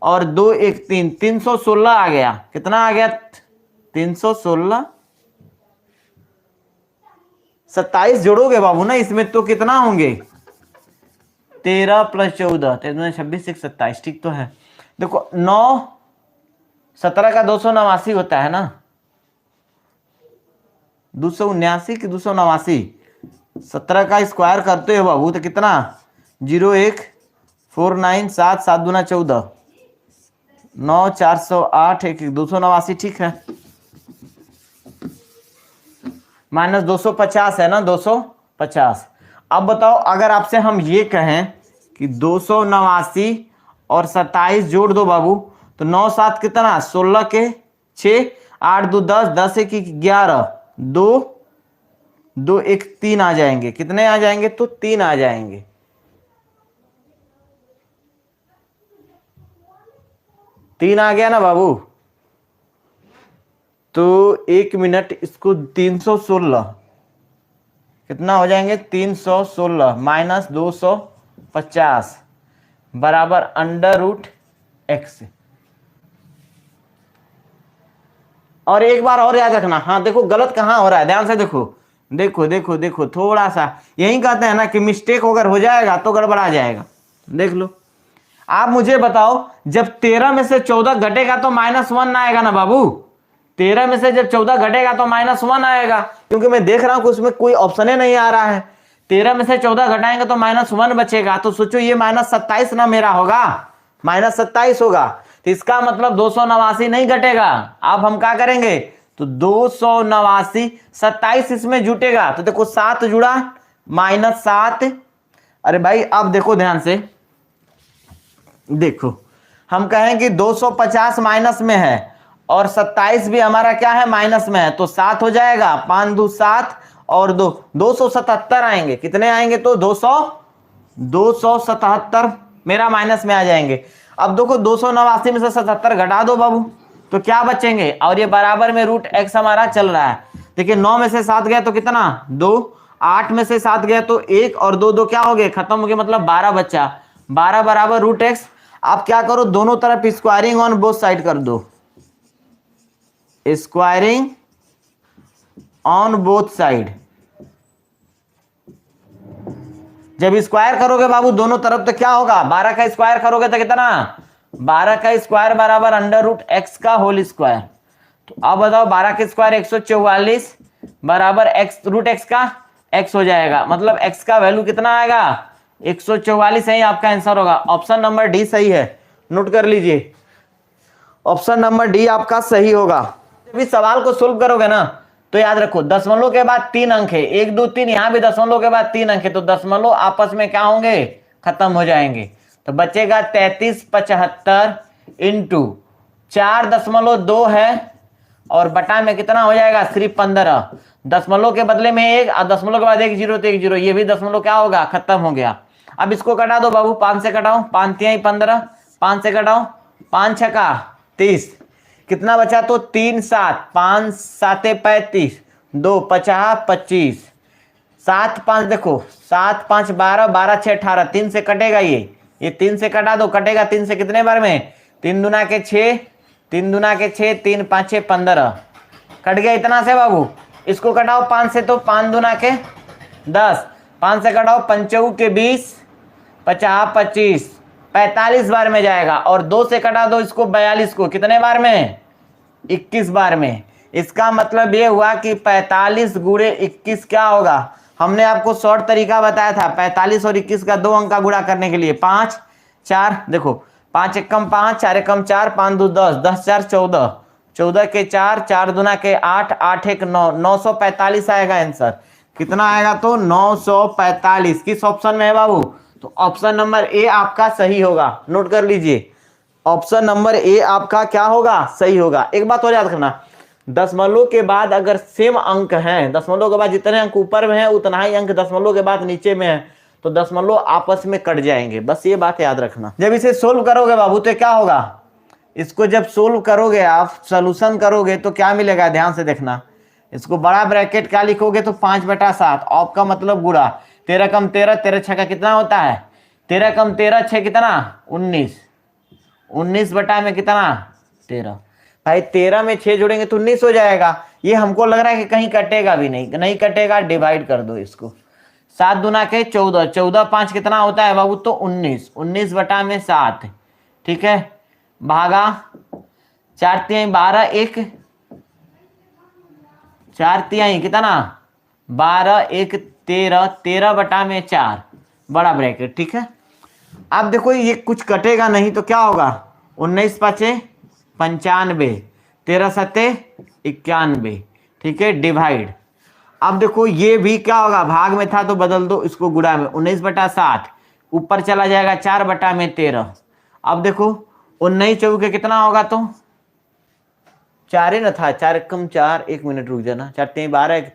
और 2 1 3, 316 आ गया। कितना आ गया? 316। 27 जोड़ोगे बाबू ना इसमें तो कितना होंगे? 13 प्लस 14, 26 6 27, ठीक तो है। देखो 9 17 का 289 होता है ना, 279 कि 289, 17 का स्क्वायर करते हो बाबू तो कितना 0 1 4 9 7 7 दूना 14, 9 408 1 289, ठीक है, माइनस 250 है ना 250। अब बताओ अगर आपसे हम ये कहें कि 289 और 27 जोड़ दो बाबू तो 9 7 कितना 16 के 6, 8 2 10, 10 1 11, 2 2 1 3 आ जाएंगे। कितने आ जाएंगे? तो 3 आ जाएंगे। 3 आ गया ना बाबू, तो 1 मिनट, इसको 316 कितना हो जाएंगे, 316 माइनस 250 बराबर अंडर रूट एक्स। और एक बार और याद रखना, हाँ देखो गलत कहाँ हो रहा है, ध्यान से देखो, देखो देखो देखो थोड़ा सा, यही कहते हैं ना कि मिस्टेक अगर हो जाएगा तो गड़बड़ा जाएगा। देख लो, आप मुझे बताओ, जब 13 में से 14 घटेगा तो -1 आएगा ना बाबू। 13 में से जब 14 घटेगा तो -1 आएगा, क्योंकि मैं देख रहा हूं कि उसमें कोई ऑप्शन ही नहीं आ रहा है। 13 में से 14 घटाएंगे तो -1 बचेगा, तो सोचो ये -27 ना मेरा होगा, -27 होगा। तो इसका मतलब 289 नहीं घटेगा। अब हम क्या करेंगे, तो 289, 27 इसमें जुटेगा, तो देखो 7 जुड़ा, -7। अरे भाई अब देखो ध्यान से, देखो हम कहें कि 250 माइनस में है और 27 भी हमारा क्या है, माइनस में है, तो 7 हो जाएगा, 5 2 7 और 2 277 आएंगे। कितने आएंगे, तो 277 मेरा माइनस में आ जाएंगे। अब देखो 289 में से 77 घटा दो बाबू, तो क्या बचेंगे, और ये बराबर में रूट एक्स हमारा चल रहा है। देखिए 9 में से 7 गया तो कितना, 2, 8 में से 7 गया तो 1 और 2 2 क्या हो गए, खत्म हो गए, मतलब 12 बचा, 12 बराबर रूट एक्स। आप क्या करो, दोनों तरफ स्क्वायरिंग ऑन बोथ साइड कर दो, स्क्वायरिंग ऑन बोथ साइड। जब स्क्वायर करोगे बाबू दोनों तरफ तो क्या होगा, 12 का स्क्वायर करोगे तो कितना, 12 का स्क्वायर बराबर अंडर रूट एक्स का होल स्क्वायर। तो अब बताओ 12 के स्क्वायर 144 बराबर एक्स, रूट एक्स का एक्स हो जाएगा, मतलब एक्स का वैल्यू कितना आएगा, 144 है, आपका आंसर होगा। ऑप्शन नंबर डी सही है, नोट कर लीजिए, ऑप्शन नंबर डी आपका सही होगा। जब इस सवाल को सोल्व करोगे ना तो याद रखो, दशमलव के बाद 3 अंक है, 1 2 3, यहां भी दशमलव के बाद 3 अंक है, तो दशमलव आपस में क्या होंगे, खत्म हो जाएंगे। तो बचेगा 3375 इंटू 4.2 है और बटा में कितना हो जाएगा, सिर्फ 15। दशमलव के बदले में 1 और दशमलव के बाद 1 0 तो 1 0, ये भी दशमलव क्या होगा, खत्म हो गया। अब इसको कटा दो बाबू, 5 से कटाओ, 5 3 15, 5 से कटाओ, 5 6 30, कितना बचा, तो 3 7, 5 7 35, 2 50 25, 7 5 देखो, 7 5 12, 12 6 18, 3 से कटेगा, ये 3 से कटा दो, कटेगा 3 से कितने बार में, 3 दूना के 6, 3 दूना के 6, 3 5 6 15, कट गया इतना से बाबू। इसको कटाओ 5 से, तो 5 दूना के 10, 5 से कटाओ 5 के 20, 50 25, 45 बार में जाएगा, और 2 से कटा दो इसको 42 को, कितने बार में, 21 बार में। इसका मतलब ये हुआ कि 45 गुणे 21 क्या होगा, हमने आपको शॉर्ट तरीका बताया था, 45 और 21 का 2 अंक का गुणा करने के लिए 5 4, देखो 5 एकम 5, 4 एकम 4, 5 2 10, 10 4 14, 14 के 4, 4 दूना के 8, 8 1 9, 945 आएगा आंसर। कितना आएगा, तो 945। किस ऑप्शन में है बाबू, तो ऑप्शन नंबर ए आपका सही होगा, नोट कर लीजिए, ऑप्शन नंबर ए आपका क्या होगा, सही होगा। एक बात और याद रखना, दशमलव के बाद अगर सेम अंक हैं, दशमलव के बाद जितने अंक ऊपर में है उतना ही अंक दशमलव के बाद नीचे में है, तो दशमलव आपस में कट जाएंगे, बस ये बात याद रखना। जब इसे सोल्व करोगे बाबू तो क्या होगा, इसको जब सोल्व करोगे आप, सोल्यूशन करोगे तो क्या मिलेगा, ध्यान से देखना, इसको बड़ा ब्रैकेट क्या लिखोगे, तो 5/7, ऑफ का मतलब गुणा, 13 कम 13, 13 6 का कितना होता है, 13 कम 13 6 कितना, 19, 19 बटा में कितना, 13। भाई 13 में 6 जोड़ेंगे तो 19 हो जाएगा। ये हमको लग रहा है कि कहीं कटेगा भी नहीं, नहीं कटेगा, डिवाइड कर दो इसको, 7 दूना के 14, 14 5 कितना होता है बाबू, तो 19, 19 बटा में 7, ठीक है, भागा 4 तिहाई 12, 1 4 तिहाई कितना, 12 1 13, 13 बटा में 4, बड़ा ब्रैकेट, ठीक है। अब देखो ये कुछ कटेगा नहीं तो क्या होगा, 19 5 95, 13 7 91, ठीक है, डिवाइड। अब देखो ये भी क्या होगा, भाग में था तो बदल दो इसको गुणा में, 19/7 ऊपर चला जाएगा 4 बटा में 13। अब देखो 19 चौके कितना होगा, तो 4 ही ना था, 4 कम 4, 1 मिनट रुक जाना, 4 3 12,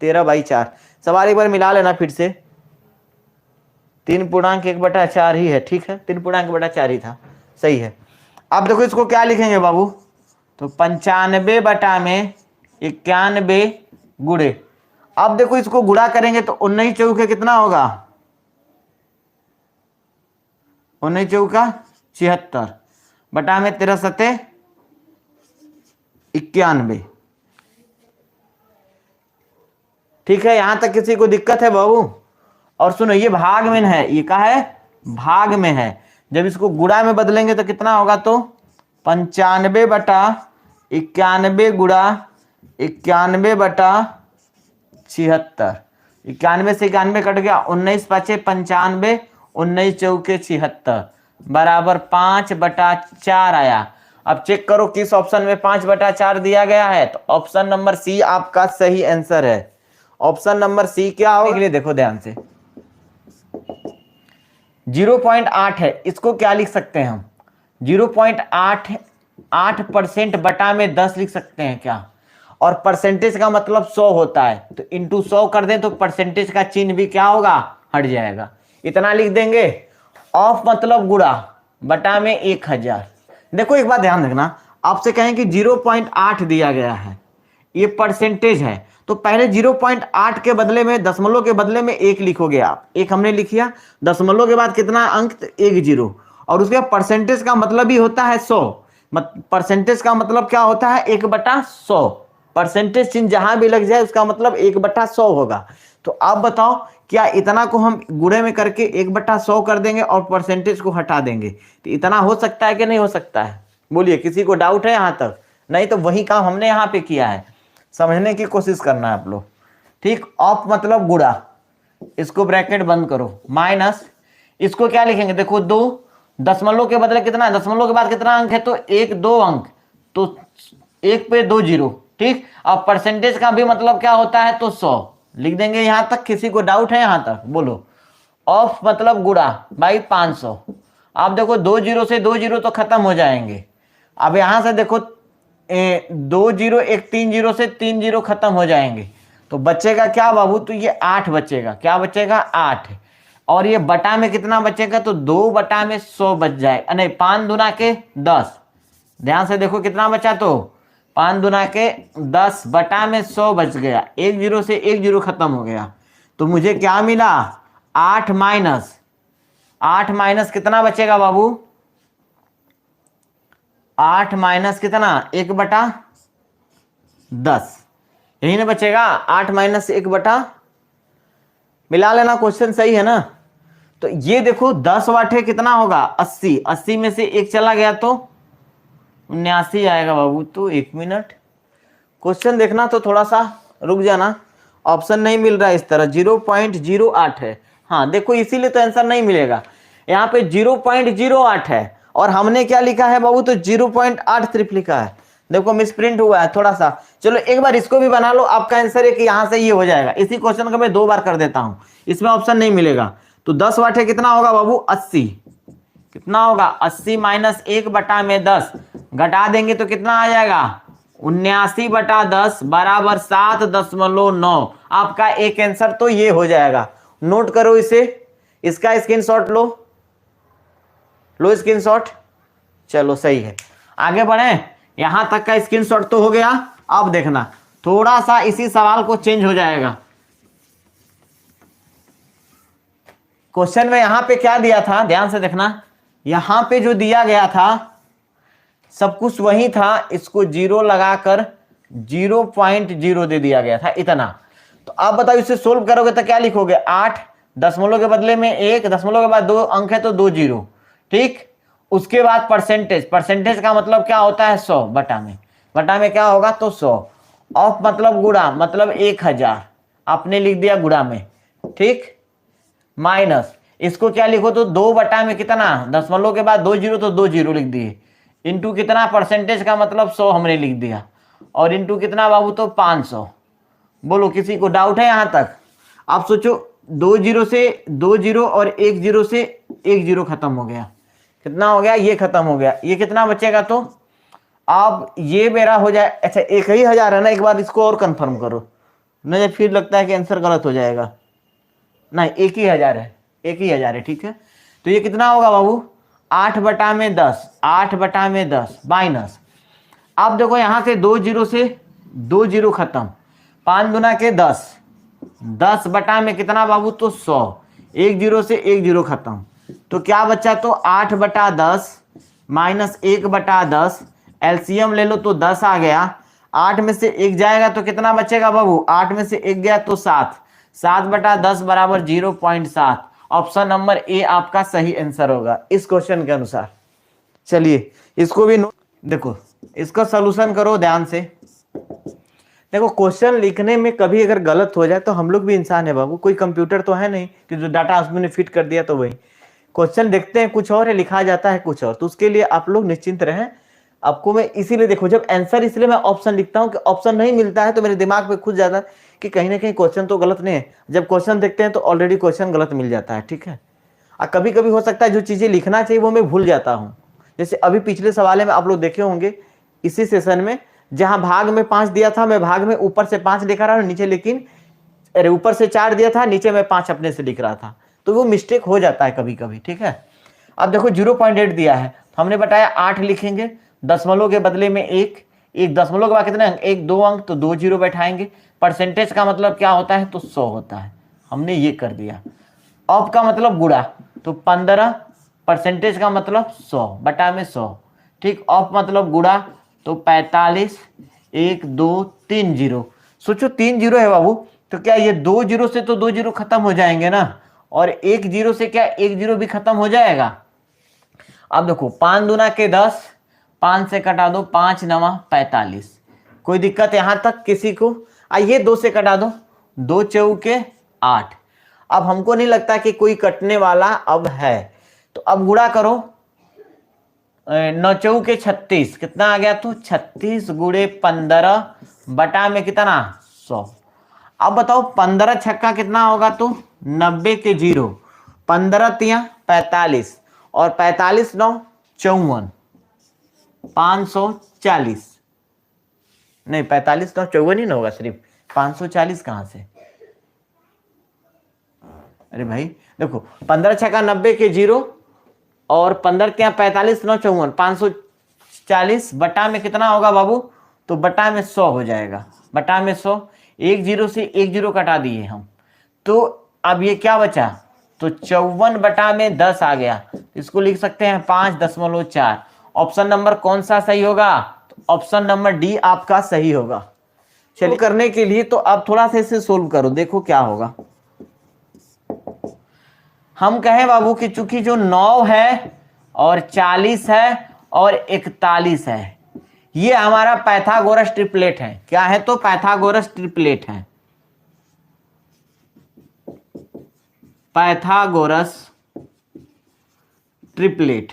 13/4। सवाल एक बार मिला लेना फिर से, 3.1/4 ही है, ठीक है, 3.1/4 ही था, सही है। अब देखो इसको क्या लिखेंगे बाबू, तो 95 बटा में 91 गुणे, अब देखो इसको गुणा करेंगे तो 19 चौके कितना होगा, 19 चौका 76 बटा में 13 सते 91। ठीक है, यहां तक किसी को दिक्कत है बाबू? और सुनो ये भाग में है, ये क्या है, भाग में है, जब इसको गुणा में बदलेंगे तो कितना होगा, तो 95 बटा 91 गुणा 91 बटा 76, 91 से 91 कट गया, 19 पाँचे 95, 19 चौके 76 बराबर 5 बटा 4 आया। अब चेक करो किस ऑप्शन में 5 बटा 4 दिया गया है, तो ऑप्शन नंबर सी आपका सही आंसर है। ऑप्शन नंबर सी क्या होगा, देखो ध्यान से, 0.8 है, इसको क्या लिख सकते हैं हम, 0.8 बटा में 10 लिख सकते हैं क्या, और परसेंटेज का मतलब 100 होता है, तो इंटू 100 कर दें तो परसेंटेज का चिन्ह भी क्या होगा, हट जाएगा, इतना लिख देंगे। ऑफ मतलब गुणा बटा में 1000। देखो एक बात ध्यान रखना, आपसे कहें कि 0.8 दिया गया है, ये परसेंटेज है, तो पहले 0.8 के बदले में, दशमलव के बदले में 1 लिखोगे आप, एक हमने लिख लिया, दशमलव के बाद कितना अंक, 1 0, और उसके परसेंटेज का मतलब ही होता है 100, परसेंटेज का मतलब क्या होता है, 1/100, परसेंटेज चिन्ह जहां भी लग जाए उसका मतलब 1/100 होगा। तो आप बताओ क्या इतना को हम गुणे में करके 1/100 कर देंगे और परसेंटेज को हटा देंगे, तो इतना हो सकता है कि नहीं हो सकता है, बोलिए, किसी को डाउट है यहां तक? नहीं तो वही काम हमने यहाँ पे किया है, समझने की कोशिश करना है आप लोग। ठीक, ऑफ मतलब गुणा, इसको ब्रैकेट बंद करो, माइनस, इसको क्या लिखेंगे, देखो 2, दशमलव के बदले कितना, दशमलव के बाद कितना अंक है, तो 1 2 अंक, तो 1 पे 2 0। ठीक, अब परसेंटेज का भी मतलब क्या होता है, तो 100 लिख देंगे। यहां तक किसी को डाउट है यहां तक, बोलो। ऑफ मतलब गुणा बाई 500, आप देखो 2 0 से 2 0 तो खत्म हो जाएंगे, अब यहां से देखो 2 0 1 3 0 से 3 0 खत्म हो जाएंगे, तो बचेगा क्या बाबू, तो ये 8 बचेगा, क्या बचेगा, 8, और ये बटा में कितना बचेगा, तो 2 बटा में 100 बच जाए, नहीं 5 दूना के 10, ध्यान से देखो कितना बचा, तो 5 दूना के 10 बटा में 100 बच गया, 1 0 से 1 0 खत्म हो गया, तो मुझे क्या मिला, 8 माइनस कितना बचेगा बाबू, 8 माइनस कितना, 1/10, यही ना बचेगा, 8 माइनस 1/, मिला लेना, क्वेश्चन सही है ना। तो ये देखो 10 वाट है, कितना होगा, 80, 80 में से 1 चला गया तो 79 आएगा बाबू। तो 1 मिनट, क्वेश्चन देखना, तो थोड़ा सा रुक जाना, ऑप्शन नहीं मिल रहा है इस तरह, 0.08 है, हाँ देखो इसीलिए तो आंसर नहीं मिलेगा, यहाँ पे 0.08 है, और हमने क्या लिखा है बाबू, तो 0.8 सिर्फ लिखा है, देखो मिसप्रिंट हुआ है थोड़ा सा। चलो एक बार इसको भी बना लो, आपका आंसर है कि यहां से ये हो जाएगा। इसी क्वेश्चन को मैं 2 बार कर देता हूं, इसमें ऑप्शन नहीं मिलेगा। तो 10 वाट है, कितना होगा बाबू, 80, कितना होगा, 80 माइनस 1/10, घटा देंगे तो कितना आ जाएगा, 79/10 बराबर 7.9। आपका एक आंसर तो ये हो जाएगा, नोट करो इसे, इसका स्क्रीनशॉट लो, लो स्क्रीनशॉट। चलो सही है, आगे बढ़े, यहां तक का स्क्रीनशॉट तो हो गया। अब देखना थोड़ा सा इसी सवाल को चेंज हो जाएगा। क्वेश्चन में यहां पे क्या दिया था, ध्यान से देखना, यहां पे जो दिया गया था सब कुछ वही था, इसको 0 लगाकर 0.0 दे दिया गया था, इतना। तो आप बताओ इसे सोल्व करोगे तो क्या लिखोगे, 8, दशमलव के बदले में 1, दशमलव के बाद 2 अंक है तो 2 0। ठीक, उसके बाद परसेंटेज, परसेंटेज का मतलब क्या होता है, 100 बटा में क्या होगा, तो 100। ऑफ मतलब गुणा, मतलब 1000, आपने लिख दिया गुणा में। ठीक, माइनस, इसको क्या लिखो, तो 2 बटा में कितना, दशमलव के बाद 2 0 तो 2 0 लिख दिए, इंटू कितना, परसेंटेज का मतलब 100 हमने लिख दिया, और इंटू कितना बाबू, तो 500। बोलो किसी को डाउट है यहां तक? आप सोचो 2 0 से 2 0 और 1 0 से 1 0 खत्म हो गया, कितना हो गया, ये खत्म हो गया, ये कितना बचेगा, तो अब ये मेरा हो जाए, अच्छा 1000 है ना, एक बार इसको और कंफर्म करो, नहीं फिर लगता है कि आंसर गलत हो जाएगा, नहीं 1000 है, 1000 है, ठीक है। तो ये कितना होगा बाबू, 8/10, 8/10 माइनस, अब देखो यहां से 2 जीरो से 2 जीरो खत्म, 5 दूना के 10, 10 बटा में कितना बाबू, तो 100, 1 जीरो से 1 जीरो खत्म, तो क्या बचा, तो 8/10 माइनस 1/10, एलसीएम ले लो तो 10 आ गया, 8 में से 1 जाएगा तो कितना बचेगा बाबू, 8 में से 1 गया तो 7, 7/10 बराबर 0.7। ऑप्शन नंबर ए आपका सही आंसर होगा इस क्वेश्चन के अनुसार। चलिए इसको भी देखो, इसका सॉल्यूशन करो ध्यान से। देखो क्वेश्चन लिखने में कभी अगर गलत हो जाए तो हम लोग भी इंसान है बाबू, कोई कंप्यूटर तो है नहीं कि जो डाटा उसमें फिट कर दिया तो वही। क्वेश्चन देखते हैं कुछ और है, लिखा जाता है कुछ और, तो उसके लिए आप लोग निश्चिंत रहें। आपको मैं इसीलिए देखो, जब आंसर इसलिए मैं ऑप्शन लिखता हूँ कि ऑप्शन नहीं मिलता है तो मेरे दिमाग पे खुद जाता है कि कहीं ना कहीं क्वेश्चन तो गलत नहीं है। जब क्वेश्चन देखते हैं तो ऑलरेडी क्वेश्चन गलत मिल जाता है, ठीक है। और कभी कभी हो सकता है जो चीजें लिखना चाहिए वो मैं भूल जाता हूँ। जैसे अभी पिछले सवाल में आप लोग देखे होंगे इसी सेशन में, जहां भाग में 5 दिया था, मैं भाग में ऊपर से 5 लिख रहा हूं नीचे, लेकिन अरे ऊपर से 4 दिया था नीचे मैं 5 अपने से लिख रहा था, तो वो मिस्टेक हो जाता है कभी कभी, ठीक है। अब देखो 0.8 दिया है, हमने बताया 8 लिखेंगे, दशमलव के बदले में 1 दशमलव के बाद कितने अंक, 1 2 अंक, तो 2 जीरो बैठाएंगे। परसेंटेज का मतलब क्या होता है, तो 100 होता है, हमने ये कर दिया। ऑफ का मतलब गुणा, तो 15, परसेंटेज का मतलब 100 बटा में 100, ठीक। ऑफ मतलब गुणा, तो 45, 1 2 3 जीरो, सोचो 3 जीरो है बाबू, तो क्या ये 2 जीरो से तो 2 जीरो खत्म हो जाएंगे ना, और 1 जीरो से क्या 1 जीरो भी खत्म हो जाएगा। अब देखो 5 दूना के 10, 5 से कटा दो, 5 9 45, कोई दिक्कत यहां तक किसी को। आइए 2 से कटा दो, 2 चौके 8। अब हमको नहीं लगता कि कोई कटने वाला अब है, तो अब गुणा करो, 9 चौके 36, कितना आ गया, तो 36 गुणे 15 बटा में कितना, 100। अब बताओ 15 छक्का कितना होगा, तो 90 के 0, 15 तिया 45, और 45 9 54, 540, नहीं 45 9 54 ही ना होगा, सिर्फ 540 कहां से, अरे भाई देखो 15 छक्का 90 के 0, और 15 क्या 45 9 54, 540 बटा में कितना होगा बाबू, तो बटा में 100 हो जाएगा, बटा में 100, 1 जीरो से 1 जीरो कटा दिए हम, तो अब ये क्या बचा, तो 54 बटा में 10 आ गया, इसको लिख सकते हैं 5.4। ऑप्शन नंबर कौन सा सही होगा, तो ऑप्शन नंबर डी आपका सही होगा। चलिए करने के लिए तो अब थोड़ा सा इसे सोल्व करो, देखो क्या होगा। हम कहें बाबू कि चूंकि जो 9 है और 40 है और 41 है, ये हमारा पाइथागोरस ट्रिपलेट है। क्या है, तो पाइथागोरस ट्रिपलेट है, पाइथागोरस ट्रिपलेट,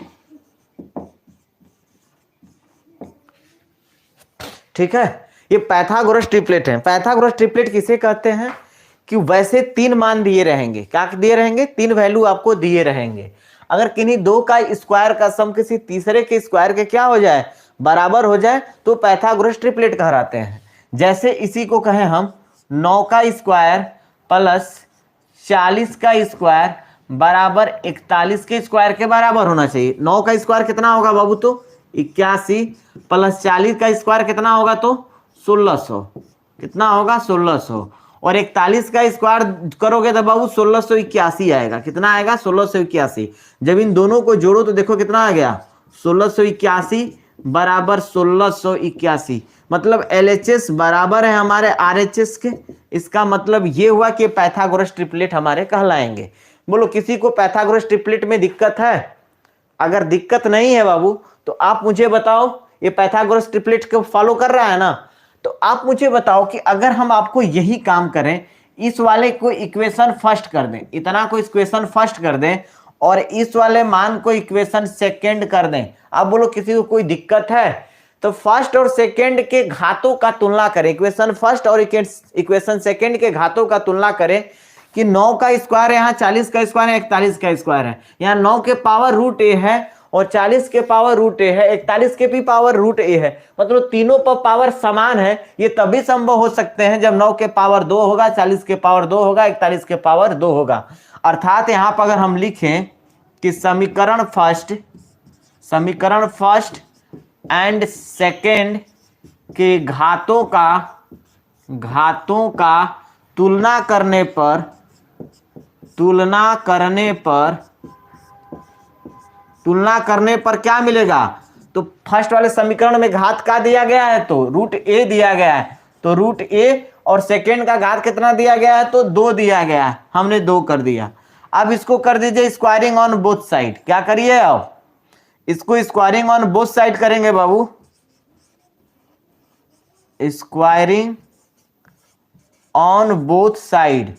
ठीक है। ये पाइथागोरस ट्रिपलेट है। पाइथागोरस ट्रिपलेट किसे कहते हैं, कि वैसे 3 मान दिए रहेंगे, क्या दिए रहेंगे, 3 वैल्यू आपको दिए रहेंगे। अगर किन्हीं 2 का स्क्वायर का सम किसी तीसरे के स्क्वायर के क्या हो जाए, बराबर हो जाए, तो पाइथागोरस ट्रिपलेट कहलाते हैं। जैसे इसी को कहें हम 9 का स्क्वायर प्लस 40 का स्क्वायर बराबर 41 के स्क्वायर के बराबर होना चाहिए। 9 का स्क्वायर कितना होगा बाबू, तो 81, प्लस 40 का स्क्वायर कितना होगा, तो 1600, कितना होगा 1600, और 41 का स्क्वायर करोगे तो बाबू 1681 आएगा, कितना आएगा 1681। जब इन दोनों को जोड़ो तो देखो कितना आ गया, 1681 बराबर 1681, मतलब LHS बराबर है हमारे RHS के। इसका मतलब ये हुआ कि पाइथागोरस ट्रिपलेट हमारे कहलाएंगे। बोलो किसी को पाइथागोरस ट्रिपलेट में दिक्कत है? अगर दिक्कत नहीं है बाबू तो आप मुझे बताओ, ये पाइथागोरस ट्रिपलेट को फॉलो कर रहा है ना, तो आप मुझे बताओ कि अगर हम आपको यही काम करें, इस वाले को इक्वेशन फर्स्ट कर दें, इतना को इक्वेशन फर्स्ट कर दें, और इस वाले मान को इक्वेशन सेकंड कर दें, आप बोलो किसी को कोई दिक्कत है? तो फर्स्ट और सेकंड के घातों का तुलना करें, इक्वेशन फर्स्ट और इक्वेशन सेकंड के घातों का तुलना करें कि 9 का स्क्वायर है, यहाँ 40 का स्क्वायर है, 41 का स्क्वायर है, यहाँ 9 के पावर रूट ए है और 40 के पावर रूट ए है, 41 के भी पावर रूट ए है, मतलब तीनों पर पावर समान है। ये तभी संभव हो सकते हैं जब 9 के पावर 2 होगा, 40 के पावर 2 होगा, 41 के पावर 2 होगा। अर्थात यहाँ पर अगर हम लिखें कि समीकरण फर्स्ट समीकरण फर्स्ट एंड सेकेंड के घातों का तुलना करने पर क्या मिलेगा? तो फर्स्ट वाले समीकरण में घात का दिया गया है तो रूट ए दिया गया है, तो रूट ए, और सेकेंड का घात कितना दिया गया है? तो 2 दिया गया है, हमने 2 कर दिया। अब इसको कर दीजिए स्क्वायरिंग ऑन बोथ साइड। क्या करिए? अब इसको स्क्वायरिंग ऑन बोथ साइड करेंगे बाबू, स्क्वायरिंग ऑन बोथ साइड।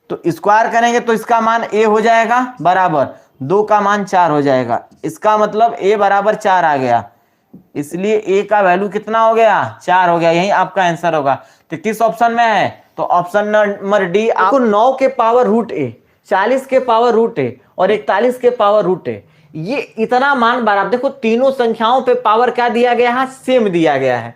तो स्क्वायर करेंगे तो इसका मान a हो जाएगा बराबर 2 का मान 4 हो जाएगा। इसका मतलब a बराबर 4 आ गया, इसलिए a का वैल्यू कितना हो गया? 4 हो गया। यही आपका आंसर होगा। तो किस ऑप्शन में है? तो ऑप्शन नंबर डी। आपको 9 के पावर रूट a, 40 के पावर रूट a और 41 के पावर रूट a, ये इतना मान बराबर। देखो तीनों संख्याओं पे पावर क्या दिया गया है? सेम दिया गया है।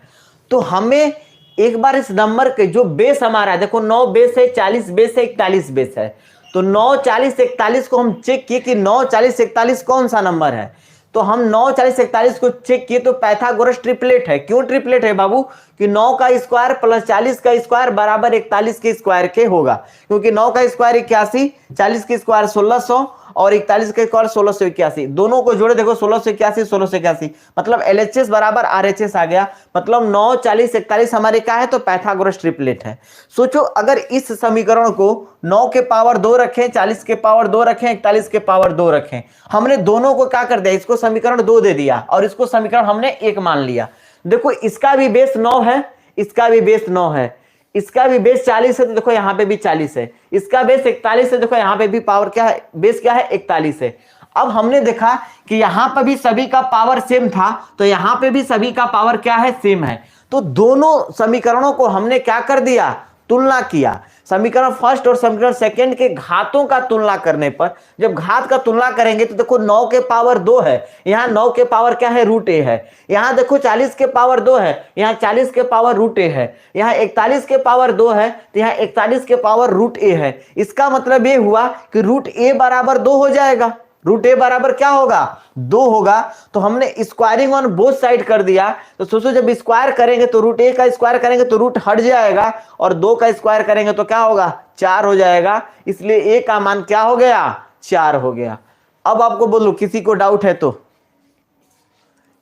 तो हमें एक बार इस नंबर के जो बेस हमारा है, देखो 9 बेस है, 40 बेस है, 41 बेस है, तो 9, 40, 41 को हम चेक किए कि 9, 40, 41 कौन सा नंबर है। तो हम 9, 40, 41 को चेक किए तो पाइथागोरस ट्रिपलेट है। क्यों ट्रिपलेट है बाबू? कि 9 का स्क्वायर प्लस 40 का स्क्वायर बराबर 41 के स्क्वायर के होगा, क्योंकि 9 का स्क्वायर 81, 40 के स्क्वायर 1600 और 41 के स्क्वायर 1681, दोनों को जोड़े देखो 1681, 1681, मतलब LHS बराबर RHS आ गया। मतलब 9, 40, 41 हमारे क्या है? तो पाइथागोरस ट्रिपलेट है। सोचो अगर इस समीकरण को 9 के पावर 2 रखें, 40 के पावर 2 रखें, 41 के पावर 2 रखें, हमने दोनों को क्या कर दिया? इसको समीकरण 2 दे दिया और इसको समीकरण हमने 1 मान लिया। देखो इसका भी बेस 9 है, इसका भी बेस 9 है, इसका भी बेस 40 है, तो देखो यहां पे भी 40 है, इसका बेस 41 है, देखो यहां पे भी पावर क्या है? बेस क्या है? 41 है। अब हमने देखा कि यहां पर भी सभी का पावर सेम था, तो यहां पे भी सभी का पावर क्या है? सेम है। तो दोनों समीकरणों को हमने क्या कर दिया? तुलना किया। समीकरण फर्स्ट और समीकरण सेकंड के घातों का तुलना करने पर, जब घात का तुलना करेंगे तो देखो 9 के पावर 2 है, यहां 9 के पावर क्या है? रूट ए है। यहां देखो 40 के पावर 2 है, यहां 40 के पावर रूट ए है। यहां 41 के पावर 2 है, तो यहां 41 के पावर रूट ए है। इसका मतलब ये हुआ कि रूट ए बराबर 2 हो जाएगा। रूट ए बराबर क्या होगा? 2 होगा। तो हमने स्क्वायरिंग ऑन बोथ साइड कर दिया। तो सोचो जब स्क्वायर करेंगे तो रूट ए का स्क्वायर करेंगे तो रूट हट जाएगा, और 2 का स्क्वायर करेंगे तो क्या होगा? 4 हो जाएगा। इसलिए ए का मान क्या हो गया? 4 हो गया। अब आपको बोलो किसी को डाउट है तो?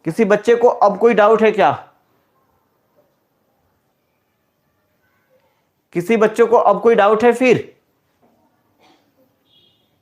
किसी बच्चे को अब कोई डाउट है क्या? किसी बच्चों को अब कोई डाउट है फिर?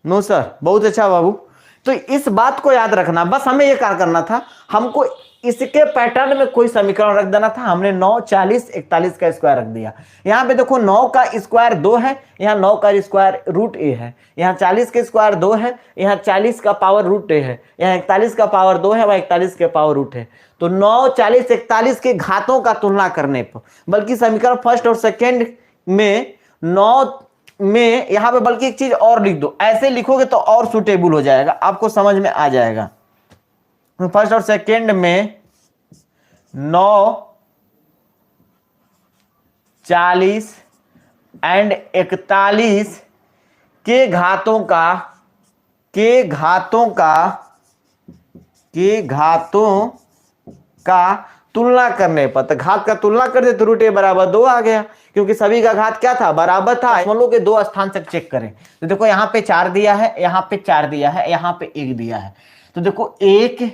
नो सर, बहुत अच्छा बाबू। तो इस बात को याद रखना, बस हमें यह क्या करना था, हमको इसके पैटर्न में कोई समीकरण रख देना था। हमने 9, 40, 41 का स्क्वायर रख दिया। यहां पे देखो 9 का स्क्वायर 2 है, यहां 9 का स्क्वायर रूट ए है, यहां 40 के स्क्वायर 2 है, यहां 40 का पावर रूट ए है, यहां 41 का पावर 2 है, वहां 41 के पावर रूट है। तो 9, 40, 41 के घातों का तुलना करने पर, बल्कि समीकरण फर्स्ट और सेकेंड में 9 में यहां पे बल्कि एक चीज और लिख दो, ऐसे लिखोगे तो और सुटेबल हो जाएगा, आपको समझ में आ जाएगा। फर्स्ट और सेकेंड में 9, 40 एंड 41 के घातों का तुलना करने पर, तो घात का तुलना कर दे तो रूट ए बराबर 2 आ गया, क्योंकि सभी का घात क्या था? बराबर था। दशमलव के 2 स्थान तक चेक करें तो देखो यहां पे 4 दिया है, यहां पे 4 दिया है, यहां पे 1 दिया है। तो देखो 1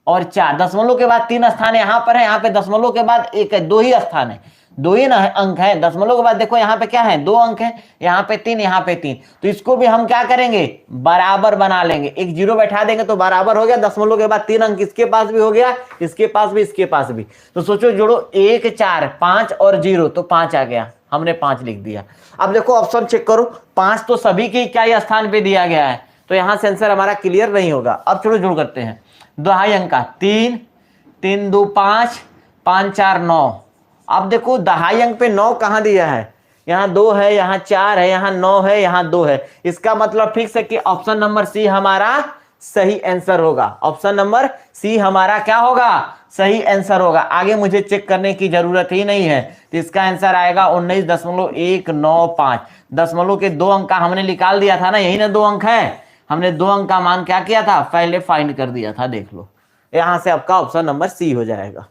और 4, दशमलव के बाद 3 स्थान यहां पर है, यहां पे दशमलव के बाद 1 है, 2 ही स्थान है, 2 ही ना अंक है। दशमलव के बाद देखो यहां पे क्या है? 2 अंक है, यहां पे 3, यहां पे 3। तो इसको भी हम क्या करेंगे? बराबर बना लेंगे, एक जीरो बैठा देंगे तो बराबर हो गया। दशमलव के बाद 3 अंक इसके पास भी हो गया, इसके पास भी, इसके पास भी। तो सोचो जोड़ो 1, 4, 5 और 0, तो 5 आ गया, हमने 5 लिख दिया। अब देखो ऑप्शन चेक करो, 5 तो सभी के क्या ही स्थान पे दिया गया है, तो यहां से आंसर हमारा क्लियर नहीं होगा। अब चलो जोड़ करते हैं, 2 अंक का 3, 3 2 5, 5 4 9। अब देखो 2 अंक पे 9 कहां दिया है? यहां 2 है, यहां 4 है, यहां 9 है, यहां 2 है। इसका मतलब फिक्स है कि ऑप्शन नंबर सी हमारा सही आंसर होगा। ऑप्शन नंबर सी हमारा क्या होगा? सही आंसर होगा। आगे मुझे चेक करने की जरूरत ही नहीं है, तो इसका आंसर आएगा 19.195। दशमलव के 2 अंक का हमने निकाल दिया था ना, यही ना 2 अंक है। हमने 2 अंक का मान क्या किया था, पहले फाइंड कर दिया था। देख लो, यहां से आपका ऑप्शन नंबर सी हो जाएगा।